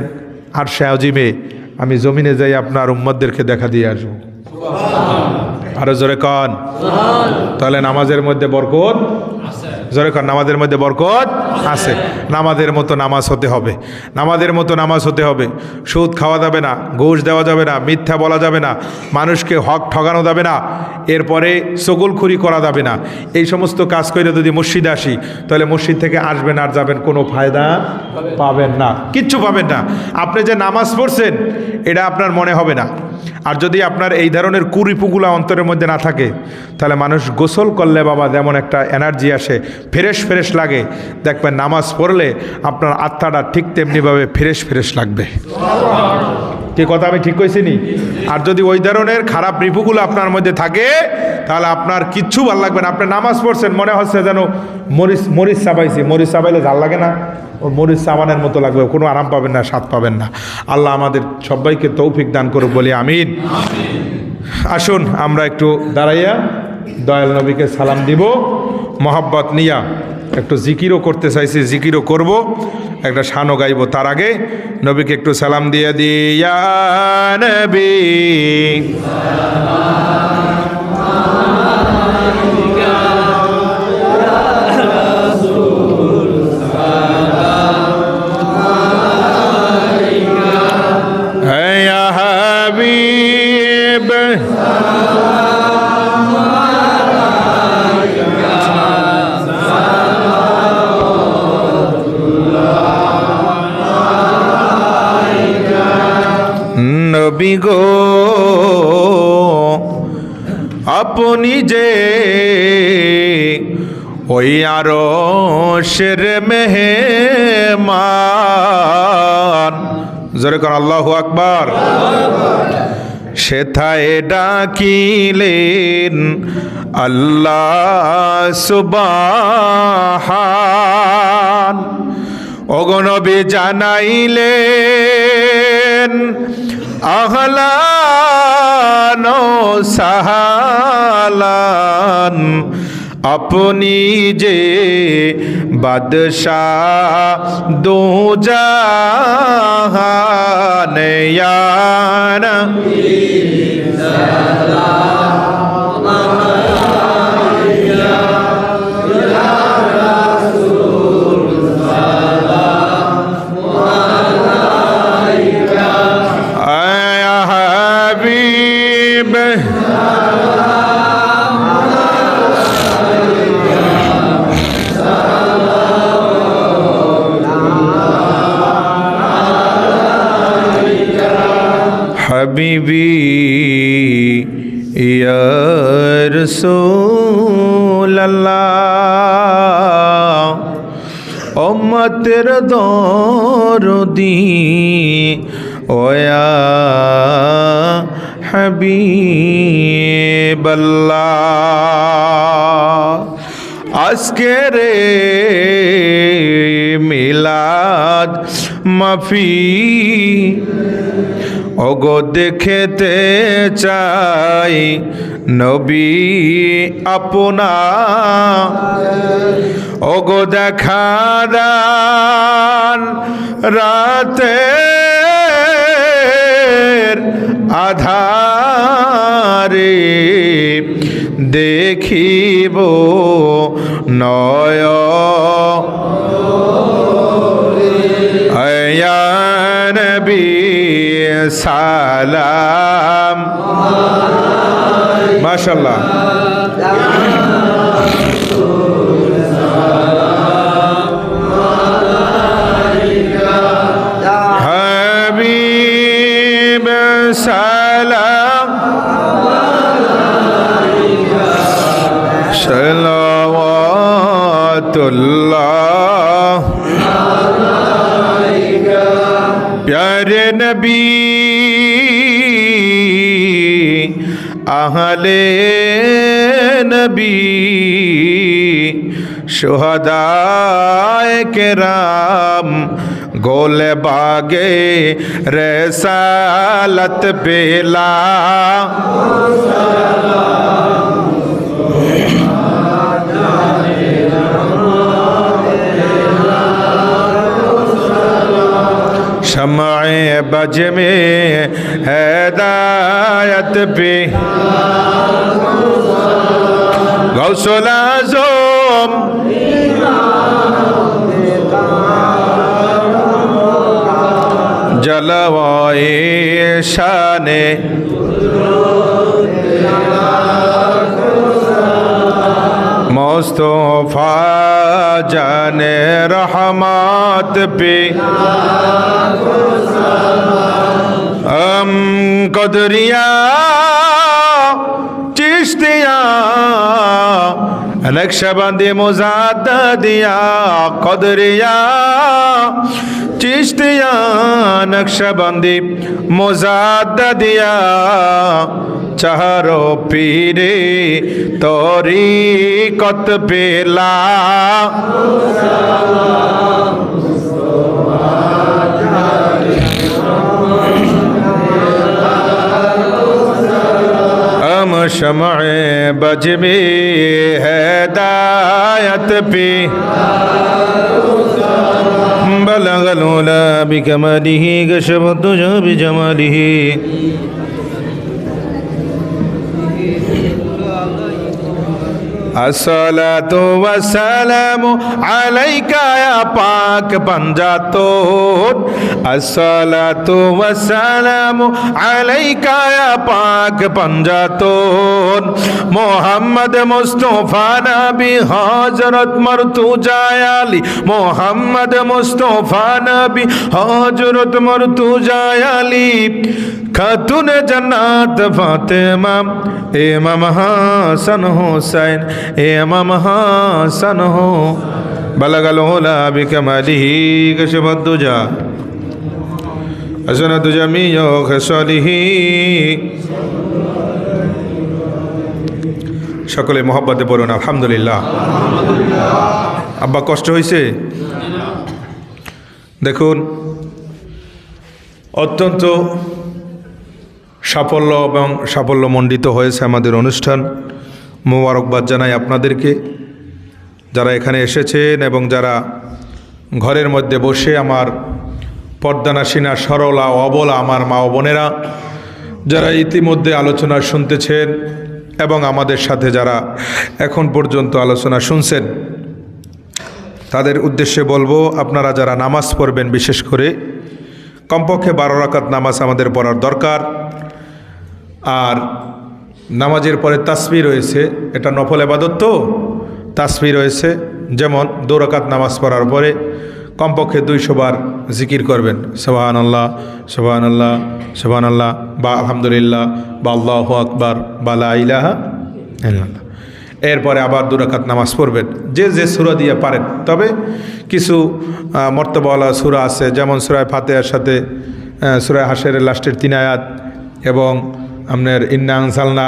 আরশে আজিমে, আমি জমিনে যাই আপনার উম্মতদেরকে দেখা দিয়ে আসবো। আরো জোরে কন, তাহলে নামাজের মধ্যে বরকত জোরে কন, নামাজের মধ্যে বরকত আছে। নামাজের মতো নামাজ হতে হবে, নামাজের মতো নামাজ হতে হবে। সুদ খাওয়া যাবে না, ঘুষ দেওয়া যাবে না, মিথ্যা বলা যাবে না, মানুষকে হক ঠকানো যাবে না, এরপরে চগলখুরি করা যাবে না। এই সমস্ত কাজ করে যদি মসজিদে আসি, তাহলে মসজিদ থেকে আসবেন আর যাবেন, কোনো ফায়দা পাবেন না, কিচ্ছু পাবেন না। আপনি যে নামাজ পড়ছেন এটা আপনার মনে হবে না। আর যদি আপনার এই ধরনের কুরিপুগুলা অন্তরের মধ্যে না থাকে, তাহলে মানুষ গোসল করলে বাবা যেমন একটা এনার্জি আসে, ফ্রেশ ফ্রেশ লাগে, দেখবেন নামাজ পড়লে আপনার আত্মাটা ঠিক তেমনিভাবে ফ্রেশ ফ্রেশ লাগবে। কি কথা আমি ঠিক কইছি নি? আর যদি ওই ধরনের খারাপ রিপুগুলো আপনার মধ্যে থাকে, তাহলে আপনার কিচ্ছু ভালো লাগবে না। আপনি নামাজ পড়ছেন মনে হচ্ছে যেন মরিচ চাবাইছি, মরিচ চাবাইলে ঝাল লাগে না, ও মরিচ চাবানের মতো লাগবে, কোনো আরাম পাবেন না, স্বাদ পাবেন না। আল্লাহ আমাদের সবাইকে তৌফিক দান করুক বলি আমিন। আসুন আমরা একটু দাঁড়াইয়া দয়াল নবীকে সালাম দিব, মহব্বত নিয়া একটু জিকিরও করতে চাইছি, জিকিরও করব, একটা শানও গাইব। তার আগে নবীকে একটু সালাম দিয়ে দিয়া নবী নবী গো আপনি যে ওই আরশের মেহমান, জোরে কর আল্লাহু আকবার, সেথায় ডাকিলেন আল্লাহ সুবহান। ওগো নবী জানাইলেন আহলান সাহালান আপনি যে বাদশাহ দো জাহান ইয়া নবী হাবিবি ইয়া রাসূলুল্লাহ উম্মতের দরদি ও ইয়া হাবিবাল্লাহ আজকের মিলাদ মাফি ওগো দেখতে চাই নবী আপনা ওগো দেখা দান রাতের আধারে দেখিব নয় ইয়া নবী সালাম মাশাআল্লাহ হাবিব সালাম সালাওয়াতুল্লাহ প্যারে নবী আহলে নবী শুহাদায়ে কেরাম গোলে বাগে রিসালাত পেলা शम्अ बज में हिदायत पे गौसुल आज़म जलवाए शाने मुस्तफा जाने रहमत पे कदरिया चिश्तिया नक्शबंदी मुजाद्दिया कदरिया चिश्तिया नक्शबंदी मुजाद्दिया चारो पीरे तरीक़त पेला हम शम्अ बज में हिदायत पे बलगल उला बिकमलिही गशबत दुजा बिजमालिही अस्सलातु वस्सलामु अलैका या पाक पंजातोन अस्सलातु वस्सलामु अलैका या पाक पंजातोन मोहम्मद मुस्तफा नबी हजरत मर्तुजा अली मोहम्मद मुस्तफा नबी हजरत मर्तुजा अली खातून जन्नत फातिमा इमाम हसन हुसैन इमाम हसन हो बलगल उला बिकमलिही कशफत दुजा हसनत जमीउ खसालिही সকলে মহব্বতে পড়ুন আলহামদুলিল্লাহ। আব্বা কষ্ট হয়েছে? দেখুন অত্যন্ত সাফল্য এবং সাফল্যমণ্ডিত হয়েছে আমাদের অনুষ্ঠান। মোবারকবাদ জানাই আপনাদেরকে, যারা এখানে এসেছেন এবং যারা ঘরের মধ্যে বসে আমার পর্দানাসীনা সরলা অবলা আমার মা ও বোনেরা যারা ইতিমধ্যে আলোচনা শুনতেছেন এবং আমাদের সাথে যারা এখন পর্যন্ত আলোচনা শুনছেন, তাদের উদ্দেশ্যে বলবো, আপনারা যারা নামাজ পড়বেন, বিশেষ করে কমপক্ষে 12 রাকাত নামাজ আমাদের পড়ার দরকার। আর নামাজের পরে তাসবিহ রয়েছে, এটা নফল ইবাদত, তো তাসবিহ রয়েছে। যেমন 2 রাকাত নামাজ পড়ার পরে কমপক্ষে 200 বার জিকির করবেন, সুবহানাল্লাহ সুবহানাল্লাহ সুবহানাল্লাহ, বা আলহামদুলিল্লাহ, বা আল্লাহু আকবার, বা লা ইলাহা ইল্লাল্লাহ। এরপরে আবার 2 রাকাত নামাজ পড়বেন, যে যে সূরা দিয়ে পারেন। তবে কিছু মর্তবাওয়ালা সূরা আছে, যেমন সূরা ফাতিহার সাথে সূরা হাশরের লাস্টের 3 আয়াত, এবং আপনার ইন্না আনজালনা,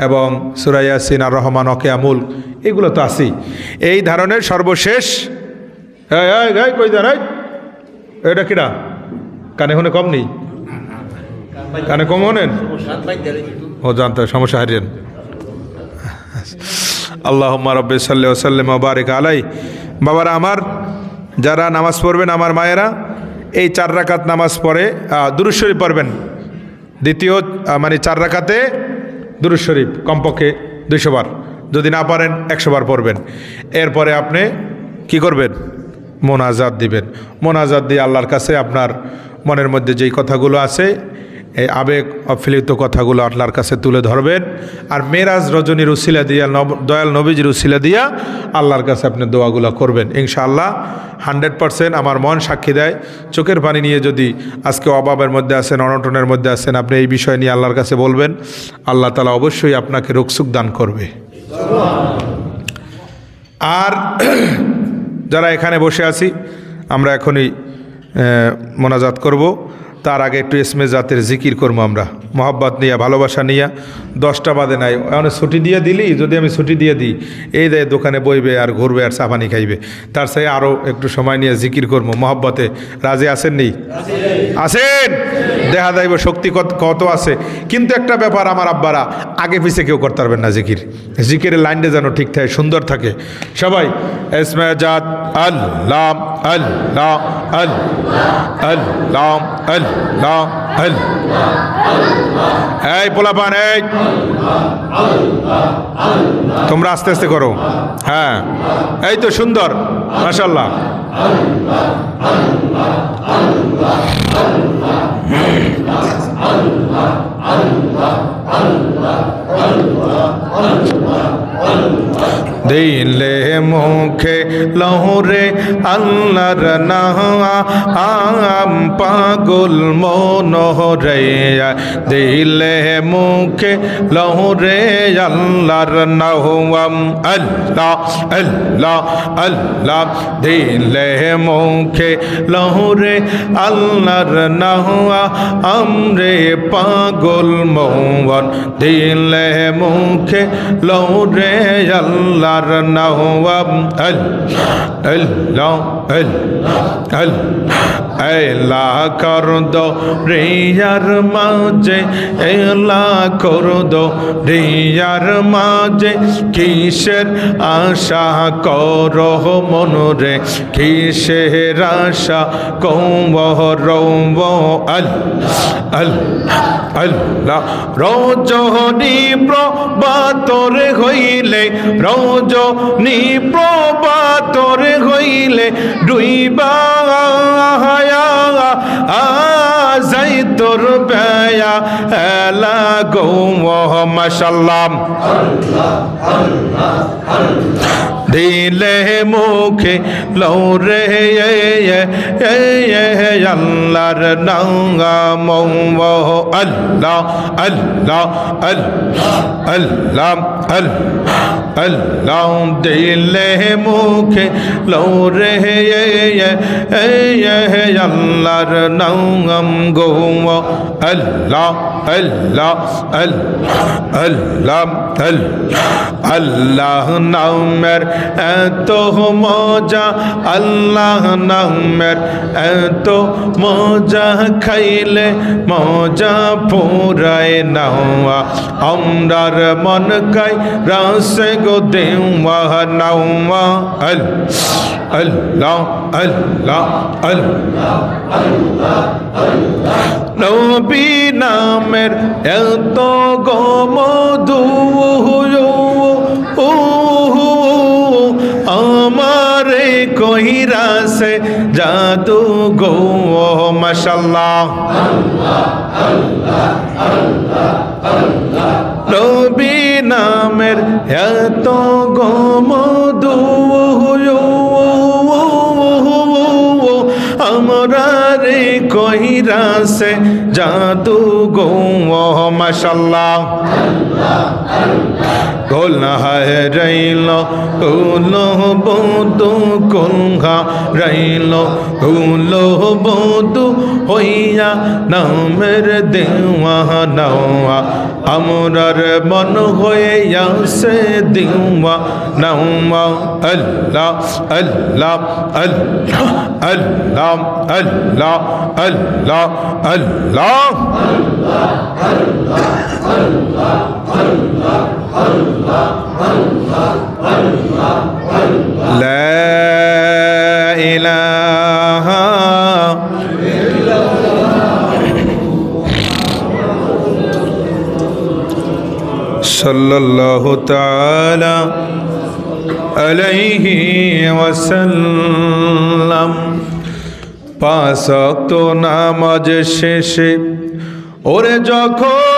এবং সূরা ইয়াসিন, আর রহমান, ওয়াকিয়া, মুলক, এগুলো তো আছেই। এই ধরনের সর্বশেষ কই দেন, এটা কিনা কানে শুনে কম নেই, কানে কম হনেন, ও জানতে সমস্যা হারিয়েন। আল্লাহুম্মা রাব্বি সাল্লি ওয়া সাল্লিম ওয়া বারিক আলাই। বাবারা আমার, যারা নামাজ পড়বেন, আমার মায়েরা, এই 4 রাকাত নামাজ পড়ে দুরূদ শরীফ পড়বেন। দ্বিতীয় মানে 4 রাকাতে দুরূদ শরীফ কমপক্ষে 200 বার, যদি না পারেন 100 বার পড়বেন। এরপরে আপনি কি করবেন? মোনাজাত দিবেন। মোনাজাত দিয়ে আল্লাহর কাছে আপনার মনের মধ্যে যেই কথাগুলো আছে, এই আবেগ অফলিত কথাগুলো আল্লাহর কাছে তুলে ধরবেন। আর মেরাজ রজনীর উসিলা দিয়া, দয়াল নবীজির উসিলা দিয়া আল্লাহর কাছে আপনি দোয়াগুলো করবেন। ইনশাআল্লাহ 100% আমার মন সাক্ষী দেয়, চোখের পানি নিয়ে যদি আজকে অভাবের মধ্যে আছেন, অনটনের মধ্যে আছেন, আপনি এই বিষয় নিয়ে আল্লাহর কাছে বলবেন, আল্লাহ তাআলা অবশ্যই আপনাকে রুকসুক দান করবে। আর যারা এখানে বসে আছি, আমরা এখনই মোনাজাত করব। তার আগে একটু এসমে জাতের জিকির করবো আমরা, মহব্বত নিয়ে, ভালোবাসা নিয়ে। 10টা বাদে নাই, অনেক ছুটি দিয়ে দিলি, যদি আমি ছুটি দিয়ে দিই, এই দেয় দোকানে বইবে আর ঘুরবে আর চা পানি খাইবে। তার সাথে আরও একটু সময় নিয়ে জিকির করবো মহব্বতে। রাজি আছেন নেই? আছেন? দেখা যাইব শক্তি কত আছে। কিন্তু একটা ব্যাপার, আমার আব্বারা, আগে পিছে কেউ করতে পারবেন না জিকির। জিকিরের লাইনটা যেন ঠিক থাকে, সুন্দর থাকে। সবাই এসমে জাত আল্লাহ আল্লাহ আল্লাহ আল্লাহ আল্লাহ। এই পোলাপান, এই তোমরা আস্তে আস্তে করো। হ্যাঁ, এই তো সুন্দর, মাশাআল্লাহ। দিলে মুখে লহরে আল্লাহর নাম, পাগল মনোহরে। দিলে মুখে লহরে আল্লাহর নাম, আল্লাহ আল্লাহ আল্লাহ। দিলে মুখে লহরে আল্লাহর নাম, আমরে পাগল মন। দিলে মুখে লহরে আল্লাহর নাম, আল্লাহ আল্লাহ। এলা কর দো রিয়ার মাঝে, এলা কর দো রিয়ার মাঝে। কিসের আশা করো মনরে, কিসের আশা কৌরব। আল্লাহ রজনী প্রভাতরে হইলে, রজনী প্রভাতরে হইলে, ডুইবা যাই তোর বেয়া এলা গো মাশাআল্লাহ। দিলে মুখে লৌরে আল্লাহর নাম, আল্লাহ আল্লাহ আল্লাহ আল্লাহ। দিলে মুখে লৌরে আল্লাহর নাম গো, আল্লাহ আল্লাহ আল্লাহ আল্লাহ নামের এত মজা, আল্লাহ নামের এত মজা, খাইলে মজা পুরায় নাওয়া, আমরার মন কাই রাসে গো দেওয়া নাওয়া। আল্লাহ আল্লাহ আল্লাহ নবী নামের এত গো মধু, আমারে কইরা সে জাদু গো মাশাআল্লাহ। নবী নামের এত গো মধু, আমরা রে কইরা সে জাদু গো মাশাআল্লাহ। গোল না হায় রাইল উলো বধু, কোনঘা রাইল উলো বধু, হইয়া নামের দেওয়া নাওয়া, আমরার মন হয়ে আসে দেওয়া নাওয়া। আল্লাহ আল্লাহ আল্লাহ আল্লাহ আল্লাহ আল্লাহ আল্লাহ লা ইলাহা সাল্লাল্লাহু তাআলা আলাইহি ওয়াসাল্লাম। পাঁচ ওয়াক্ত নামাজ শেষে ওরে যখন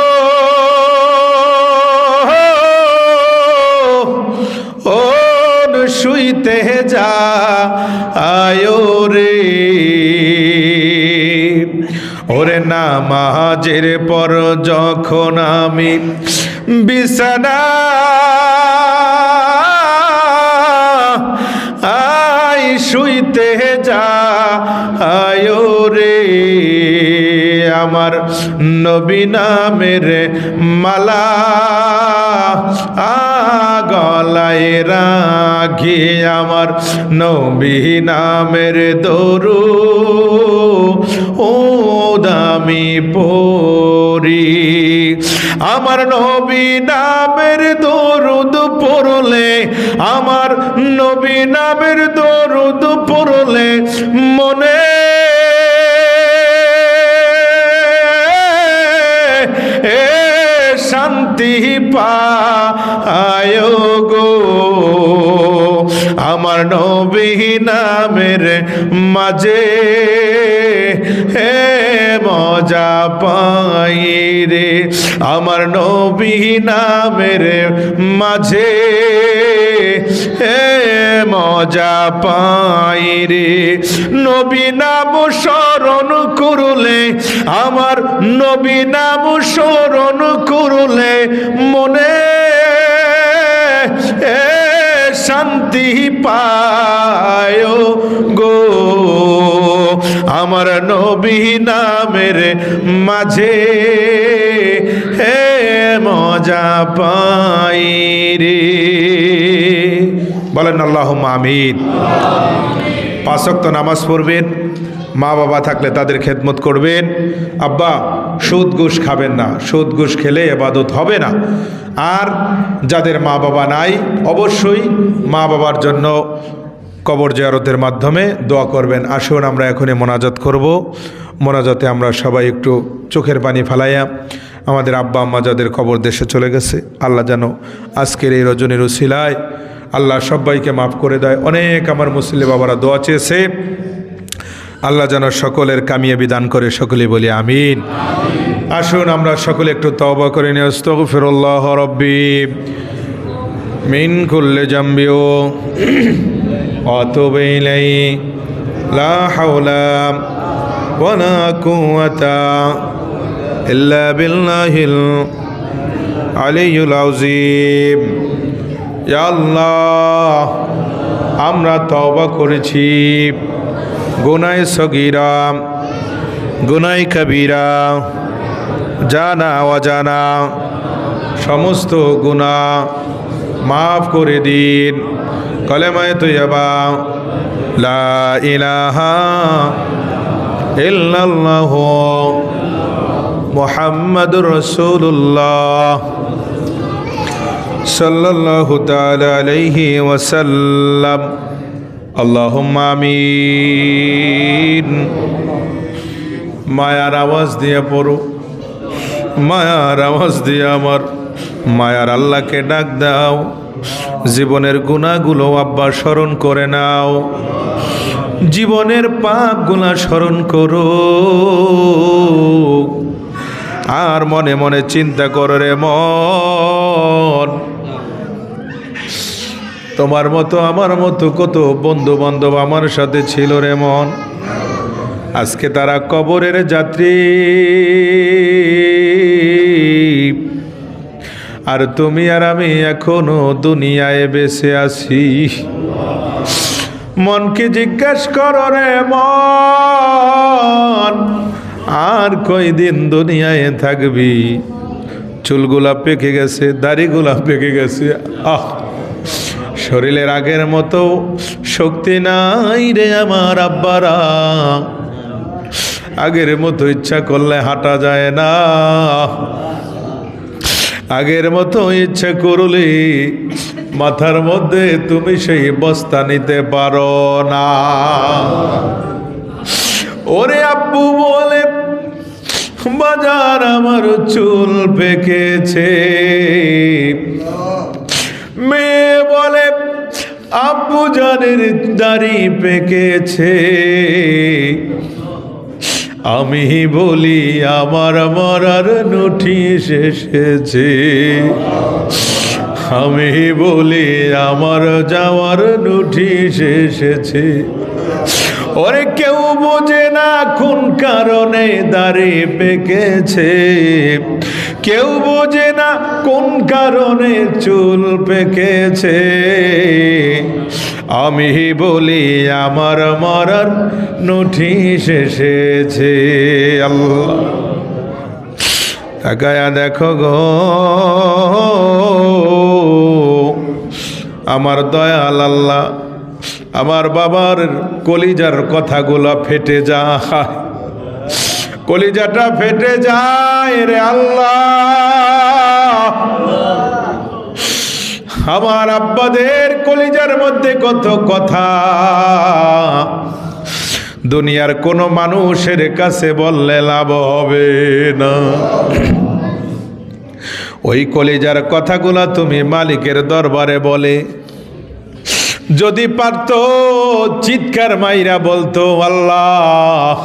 শুইতে যা আয়ো রে, ওরে নামাজের পর যখন আমি বিছানা আই শুইতে যা আয়ো রে, আমার নবী নামের মালা গলায় রাখি, আমার নবী নামের দরুদ আমি পড়ি, আমার নবী নামের দরুদ পড়লে, আমার নবী নামের দরুদ পড়লে মনে শান্তি পায় গো, আমার নবী নামের মাঝে হে মজা পাই রে, আমার নবী নামের মাঝে হে মজা পাই রে, নবী নাম স্মরণ করলে, আমার নবী নাম স্মরণ করলে মনে শান্তি পায় গো, আমার নবী নামের মাঝে হে মজা পাই রে। বলেন আল্লাহুম্মা আমিন। পাঁচ ওয়াক্ত নামাজ পড়বেন, মা বাবা থাকলে তাদের খেদমত করবেন। আব্বা সুদ ঘুষ খাবেন না, সুদ ঘুষ খেলে ইবাদত হবে না। আর যাদের মা বাবা নাই অবশ্যই মা বাবার জন্য কবর জিয়ারতের মাধ্যমে দোয়া করবেন। আসুন আমরা এখনই মোনাজাত করব। মোনাজাতে আমরা সবাই একটু চোখের পানি ফেলাইয়া আমাদের আব্বা আম্মা যাদের কবর দেশে চলে গেছে, আল্লাহ যেন আজকের এই রজনীর উসিলায় আল্লাহ সবাইকে মাফ করে দেয়। অনেক আমার মুসলিম বাবারা দোয়া চেয়েছে, আল্লাহ যেন সকলের কামিয়াবি দান করে, সকলেই বলি আমিন। আসুন আমরা সকলে একটু তওবা করে নিই। আস্তাগফিরুল্লাহ রাব্বি মিন কুল্লি জামবি ওয়া আতুবু ইলাইহি, লা হাওলা ওয়ালা কুওয়াতা ইল্লা বিল্লাহিল আলিয়্যিল আযীম। ইয়া আল্লাহ, আমরা তওবা করেছি গুনাহে সগীরা, গুনাহে কবীরা, জানা অজানা সমস্ত গুনাহ মাফ করে দিন। কলেমায়ে তৈয়বা লা ইলাহা ইল্লাল্লাহু মুহাম্মাদুর রাসূলুল্লাহ সাল্লাল্লাহু তাআলা আলাইহি ওয়াসাল্লাম। আল্লাহুম্মা আমিন। মায়ার আওয়াজ দিয়ে পড়ো, মায়ার আওয়াজ দিয়ে আমার মায়ার আল্লাহকে ডাক দাও। জীবনের গুনাহগুলো আব্বা স্মরণ করে নাও, জীবনের পাপগুলা স্মরণ করো, আর মনে মনে চিন্তা করো রে মন, তোমার মতো আমার মতো কত বন্ধু বান্ধব আমার সাথে ছিল রে মন। আজকে তারা কবরের যাত্রী, আর তুমি আর আমি এখনো দুনিয়ায় বেঁচে আছি। মনকে জিজ্ঞাসা করো রে মন, আর কয়দিন দুনিয়ায় থাকবি? চুলগুলা পেকে গেছে, দাড়িগুলা পেকে গেছে, শরীরের আগের মতো শক্তি নাই রে আমার আব্বারা। আগের মতো ইচ্ছা করলে হাঁটা যায় না, আগের মতো ইচ্ছা করলে মাথার মধ্যে তুমি সেই বস্তা নিতে পারো না। ওরে আব্বু বলে বাজার আমার চুল পেকেছে, মেয়ে বলে আব্বু জানের দাড়ি পেকেছে, আমি বলি আমার মরার নোটিশ এসেছে, আমি বলি আমার যাওয়ার নোটিশ এসেছে। ওরে কেউ বোঝে না কোন কারণে দাড়ি পেকেছে, কেউ বোঝে না কোন কারণে চুল পেকেছে, আমি বলি আমার মরার নোটিশ এসেছে। আল্লাহ তাকায়া দেখো গো আমার দয়াল আল্লাহ, আমার বাবার কলিজার কথাগুলো ফেটে যায়, কলিজাটা ফেটে যায় রে আল্লাহ। আমার আব্বাদের কলিজার মধ্যে কত কথা দুনিয়ার কোনো মানুষের কাছে বললে লাভ হবে না। ওই কলিজার কথাগুলা তুমি মালিকের দরবারে বলে, যদি পারতো চিৎকার মাইরা বলতো আল্লাহ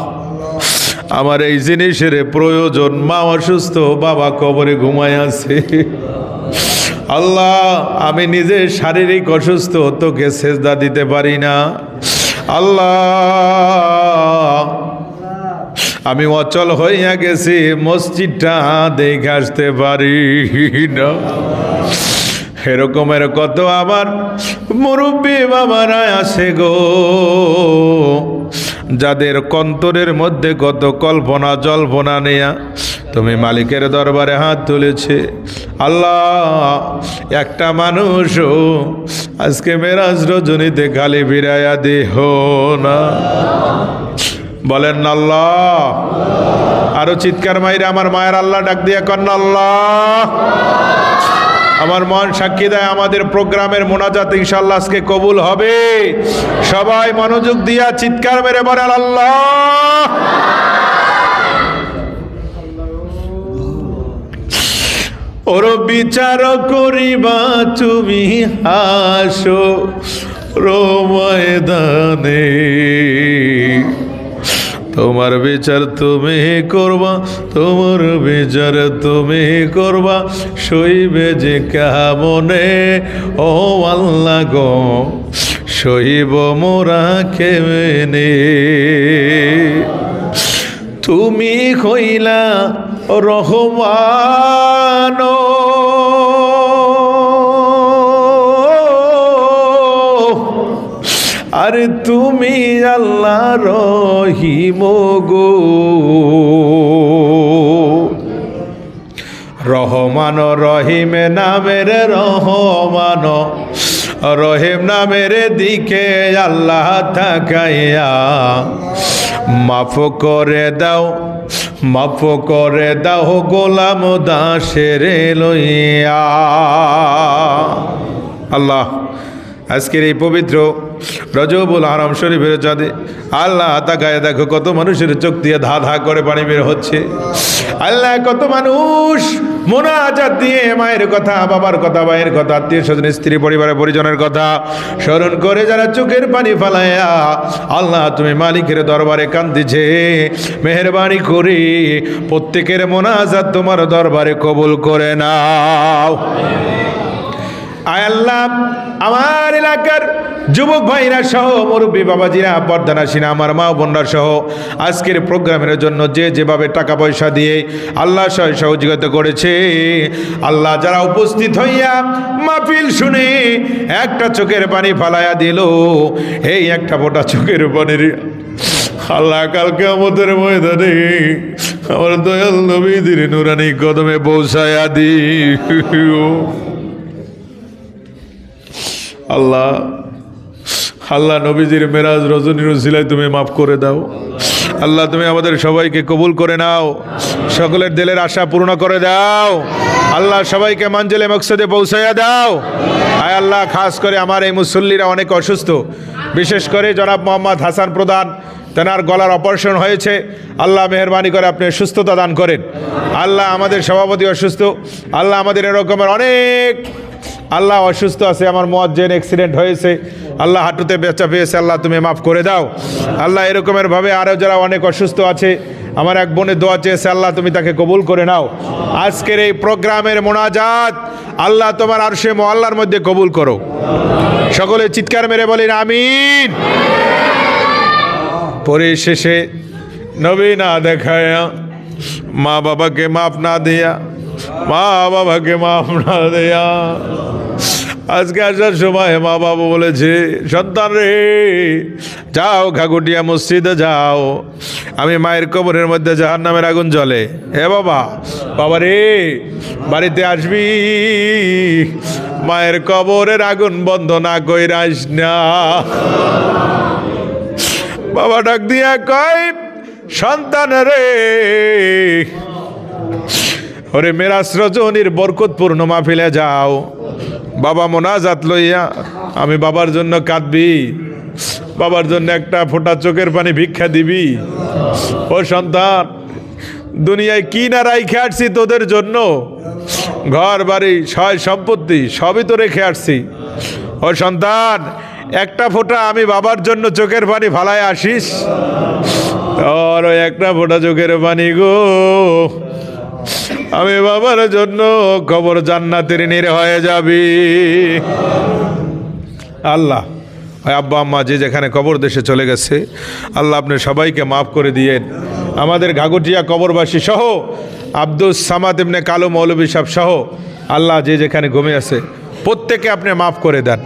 আমার এই জিনিসের প্রয়োজন, মা অসুস্থ, বাবা কবরে ঘুমায় আছে, আল্লাহ আমি নিজে শারীরিক অসুস্থ, তোকে সেজদা দিতে পারি না, আল্লাহ আমি অচল হইয়া গেছি, মসজিদটা দেখে আসতে পারি না। এরকমের কত আবার মুরব্বী বাবারা আসে গো, যাদের কন্তরের মধ্যে কত কল্পনা জল্পনা নেয়া তুমি মালিকের দরবারে হাত তুলেছে। আল্লাহ একটা মানুষও আজকে মেরাজ রজনীতে খালি ফিরাইয়া দেহ না, বলেন না আল্লাহ। আরো চিৎকার মাইরে আমার মায়ের আল্লাহ ডাক দিয়া কন্যা আল্লাহ। আমার মন সাক্ষী দেয় আমাদের প্রোগ্রামের মোনাজাত ইনশাআল্লাহ আজকে কবুল হবে। সবাই মনোযোগ দিয়া চিৎকার মেরে বলেন আল্লাহ। ওর বিচার করিবা তুমি হাসো ময়দানে, তোমার বিচার তুমি করবা, তোমার বিচার তুমি করবা, সইবে যে কেমনে ও আল্লাহ গো, সইব মোরা কেমনে। তুমি কইলা রহমান, আরে তুমি আল্লাহ রহিম গো। রহমান রহিম নামের রহমান রহিম নামের দিকে আল্লাহ তাকাইয়া মাফ করে দাও, মাফ করে দাও গোলাম দাসের লইয়া। আল্লাহ, আজকের এই পবিত্র রজবুল হারাম শরীফের চাঁদে আল্লাহ তাকায় দেখো কত মানুষের চোখ দিয়ে ধা ধা করে পানি বের হচ্ছে। আল্লাহ, কত মানুষ মুনাজাত দিয়ে মায়ের কথা, বাবার কথা, ভাইয়ের কথা, আত্মীয় স্বজন, স্ত্রী, পরিবারের পরিজনের কথা স্মরণ করে যারা চোখের পানি ফালাইয়া আল্লাহ তুমি মালিকের দরবারে কান্দিছে, মেহেরবানি করে প্রত্যেকের মুনাজাত তোমার দরবারে কবুল করে নাও। আয় আল্লাহ, আমার এলাকার যুবক ভাইরা সহ মুরব্বী বাবাজিরা, পর্দানাসীনা আমার মা বোনরা সহ আজকের প্রোগ্রামের জন্য যে যেভাবে টাকা পয়সা দিয়ে আল্লাহ সহযোগিতা করেছে, আল্লাহ যারা উপস্থিত হইয়া মাহফিল শুনে একটা চোখের পানি ফালাইয়া দিল, এই একটা ফোঁটা চোখের পানির আল্লাহ কালকে আমাদের ময়দানে আমার দয়াল নবীদের নুরানি কদমে পৌঁছায়া দিও। আল্লাহ, আল্লাহ নবীজির মেরাজ রজনীর উসিলায় তুমি মাফ করে দাও। আল্লাহ, তুমি আমাদের সবাইকে কবুল করে নাও, সকলের দিলের আশা পূর্ণ করে দাও। আল্লাহ, সবাইকে মঞ্জিলে মকসদে পৌঁছাইয়া দাও। আয় আল্লাহ, খাস করে আমার এই মুসল্লিরা অনেক অসুস্থ, বিশেষ করে জনাব মোহাম্মদ হাসান প্রধান, তেনার গলার অপারেশন হয়েছে। আল্লাহ মেহরবানি করে আপনি সুস্থতা দান করেন। আল্লাহ, আমাদের সভাপতি অসুস্থ, আল্লাহ আমাদের এরকমের অনেক আল্লাহ অসুস্থ আছে। আমার মুয়াজ্জিন অ্যাক্সিডেন্ট হয়েছে, আল্লাহ হাঁটুতে বেচা পেয়েছে, আল্লাহ তুমি মাফ করে দাও। আল্লাহ, এরকমের ভাবে আরও যারা অনেক অসুস্থ আছে, আমার এক বোনের দোয়া চেয়েছে, আল্লাহ তুমি তাকে কবুল করে নাও। আজকের এই প্রোগ্রামের মোনাজাত আল্লাহ তোমার আরশে মুআল্লার মধ্যে কবুল করো। সকলে চিৎকার মেরে বলেন আমিন। পরিশেষে নবী না দেখায়া, মা বাবাকে মাফ না দিয়া, মা বাবাকে মাফ না দেয়া, আজকে আসার সময় মা বাবা বলেছে, সন্তান রে যাও ঘাগুটিয়া মসজিদে যাও, আমি মায়ের কবরের মধ্যে জাহান্নামের আগুন জ্বলে। হে বাবা, বাবা রে বাড়িতে আসবি, মায়ের কবরের আগুন বন্ধ না কইরাস না। বাবা ডাক দিয়া কয়, সন্তান রে ওরে মেরাজ রজনীর বরকতপূর্ণ মাহফিলে যাও, বাবা মোনাজাত লইয়া আমি বাবার জন্য কাঁদবি, বাবার জন্য একটা ফোঁটা চোখের পানি ভিক্ষা দিবি। ও সন্তান, দুনিয়ায় কি না রাইখে আসছি তোদের জন্য, ঘর বাড়ি সয় সম্পত্তি সবই তো রেখে আসছি। ও সন্তান, একটা ফোঁটা আমি বাবার জন্য চোখের পানি ফালায় আসিস, তোর ওই একটা ফোঁটা চোখের পানি গো আমি বাবার জন্য কবর জান্নাতের নীর হয়ে যাবি। আল্লাহ, আব্বা আম্মা যে যেখানে কবর দেশে চলে গেছে, আল্লাহ আপনি সবাইকে মাফ করে দিয়েন। আমাদের ঘাগুটিয়া কবরবাসী সহ আব্দুস সামাদ ইবনে কালু মৌলভী সাহেব সহ আল্লাহ যে যেখানে ঘুমিয়ে আছে প্রত্যেকে আপনি মাফ করে দেন।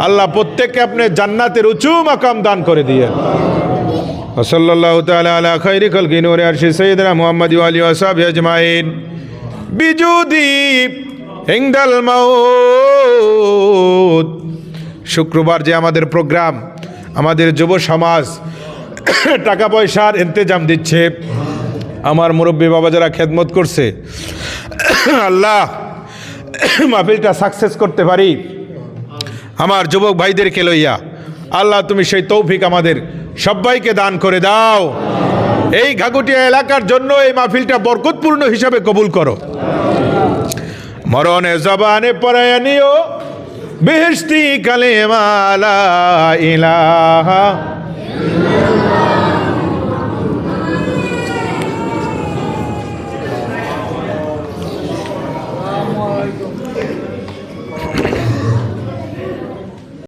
আল্লাহ প্রত্যেককে আপনি জান্নাতের উঁচু মাকাম দান করে দিয়েন। সাল্লাল্লাহু তাআলা আলা খায়রি খালকি নূরে আরশি সাইয়্যিদিনা মুহাম্মদ ওয়া আলিহি ওয়া সাহবিহি আজমাইন বিজুদি ইনদাল মাউত। শুক্রবার যে আমাদের প্রোগ্রাম, আমাদের যুব সমাজ টাকা পয়সার ইন্তজাম দিচ্ছে, আমার মুরব্বী বাবা যারা খেদমত করছে, আল্লাহ মাহফিলটা সাকসেস করতে পারি আমার যুবক ভাইদেরকে লইয়া, আল্লাহ তুমি সেই তৌফিক আমাদের সবাইকে দান করে দাও। এই ঘাগুটিয়া এলাকার জন্য এই মাহফিলটা বরকতপূর্ণ হিসাবে কবুল করো। মরণে জবানে পড়ায়া নিও বেহেশতি কালেমা লা ইলাহা